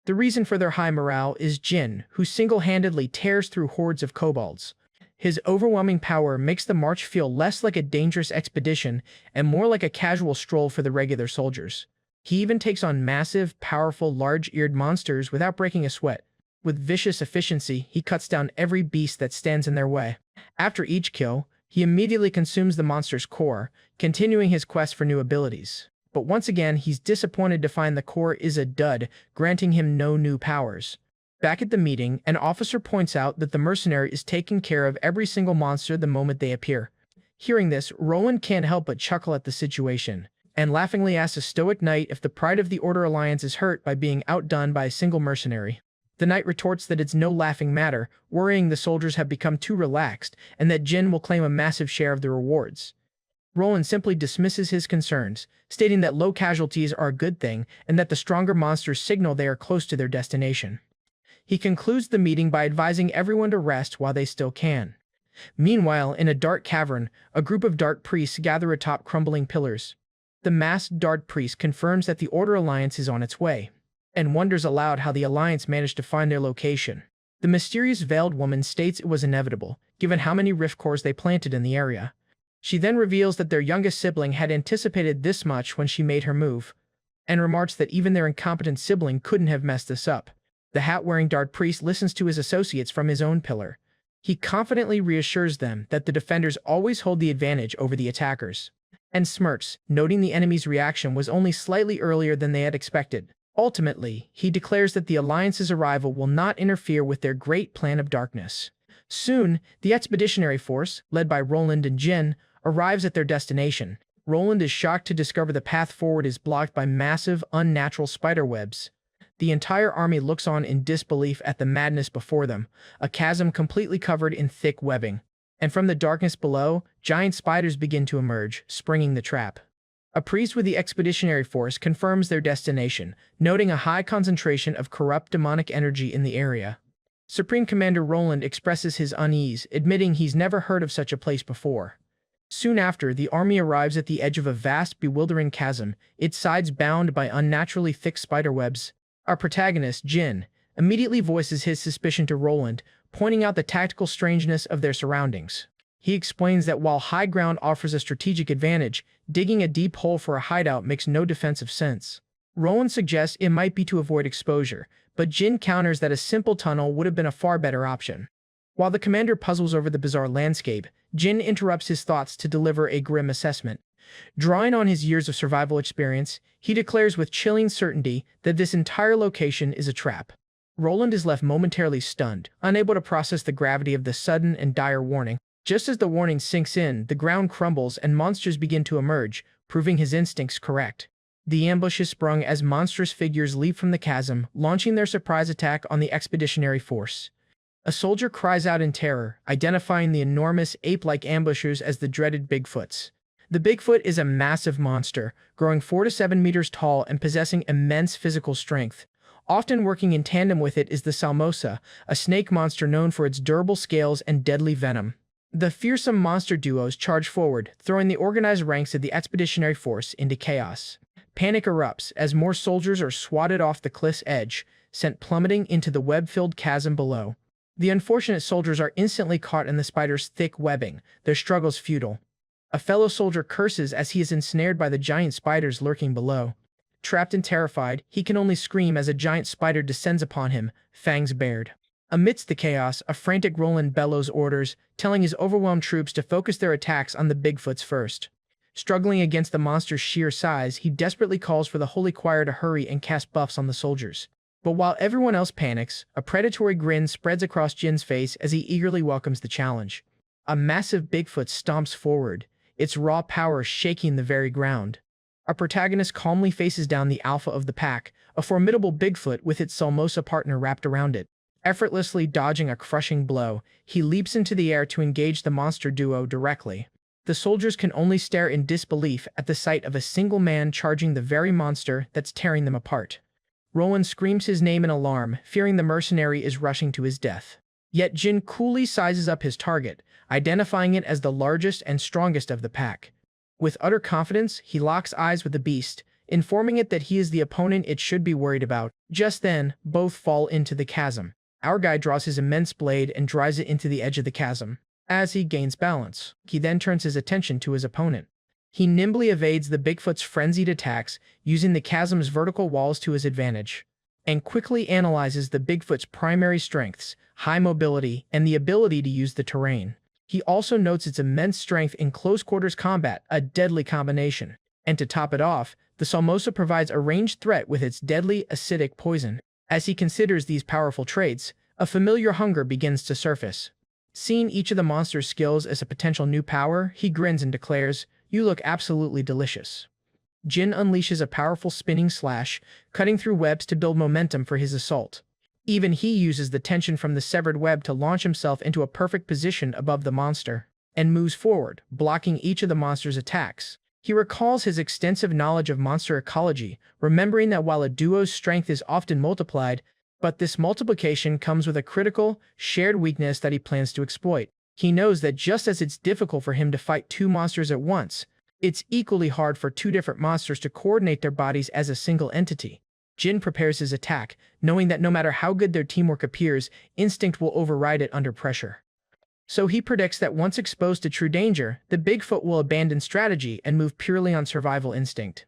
Speaker 1: The reason for their high morale is Jin, who single-handedly tears through hordes of kobolds. His overwhelming power makes the march feel less like a dangerous expedition and more like a casual stroll for the regular soldiers. He even takes on massive, powerful, large-eared monsters without breaking a sweat. With vicious efficiency, he cuts down every beast that stands in their way. After each kill, he immediately consumes the monster's core, continuing his quest for new abilities. But once again, he's disappointed to find the core is a dud, granting him no new powers. Back at the meeting, an officer points out that the mercenary is taking care of every single monster the moment they appear. Hearing this, Roland can't help but chuckle at the situation, and laughingly asks a stoic knight if the pride of the Order Alliance is hurt by being outdone by a single mercenary. The knight retorts that it's no laughing matter, worrying the soldiers have become too relaxed, and that Jin will claim a massive share of the rewards. Roland simply dismisses his concerns, stating that low casualties are a good thing and that the stronger monsters signal they are close to their destination. He concludes the meeting by advising everyone to rest while they still can. Meanwhile, in a dark cavern, a group of dark priests gather atop crumbling pillars. The masked dark priest confirms that the Order Alliance is on its way, and wonders aloud how the Alliance managed to find their location. The mysterious veiled woman states it was inevitable, given how many rift cores they planted in the area. She then reveals that their youngest sibling had anticipated this much when she made her move, and remarks that even their incompetent sibling couldn't have messed this up. The hat-wearing dark priest listens to his associates from his own pillar. He confidently reassures them that the defenders always hold the advantage over the attackers, and smirks, noting the enemy's reaction was only slightly earlier than they had expected. Ultimately, he declares that the Alliance's arrival will not interfere with their great plan of darkness. Soon, the expeditionary force, led by Roland and Jin, arrives at their destination. Roland is shocked to discover the path forward is blocked by massive, unnatural spiderwebs. The entire army looks on in disbelief at the madness before them, a chasm completely covered in thick webbing. And from the darkness below, giant spiders begin to emerge, springing the trap. A priest with the expeditionary force confirms their destination, noting a high concentration of corrupt demonic energy in the area. Supreme Commander Roland expresses his unease, admitting he's never heard of such a place before. Soon after, the army arrives at the edge of a vast, bewildering chasm, its sides bound by unnaturally thick spiderwebs. Our protagonist, Jin, immediately voices his suspicion to Roland, pointing out the tactical strangeness of their surroundings. He explains that while high ground offers a strategic advantage, digging a deep hole for a hideout makes no defensive sense. Roland suggests it might be to avoid exposure, but Jin counters that a simple tunnel would have been a far better option. While the commander puzzles over the bizarre landscape, Jin interrupts his thoughts to deliver a grim assessment. Drawing on his years of survival experience, he declares with chilling certainty that this entire location is a trap. Roland is left momentarily stunned, unable to process the gravity of the sudden and dire warning. Just as the warning sinks in, the ground crumbles and monsters begin to emerge, proving his instincts correct. The ambush is sprung as monstrous figures leap from the chasm, launching their surprise attack on the expeditionary force. A soldier cries out in terror, identifying the enormous ape-like ambushers as the dreaded Bigfoots. The Bigfoot is a massive monster, growing 4 to 7 meters tall and possessing immense physical strength. Often working in tandem with it is the Salmosa, a snake monster known for its durable scales and deadly venom. The fearsome monster duos charge forward, throwing the organized ranks of the expeditionary force into chaos. Panic erupts as more soldiers are swatted off the cliff's edge, sent plummeting into the web-filled chasm below. The unfortunate soldiers are instantly caught in the spider's thick webbing, their struggles futile. A fellow soldier curses as he is ensnared by the giant spiders lurking below. Trapped and terrified, he can only scream as a giant spider descends upon him, fangs bared. Amidst the chaos, a frantic Roland bellows orders, telling his overwhelmed troops to focus their attacks on the Bigfoots first. Struggling against the monster's sheer size, he desperately calls for the Holy Choir to hurry and cast buffs on the soldiers. But while everyone else panics, a predatory grin spreads across Jin's face as he eagerly welcomes the challenge. A massive Bigfoot stomps forward, its raw power shaking the very ground. Our protagonist calmly faces down the alpha of the pack, a formidable Bigfoot with its Salmosa partner wrapped around it. Effortlessly dodging a crushing blow, he leaps into the air to engage the monster duo directly. The soldiers can only stare in disbelief at the sight of a single man charging the very monster that's tearing them apart. Roland screams his name in alarm, fearing the mercenary is rushing to his death. Yet Jin coolly sizes up his target, identifying it as the largest and strongest of the pack. With utter confidence, he locks eyes with the beast, informing it that he is the opponent it should be worried about. Just then, both fall into the chasm. Our guy draws his immense blade and drives it into the edge of the chasm. As he gains balance, he then turns his attention to his opponent. He nimbly evades the Bigfoot's frenzied attacks, using the chasm's vertical walls to his advantage, and quickly analyzes the Bigfoot's primary strengths, high mobility, and the ability to use the terrain. He also notes its immense strength in close-quarters combat, a deadly combination. And to top it off, the Salmosa provides a ranged threat with its deadly acidic poison. As he considers these powerful traits, a familiar hunger begins to surface. Seeing each of the monster's skills as a potential new power, he grins and declares, "You look absolutely delicious." Jin unleashes a powerful spinning slash, cutting through webs to build momentum for his assault. Even he uses the tension from the severed web to launch himself into a perfect position above the monster, and moves forward, blocking each of the monster's attacks. He recalls his extensive knowledge of monster ecology, remembering that while a duo's strength is often multiplied, but this multiplication comes with a critical, shared weakness that he plans to exploit. He knows that just as it's difficult for him to fight two monsters at once, it's equally hard for two different monsters to coordinate their bodies as a single entity. Jin prepares his attack, knowing that no matter how good their teamwork appears, instinct will override it under pressure. So he predicts that once exposed to true danger, the Bigfoot will abandon strategy and move purely on survival instinct.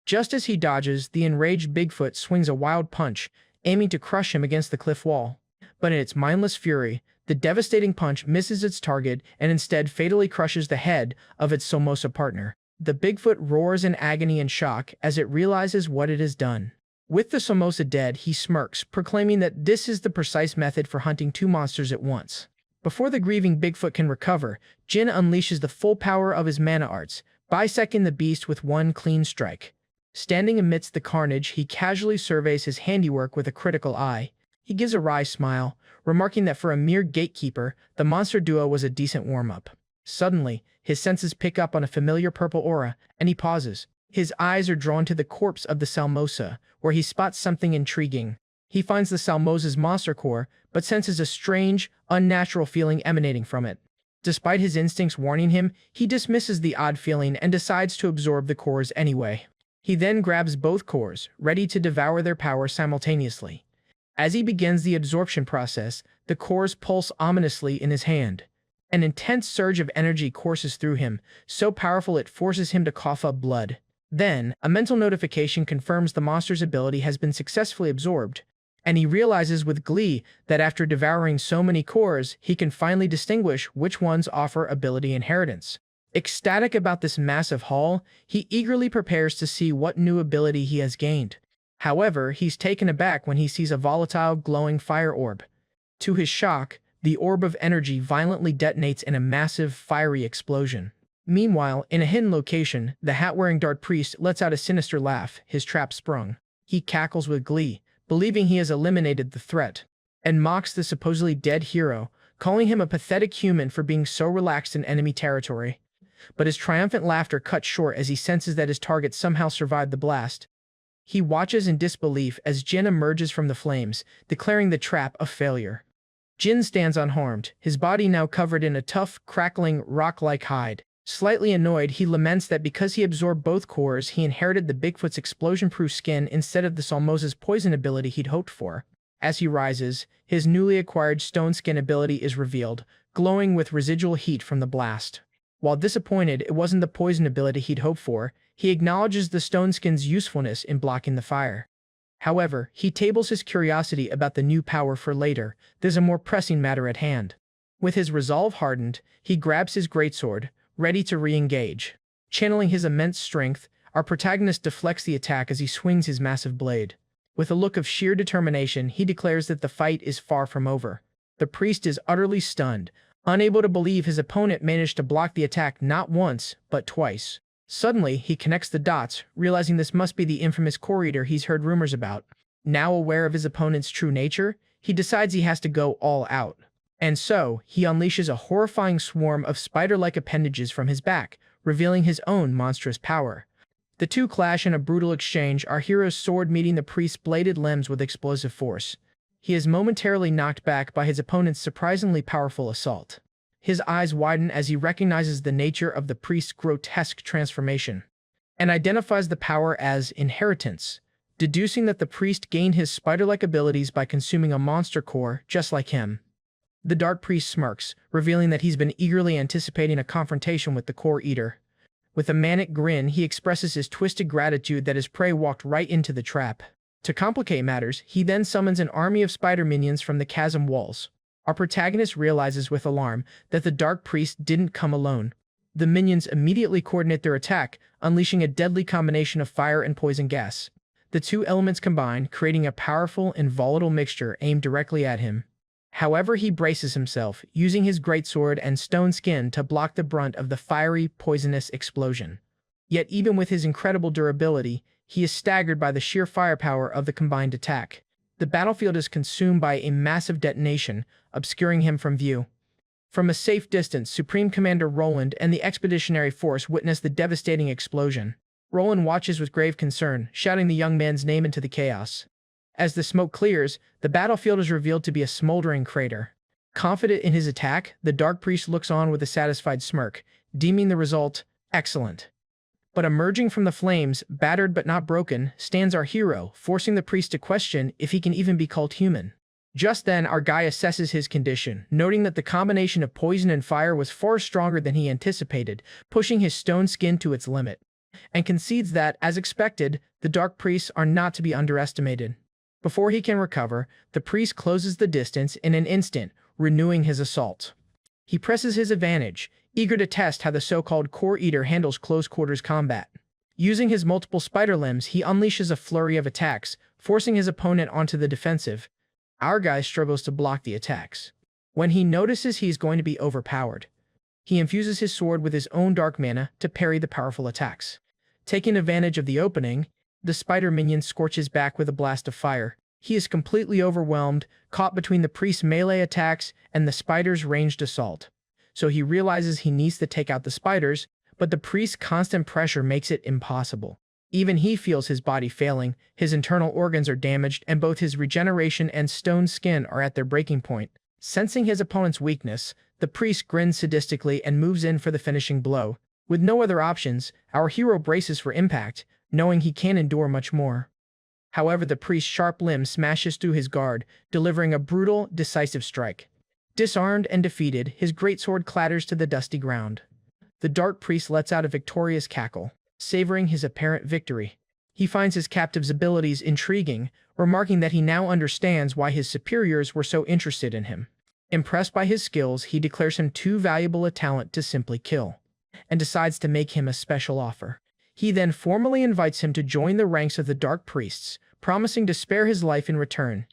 Speaker 1: Just as he dodges, the enraged Bigfoot swings a wild punch, aiming to crush him against the cliff wall. But in its mindless fury, the devastating punch misses its target and instead fatally crushes the head of its Salmosa partner. The Bigfoot roars in agony and shock as it realizes what it has done. With the Salmosa dead, he smirks, proclaiming that this is the precise method for hunting two monsters at once. Before the grieving Bigfoot can recover, Jin unleashes the full power of his mana arts, bisecting the beast with one clean strike. Standing amidst the carnage, he casually surveys his handiwork with a critical eye. He gives a wry smile, remarking that for a mere gatekeeper, the monster duo was a decent warm-up. Suddenly, his senses pick up on a familiar purple aura, and he pauses. His eyes are drawn to the corpse of the Salmosa, where he spots something intriguing. He finds the Salmosa's monster core, but senses a strange, unnatural feeling emanating from it. Despite his instincts warning him, he dismisses the odd feeling and decides to absorb the cores anyway. He then grabs both cores, ready to devour their power simultaneously. As he begins the absorption process, the cores pulse ominously in his hand. An intense surge of energy courses through him, so powerful it forces him to cough up blood. Then, a mental notification confirms the monster's ability has been successfully absorbed, and he realizes with glee that after devouring so many cores, he can finally distinguish which ones offer ability inheritance. Ecstatic about this massive haul, he eagerly prepares to see what new ability he has gained. However, he's taken aback when he sees a volatile, glowing fire orb. To his shock, the orb of energy violently detonates in a massive, fiery explosion. Meanwhile, in a hidden location, the hat-wearing dark priest lets out a sinister laugh, his trap sprung. He cackles with glee, believing he has eliminated the threat, and mocks the supposedly dead hero, calling him a pathetic human for being so relaxed in enemy territory. But his triumphant laughter cuts short as he senses that his target somehow survived the blast. He watches in disbelief as Jin emerges from the flames, declaring the trap a failure. Jin stands unharmed, his body now covered in a tough, crackling, rock-like hide. Slightly annoyed, he laments that because he absorbed both cores, he inherited the Bigfoot's explosion-proof skin instead of the Salmosa's poison ability he'd hoped for. As he rises, his newly acquired stone skin ability is revealed, glowing with residual heat from the blast. While disappointed it wasn't the poison ability he'd hoped for, he acknowledges the stone skin's usefulness in blocking the fire. However, he tables his curiosity about the new power for later. There's a more pressing matter at hand. With his resolve hardened, he grabs his greatsword, ready to re-engage. Channeling his immense strength, our protagonist deflects the attack as he swings his massive blade. With a look of sheer determination, he declares that the fight is far from over. The priest is utterly stunned, unable to believe his opponent managed to block the attack not once, but twice. Suddenly, he connects the dots, realizing this must be the infamous core eater he's heard rumors about. Now aware of his opponent's true nature, he decides he has to go all out. And so, he unleashes a horrifying swarm of spider-like appendages from his back, revealing his own monstrous power. The two clash in a brutal exchange, our hero's sword meeting the priest's bladed limbs with explosive force. He is momentarily knocked back by his opponent's surprisingly powerful assault. His eyes widen as he recognizes the nature of the priest's grotesque transformation, and identifies the power as inheritance, deducing that the priest gained his spider-like abilities by consuming a monster core just like him. The dark priest smirks, revealing that he's been eagerly anticipating a confrontation with the core eater. With a manic grin, he expresses his twisted gratitude that his prey walked right into the trap. To complicate matters, he then summons an army of spider minions from the chasm walls. Our protagonist realizes with alarm that the dark priest didn't come alone. The minions immediately coordinate their attack, unleashing a deadly combination of fire and poison gas. The two elements combine, creating a powerful and volatile mixture aimed directly at him. However, he braces himself, using his greatsword and stone skin to block the brunt of the fiery, poisonous explosion. Yet even with his incredible durability, he is staggered by the sheer firepower of the combined attack. The battlefield is consumed by a massive detonation, obscuring him from view. From a safe distance, Supreme Commander Roland and the Expeditionary Force witness the devastating explosion. Roland watches with grave concern, shouting the young man's name into the chaos. As the smoke clears, the battlefield is revealed to be a smoldering crater. Confident in his attack, the Dark Priest looks on with a satisfied smirk, deeming the result excellent. But emerging from the flames, battered but not broken, stands our hero, forcing the priest to question if he can even be called human. Just then, our guy assesses his condition, noting that the combination of poison and fire was far stronger than he anticipated, pushing his stone skin to its limit, and concedes that, as expected, the dark priests are not to be underestimated. Before he can recover, the priest closes the distance in an instant, renewing his assault. He presses his advantage, eager to test how the so-called core eater handles close-quarters combat. Using his multiple spider limbs, he unleashes a flurry of attacks, forcing his opponent onto the defensive. Our guy struggles to block the attacks. When he notices he's going to be overpowered, he infuses his sword with his own dark mana to parry the powerful attacks. Taking advantage of the opening, the spider minion scorches back with a blast of fire. He is completely overwhelmed, caught between the priest's melee attacks and the spider's ranged assault. So he realizes he needs to take out the spiders, but the priest's constant pressure makes it impossible. Even he feels his body failing, his internal organs are damaged, and both his regeneration and stone skin are at their breaking point. Sensing his opponent's weakness, the priest grins sadistically and moves in for the finishing blow. With no other options, our hero braces for impact, knowing he can't endure much more. However, the priest's sharp limb smashes through his guard, delivering a brutal, decisive strike. Disarmed and defeated, his greatsword clatters to the dusty ground. The dark priest lets out a victorious cackle. savoring his apparent victory. He finds his captive's abilities intriguing, remarking that he now understands why his superiors were so interested in him. Impressed by his skills, he declares him too valuable a talent to simply kill, and decides to make him a special offer. He then formally invites him to join the ranks of the Dark Priests, promising to spare his life in return.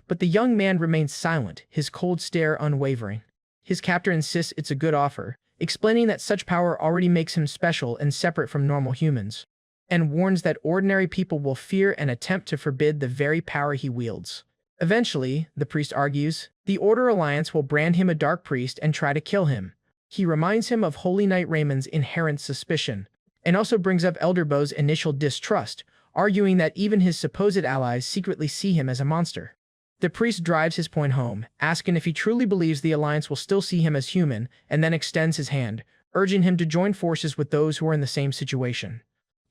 Speaker 1: But the young man remains silent, his cold stare unwavering. His captor insists it's a good offer, explaining that such power already makes him special and separate from normal humans, and warns that ordinary people will fear and attempt to forbid the very power he wields. Eventually, the priest argues, the Order Alliance will brand him a Dark Priest and try to kill him. He reminds him of Holy Knight Raymond's inherent suspicion, and also brings up Elder Bo's initial distrust, arguing that even his supposed allies secretly see him as a monster. The priest drives his point home, asking if he truly believes the Alliance will still see him as human, and then extends his hand, urging him to join forces with those who are in the same situation.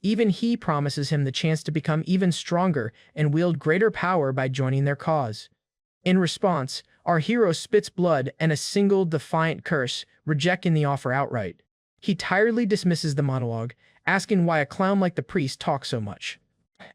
Speaker 1: Even he promises him the chance to become even stronger and wield greater power by joining their cause. In response, our hero spits blood and a single defiant curse, rejecting the offer outright. He tiredly dismisses the monologue, asking why a clown like the priest talks so much,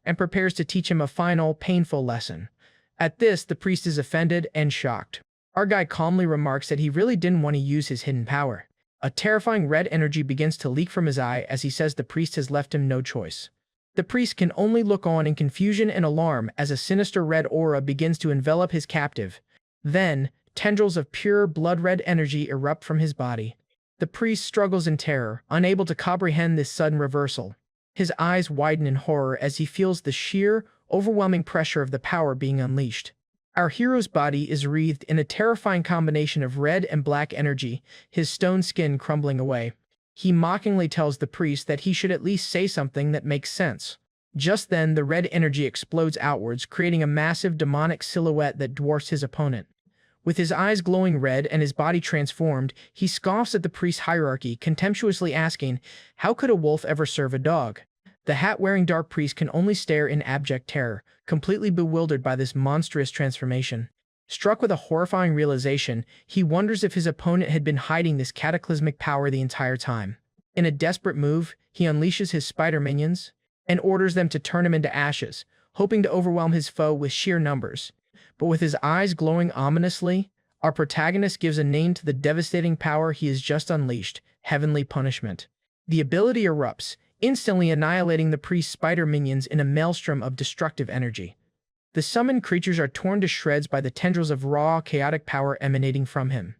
Speaker 1: and prepares to teach him a final, painful lesson. At this, the priest is offended and shocked. Our guy calmly remarks that he really didn't want to use his hidden power. A terrifying red energy begins to leak from his eye as he says the priest has left him no choice. The priest can only look on in confusion and alarm as a sinister red aura begins to envelop his captive. Then, tendrils of pure blood-red energy erupt from his body. The priest struggles in terror, unable to comprehend this sudden reversal. His eyes widen in horror as he feels the sheer, overwhelming pressure of the power being unleashed. Our hero's body is wreathed in a terrifying combination of red and black energy, his stone skin crumbling away. He mockingly tells the priest that he should at least say something that makes sense. Just then, the red energy explodes outwards, creating a massive demonic silhouette that dwarfs his opponent. With his eyes glowing red and his body transformed, he scoffs at the priest's hierarchy, contemptuously asking, how could a wolf ever serve a dog? The hat-wearing Dark Priest can only stare in abject terror, completely bewildered by this monstrous transformation. Struck with a horrifying realization, he wonders if his opponent had been hiding this cataclysmic power the entire time. In a desperate move, he unleashes his spider minions and orders them to turn him into ashes, hoping to overwhelm his foe with sheer numbers. But with his eyes glowing ominously, our protagonist gives a name to the devastating power he has just unleashed: Heavenly Punishment. The ability erupts, instantly annihilating the priest's spider minions in a maelstrom of destructive energy. The summoned creatures are torn to shreds by the tendrils of raw, chaotic power emanating from him.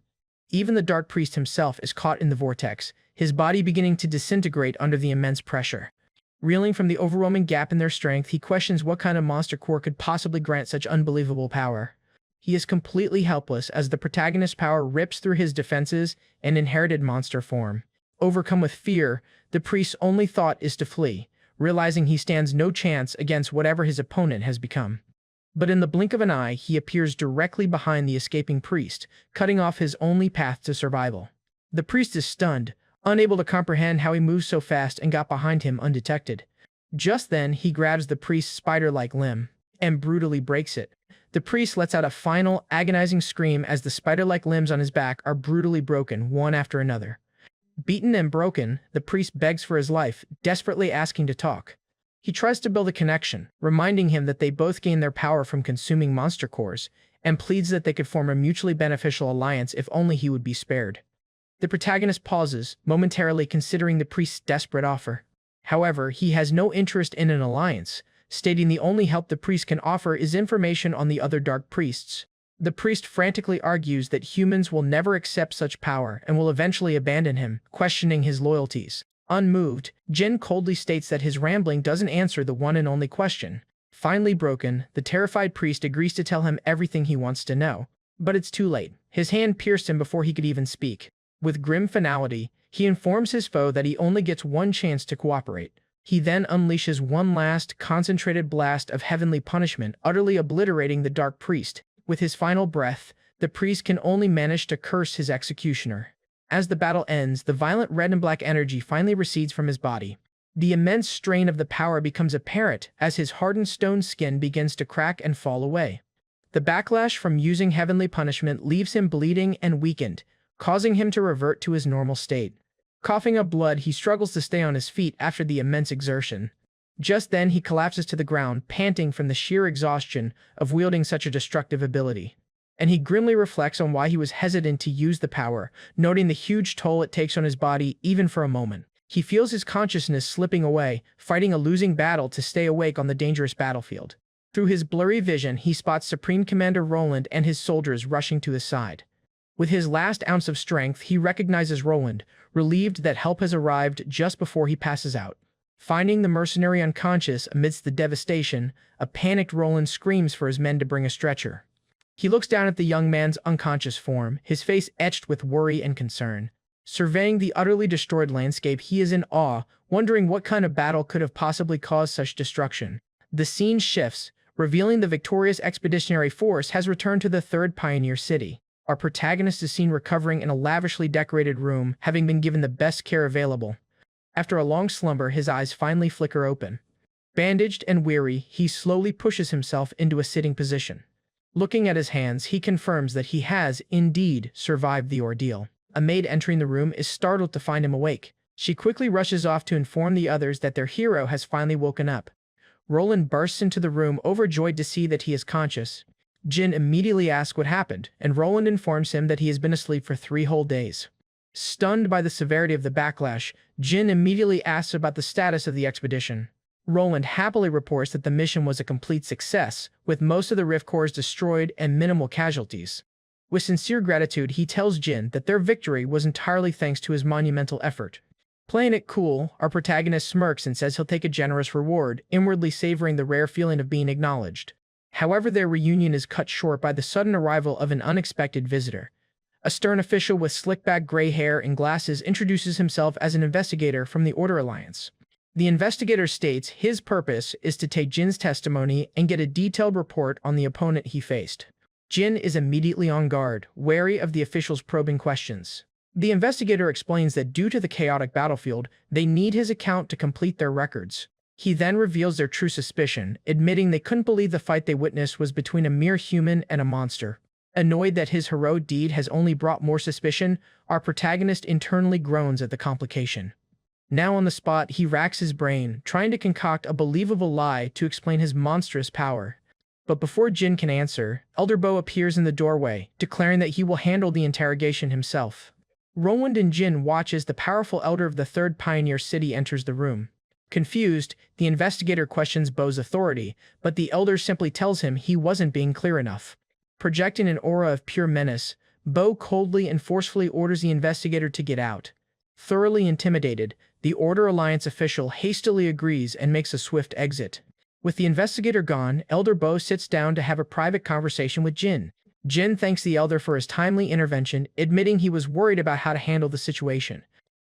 Speaker 1: Even the Dark Priest himself is caught in the vortex, his body beginning to disintegrate under the immense pressure. Reeling from the overwhelming gap in their strength, he questions what kind of monster core could possibly grant such unbelievable power. He is completely helpless as the protagonist's power rips through his defenses and inherited monster form. Overcome with fear, the priest's only thought is to flee, realizing he stands no chance against whatever his opponent has become. But in the blink of an eye, he appears directly behind the escaping priest, cutting off his only path to survival. The priest is stunned, unable to comprehend how he moved so fast and got behind him undetected. Just then, he grabs the priest's spider-like limb and brutally breaks it. The priest lets out a final, agonizing scream as the spider-like limbs on his back are brutally broken, one after another. Beaten and broken, the priest begs for his life, desperately asking to talk. He tries to build a connection, reminding him that they both gain their power from consuming monster cores, and pleads that they could form a mutually beneficial alliance if only he would be spared. The protagonist pauses, momentarily considering the priest's desperate offer. However, he has no interest in an alliance, stating the only help the priest can offer is information on the other Dark Priests. The priest frantically argues that humans will never accept such power and will eventually abandon him, questioning his loyalties. Unmoved, Jin coldly states that his rambling doesn't answer the one and only question. Finally broken, the terrified priest agrees to tell him everything he wants to know. But it's too late. His hand pierced him before he could even speak. With grim finality, he informs his foe that he only gets one chance to cooperate. He then unleashes one last, concentrated blast of heavenly punishment, utterly obliterating the Dark Priest. With his final breath, the priest can only manage to curse his executioner. As the battle ends, the violent red and black energy finally recedes from his body. The immense strain of the power becomes apparent as his hardened stone skin begins to crack and fall away. The backlash from using heavenly punishment leaves him bleeding and weakened, causing him to revert to his normal state. Coughing up blood, he struggles to stay on his feet after the immense exertion. Just then, he collapses to the ground, panting from the sheer exhaustion of wielding such a destructive ability. And he grimly reflects on why he was hesitant to use the power, noting the huge toll it takes on his body even for a moment. He feels his consciousness slipping away, fighting a losing battle to stay awake on the dangerous battlefield. Through his blurry vision, he spots Supreme Commander Roland and his soldiers rushing to his side. With his last ounce of strength, he recognizes Roland, relieved that help has arrived just before he passes out. Finding the mercenary unconscious amidst the devastation, a panicked Roland screams for his men to bring a stretcher. He looks down at the young man's unconscious form, his face etched with worry and concern. Surveying the utterly destroyed landscape, he is in awe, wondering what kind of battle could have possibly caused such destruction. The scene shifts, revealing the victorious expeditionary force has returned to the third pioneer city. Our protagonist is seen recovering in a lavishly decorated room, having been given the best care available. After a long slumber, his eyes finally flicker open. Bandaged and weary, he slowly pushes himself into a sitting position. Looking at his hands, he confirms that he has, indeed, survived the ordeal. A maid entering the room is startled to find him awake. She quickly rushes off to inform the others that their hero has finally woken up. Roland bursts into the room, overjoyed to see that he is conscious. Jin immediately asks what happened, and Roland informs him that he has been asleep for 3 whole days. Stunned by the severity of the backlash, Jin immediately asks about the status of the expedition. Roland happily reports that the mission was a complete success, with most of the rift cores destroyed and minimal casualties. With sincere gratitude, he tells Jin that their victory was entirely thanks to his monumental effort. Playing it cool, our protagonist smirks and says he'll take a generous reward, inwardly savoring the rare feeling of being acknowledged. However, their reunion is cut short by the sudden arrival of an unexpected visitor. A stern official with slick-back gray hair and glasses introduces himself as an investigator from the Order Alliance. The investigator states his purpose is to take Jin's testimony and get a detailed report on the opponent he faced. Jin is immediately on guard, wary of the official's probing questions. The investigator explains that due to the chaotic battlefield, they need his account to complete their records. He then reveals their true suspicion, admitting they couldn't believe the fight they witnessed was between a mere human and a monster. Annoyed that his heroic deed has only brought more suspicion, our protagonist internally groans at the complication. Now on the spot, he racks his brain, trying to concoct a believable lie to explain his monstrous power. But before Jin can answer, Elder Bo appears in the doorway, declaring that he will handle the interrogation himself. Roland and Jin watch as the powerful elder of the third pioneer city enters the room. Confused, the investigator questions Bo's authority, but the elder simply tells him he wasn't being clear enough. Projecting an aura of pure menace, Bo coldly and forcefully orders the investigator to get out. Thoroughly intimidated, the Order Alliance official hastily agrees and makes a swift exit. With the investigator gone, Elder Bo sits down to have a private conversation with Jin. Jin thanks the elder for his timely intervention, admitting he was worried about how to handle the situation.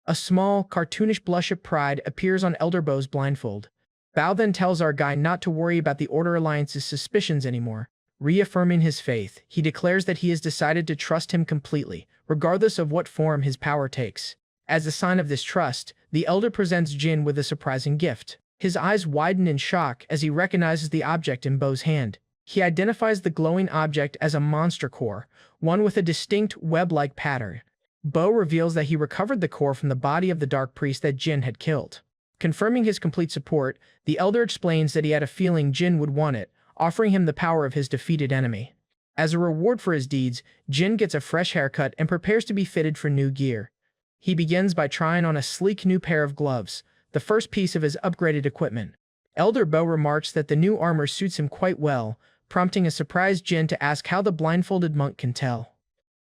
Speaker 1: A small, cartoonish blush of pride appears on Elder Bo's blindfold. Bao then tells our guy not to worry about the Order Alliance's suspicions anymore. Reaffirming his faith, he declares that he has decided to trust him completely, regardless of what form his power takes. As a sign of this trust, the elder presents Jin with a surprising gift. His eyes widen in shock as he recognizes the object in Bo's hand. He identifies the glowing object as a monster core, one with a distinct web-like pattern. Bo reveals that he recovered the core from the body of the dark priest that Jin had killed. Confirming his complete support, the elder explains that he had a feeling Jin would want it, offering him the power of his defeated enemy. As a reward for his deeds, Jin gets a fresh haircut and prepares to be fitted for new gear. He begins by trying on a sleek new pair of gloves, the first piece of his upgraded equipment. Elder Bo remarks that the new armor suits him quite well, prompting a surprised Jin to ask how the blindfolded monk can tell.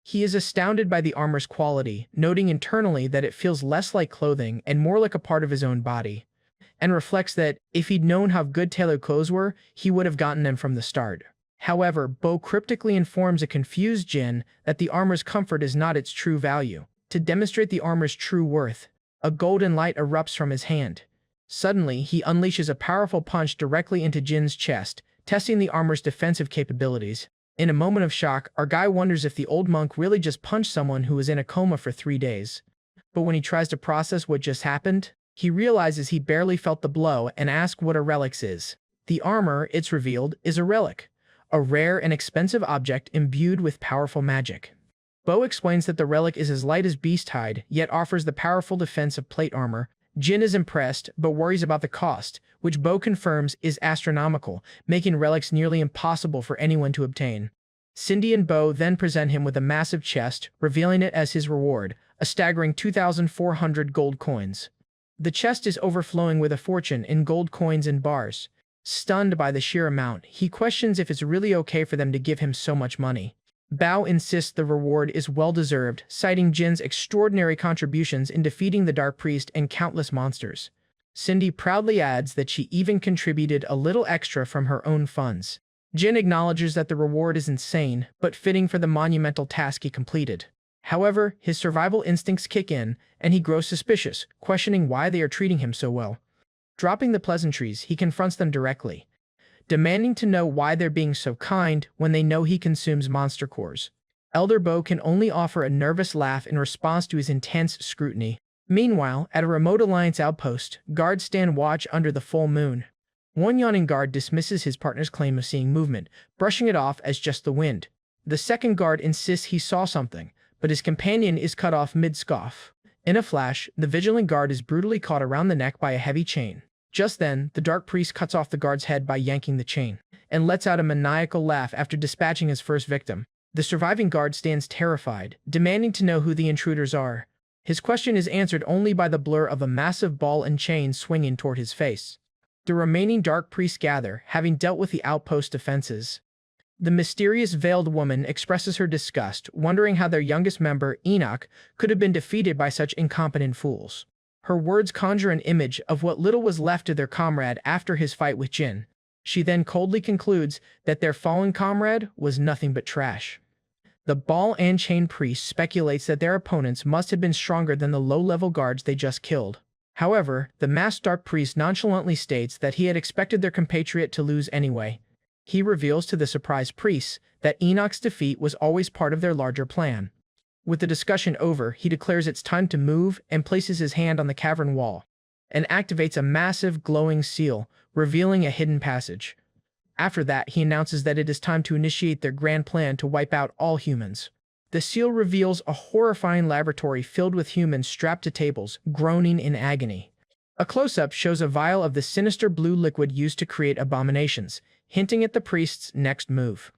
Speaker 1: He is astounded by the armor's quality, noting internally that it feels less like clothing and more like a part of his own body, and reflects that, if he'd known how good tailored clothes were, he would have gotten them from the start. However, Bo cryptically informs a confused Jin that the armor's comfort is not its true value. To demonstrate the armor's true worth, a golden light erupts from his hand. Suddenly, he unleashes a powerful punch directly into Jin's chest, testing the armor's defensive capabilities. In a moment of shock, our guy wonders if the old monk really just punched someone who was in a coma for 3 days. But when he tries to process what just happened, he realizes he barely felt the blow and asks what a relic is. The armor, it's revealed, is a relic, a rare and expensive object imbued with powerful magic. Bo explains that the relic is as light as beast hide, yet offers the powerful defense of plate armor. Jin is impressed, but worries about the cost, which Bo confirms is astronomical, making relics nearly impossible for anyone to obtain. Cindy and Bo then present him with a massive chest, revealing it as his reward, a staggering 2,400 gold coins. The chest is overflowing with a fortune in gold coins and bars. Stunned by the sheer amount, he questions if it's really okay for them to give him so much money. Bao insists the reward is well-deserved, citing Jin's extraordinary contributions in defeating the Dark Priest and countless monsters. Cindy proudly adds that she even contributed a little extra from her own funds. Jin acknowledges that the reward is insane, but fitting for the monumental task he completed. However, his survival instincts kick in, and he grows suspicious, questioning why they are treating him so well. Dropping the pleasantries, he confronts them directly, demanding to know why they're being so kind when they know he consumes monster cores. Elder Bo can only offer a nervous laugh in response to his intense scrutiny. Meanwhile, at a remote Alliance outpost, guards stand watch under the full moon. One yawning guard dismisses his partner's claim of seeing movement, brushing it off as just the wind. The second guard insists he saw something, but his companion is cut off mid-scoff. In a flash, the vigilant guard is brutally caught around the neck by a heavy chain. Just then, the Dark Priest cuts off the guard's head by yanking the chain, and lets out a maniacal laugh after dispatching his first victim. The surviving guard stands terrified, demanding to know who the intruders are. His question is answered only by the blur of a massive ball and chain swinging toward his face. The remaining Dark Priests gather, having dealt with the outpost defenses. The mysterious veiled woman expresses her disgust, wondering how their youngest member, Enoch, could have been defeated by such incompetent fools. Her words conjure an image of what little was left of their comrade after his fight with Jin. She then coldly concludes that their fallen comrade was nothing but trash. The ball and chain priest speculates that their opponents must have been stronger than the low-level guards they just killed. However, the masked Dark Priest nonchalantly states that he had expected their compatriot to lose anyway. He reveals to the surprised priests that Enoch's defeat was always part of their larger plan. With the discussion over, he declares it's time to move and places his hand on the cavern wall, and activates a massive glowing seal, revealing a hidden passage. After that, he announces that it is time to initiate their grand plan to wipe out all humans. The seal reveals a horrifying laboratory filled with humans strapped to tables, groaning in agony. A close-up shows a vial of the sinister blue liquid used to create abominations, hinting at the priest's next move.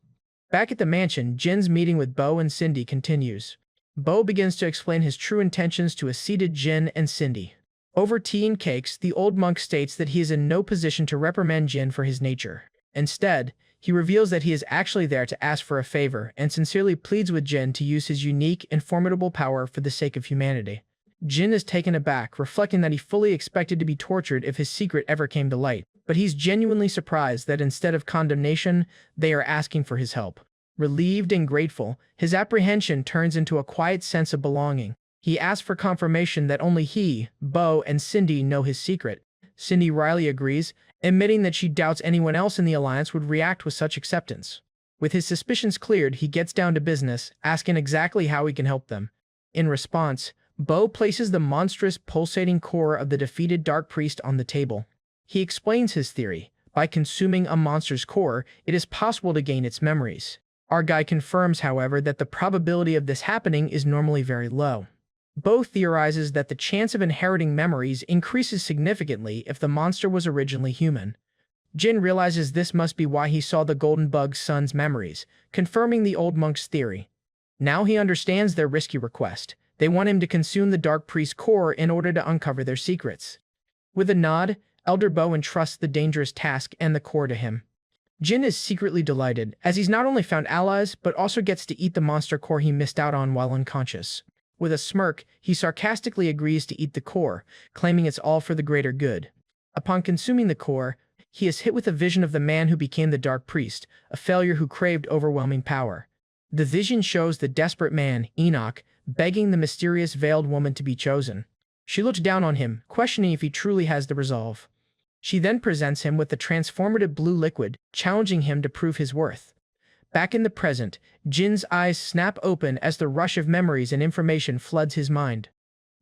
Speaker 1: Back at the mansion, Jin's meeting with Bo and Cindy continues. Bo begins to explain his true intentions to a seated Jin and Cindy. Over tea and cakes, the old monk states that he is in no position to reprimand Jin for his nature. Instead, he reveals that he is actually there to ask for a favor and sincerely pleads with Jin to use his unique and formidable power for the sake of humanity. Jin is taken aback, reflecting that he fully expected to be tortured if his secret ever came to light, but he's genuinely surprised that instead of condemnation, they are asking for his help. Relieved and grateful, his apprehension turns into a quiet sense of belonging. He asks for confirmation that only he, Bo, and Cindy know his secret. Cindy wryly agrees, admitting that she doubts anyone else in the Alliance would react with such acceptance. With his suspicions cleared, he gets down to business, asking exactly how he can help them. In response, Bo places the monstrous pulsating core of the defeated Dark Priest on the table. He explains his theory. By consuming a monster's core, it is possible to gain its memories. Our guy confirms, however, that the probability of this happening is normally very low. Bo theorizes that the chance of inheriting memories increases significantly if the monster was originally human. Jin realizes this must be why he saw the golden bug's son's memories, confirming the old monk's theory. Now he understands their risky request. They want him to consume the Dark Priest's core in order to uncover their secrets. With a nod, Elder Bo entrusts the dangerous task and the core to him. Jin is secretly delighted, as he's not only found allies, but also gets to eat the monster core he missed out on while unconscious. With a smirk, he sarcastically agrees to eat the core, claiming it's all for the greater good. Upon consuming the core, he is hit with a vision of the man who became the Dark Priest, a failure who craved overwhelming power. The vision shows the desperate man, Enoch, begging the mysterious veiled woman to be chosen. She looks down on him, questioning if he truly has the resolve. She then presents him with the transformative blue liquid, challenging him to prove his worth. Back in the present, Jin's eyes snap open as the rush of memories and information floods his mind.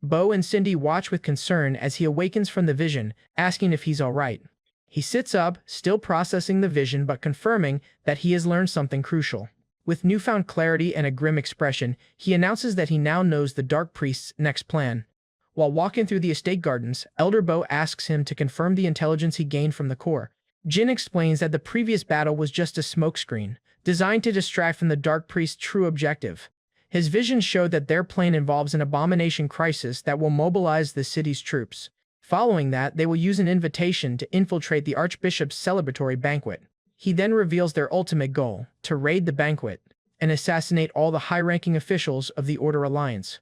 Speaker 1: Bo and Cindy watch with concern as he awakens from the vision, asking if he's all right. He sits up, still processing the vision but confirming that he has learned something crucial. With newfound clarity and a grim expression, he announces that he now knows the Dark Priest's next plan. While walking through the estate gardens, Elder Bo asks him to confirm the intelligence he gained from the core. Jin explains that the previous battle was just a smokescreen, designed to distract from the Dark Priest's true objective. His visions show that their plan involves an abomination crisis that will mobilize the city's troops. Following that, they will use an invitation to infiltrate the Archbishop's celebratory banquet. He then reveals their ultimate goal, to raid the banquet and assassinate all the high-ranking officials of the Order Alliance.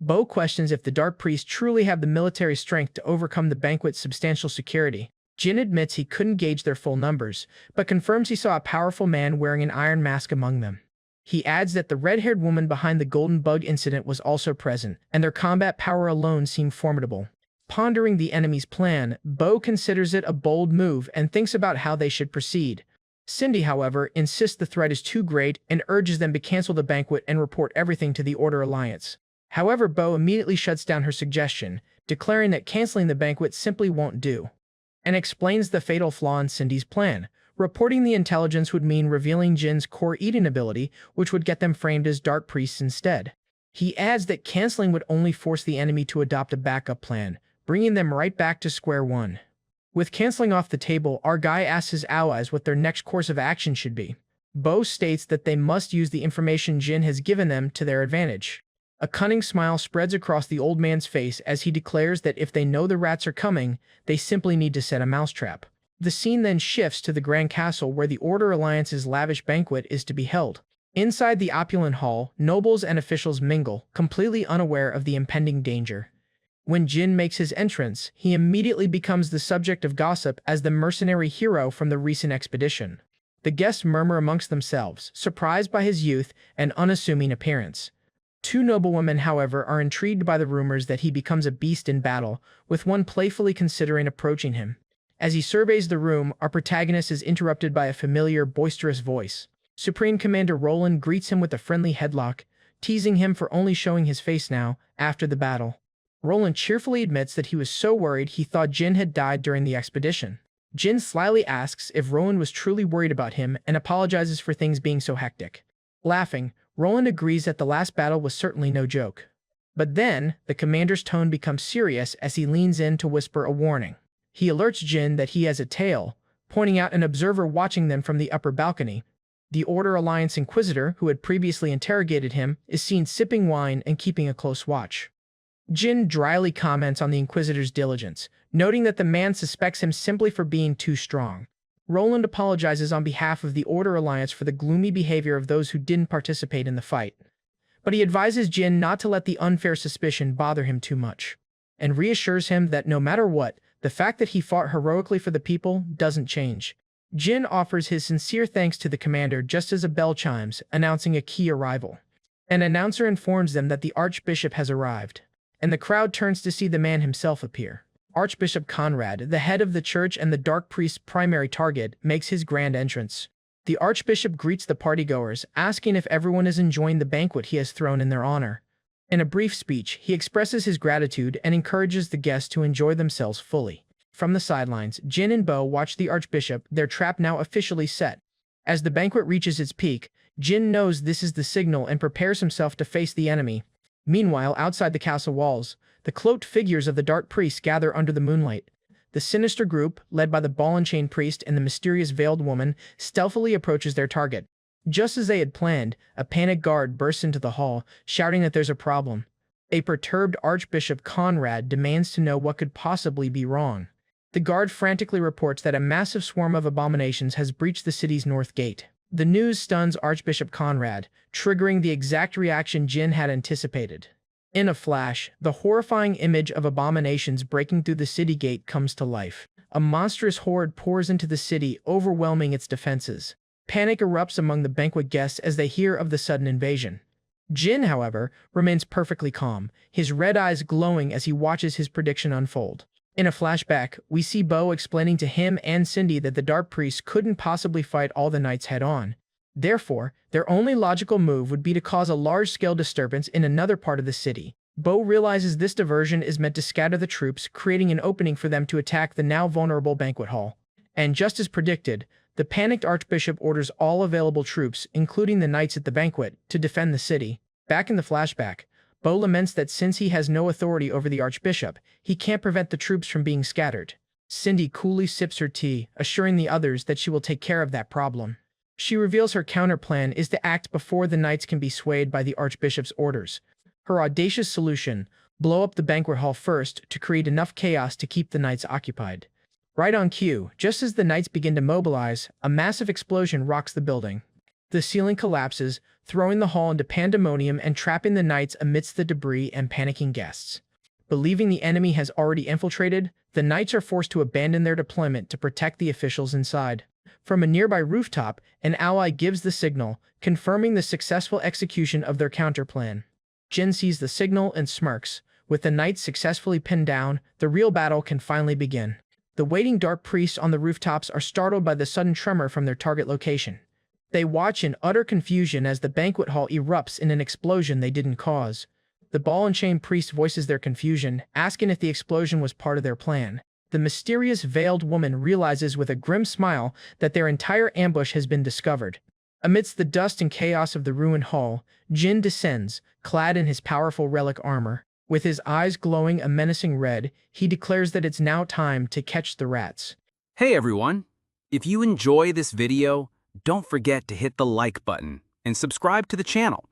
Speaker 1: Bo questions if the Dark Priests truly have the military strength to overcome the banquet's substantial security. Jin admits he couldn't gauge their full numbers, but confirms he saw a powerful man wearing an iron mask among them. He adds that the red-haired woman behind the Golden Bug incident was also present, and their combat power alone seemed formidable. Pondering the enemy's plan, Bo considers it a bold move and thinks about how they should proceed. Cindy, however, insists the threat is too great and urges them to cancel the banquet and report everything to the Order Alliance. However, Bo immediately shuts down her suggestion, declaring that canceling the banquet simply won't do, and explains the fatal flaw in Cindy's plan. Reporting the intelligence would mean revealing Jin's core eating ability, which would get them framed as Dark Priests instead. He adds that canceling would only force the enemy to adopt a backup plan, bringing them right back to square one. With canceling off the table, our guy asks his allies what their next course of action should be. Bo states that they must use the information Jin has given them to their advantage. A cunning smile spreads across the old man's face as he declares that if they know the rats are coming, they simply need to set a mousetrap. The scene then shifts to the Grand Castle where the Order Alliance's lavish banquet is to be held. Inside the opulent hall, nobles and officials mingle, completely unaware of the impending danger. When Jin makes his entrance, he immediately becomes the subject of gossip as the mercenary hero from the recent expedition. The guests murmur amongst themselves, surprised by his youth and unassuming appearance. Two noblewomen, however, are intrigued by the rumors that he becomes a beast in battle, with one playfully considering approaching him. As he surveys the room, our protagonist is interrupted by a familiar, boisterous voice. Supreme Commander Roland greets him with a friendly headlock, teasing him for only showing his face now, after the battle. Roland cheerfully admits that he was so worried he thought Jin had died during the expedition. Jin slyly asks if Roland was truly worried about him and apologizes for things being so hectic. Laughing, Roland agrees that the last battle was certainly no joke. But then, the commander's tone becomes serious as he leans in to whisper a warning. He alerts Jin that he has a tail, pointing out an observer watching them from the upper balcony. The Order Alliance Inquisitor, who had previously interrogated him, is seen sipping wine and keeping a close watch. Jin dryly comments on the Inquisitor's diligence, noting that the man suspects him simply for being too strong. Roland apologizes on behalf of the Order Alliance for the gloomy behavior of those who didn't participate in the fight. But he advises Jin not to let the unfair suspicion bother him too much, and reassures him that no matter what, the fact that he fought heroically for the people doesn't change. Jin offers his sincere thanks to the commander just as a bell chimes, announcing a key arrival. An announcer informs them that the Archbishop has arrived, and the crowd turns to see the man himself appear. Archbishop Conrad, the head of the church and the Dark Priest's primary target, makes his grand entrance. The Archbishop greets the partygoers, asking if everyone is enjoying the banquet he has thrown in their honor. In a brief speech, he expresses his gratitude and encourages the guests to enjoy themselves fully. From the sidelines, Jin and Bo watch the Archbishop, their trap now officially set. As the banquet reaches its peak, Jin knows this is the signal and prepares himself to face the enemy. Meanwhile, outside the castle walls, the cloaked figures of the Dark Priests gather under the moonlight. The sinister group, led by the ball and chain priest and the mysterious veiled woman, stealthily approaches their target. Just as they had planned, a panicked guard bursts into the hall, shouting that there's a problem. A perturbed Archbishop Conrad demands to know what could possibly be wrong. The guard frantically reports that a massive swarm of abominations has breached the city's north gate. The news stuns Archbishop Conrad, triggering the exact reaction Jin had anticipated. In a flash, the horrifying image of abominations breaking through the city gate comes to life. A monstrous horde pours into the city, overwhelming its defenses. Panic erupts among the banquet guests as they hear of the sudden invasion. Jin, however, remains perfectly calm, his red eyes glowing as he watches his prediction unfold. In a flashback, we see Bo explaining to him and Cindy that the Dark Priests couldn't possibly fight all the knights head-on. Therefore, their only logical move would be to cause a large-scale disturbance in another part of the city. Bo realizes this diversion is meant to scatter the troops, creating an opening for them to attack the now vulnerable banquet hall. And just as predicted, The panicked archbishop orders all available troops, including the knights at the banquet, to defend the city. Back in the flashback, Bo laments that since he has no authority over the archbishop, he can't prevent the troops from being scattered. Cindy coolly sips her tea, assuring the others that she will take care of that problem. She reveals her counterplan is to act before the knights can be swayed by the archbishop's orders. Her audacious solution: blow up the banquet hall first to create enough chaos to keep the knights occupied. Right on cue, just as the knights begin to mobilize, a massive explosion rocks the building. The ceiling collapses, throwing the hall into pandemonium and trapping the knights amidst the debris and panicking guests. Believing the enemy has already infiltrated, the knights are forced to abandon their deployment to protect the officials inside. From a nearby rooftop, an ally gives the signal, confirming the successful execution of their counterplan. Jin sees the signal and smirks. With the knights successfully pinned down, the real battle can finally begin. The waiting dark priests on the rooftops are startled by the sudden tremor from their target location. They watch in utter confusion as the banquet hall erupts in an explosion they didn't cause. The ball and chain priest voices their confusion, asking if the explosion was part of their plan. The mysterious veiled woman realizes with a grim smile that their entire ambush has been discovered. Amidst the dust and chaos of the ruined hall, Jin descends, clad in his powerful relic armor. With his eyes glowing a menacing red, he declares that it's now time to catch the rats.
Speaker 2: Hey everyone! If you enjoy this video, don't forget to hit the like button and subscribe to the channel.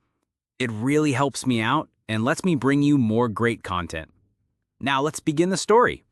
Speaker 2: It really helps me out and lets me bring you more great content. Now let's begin the story.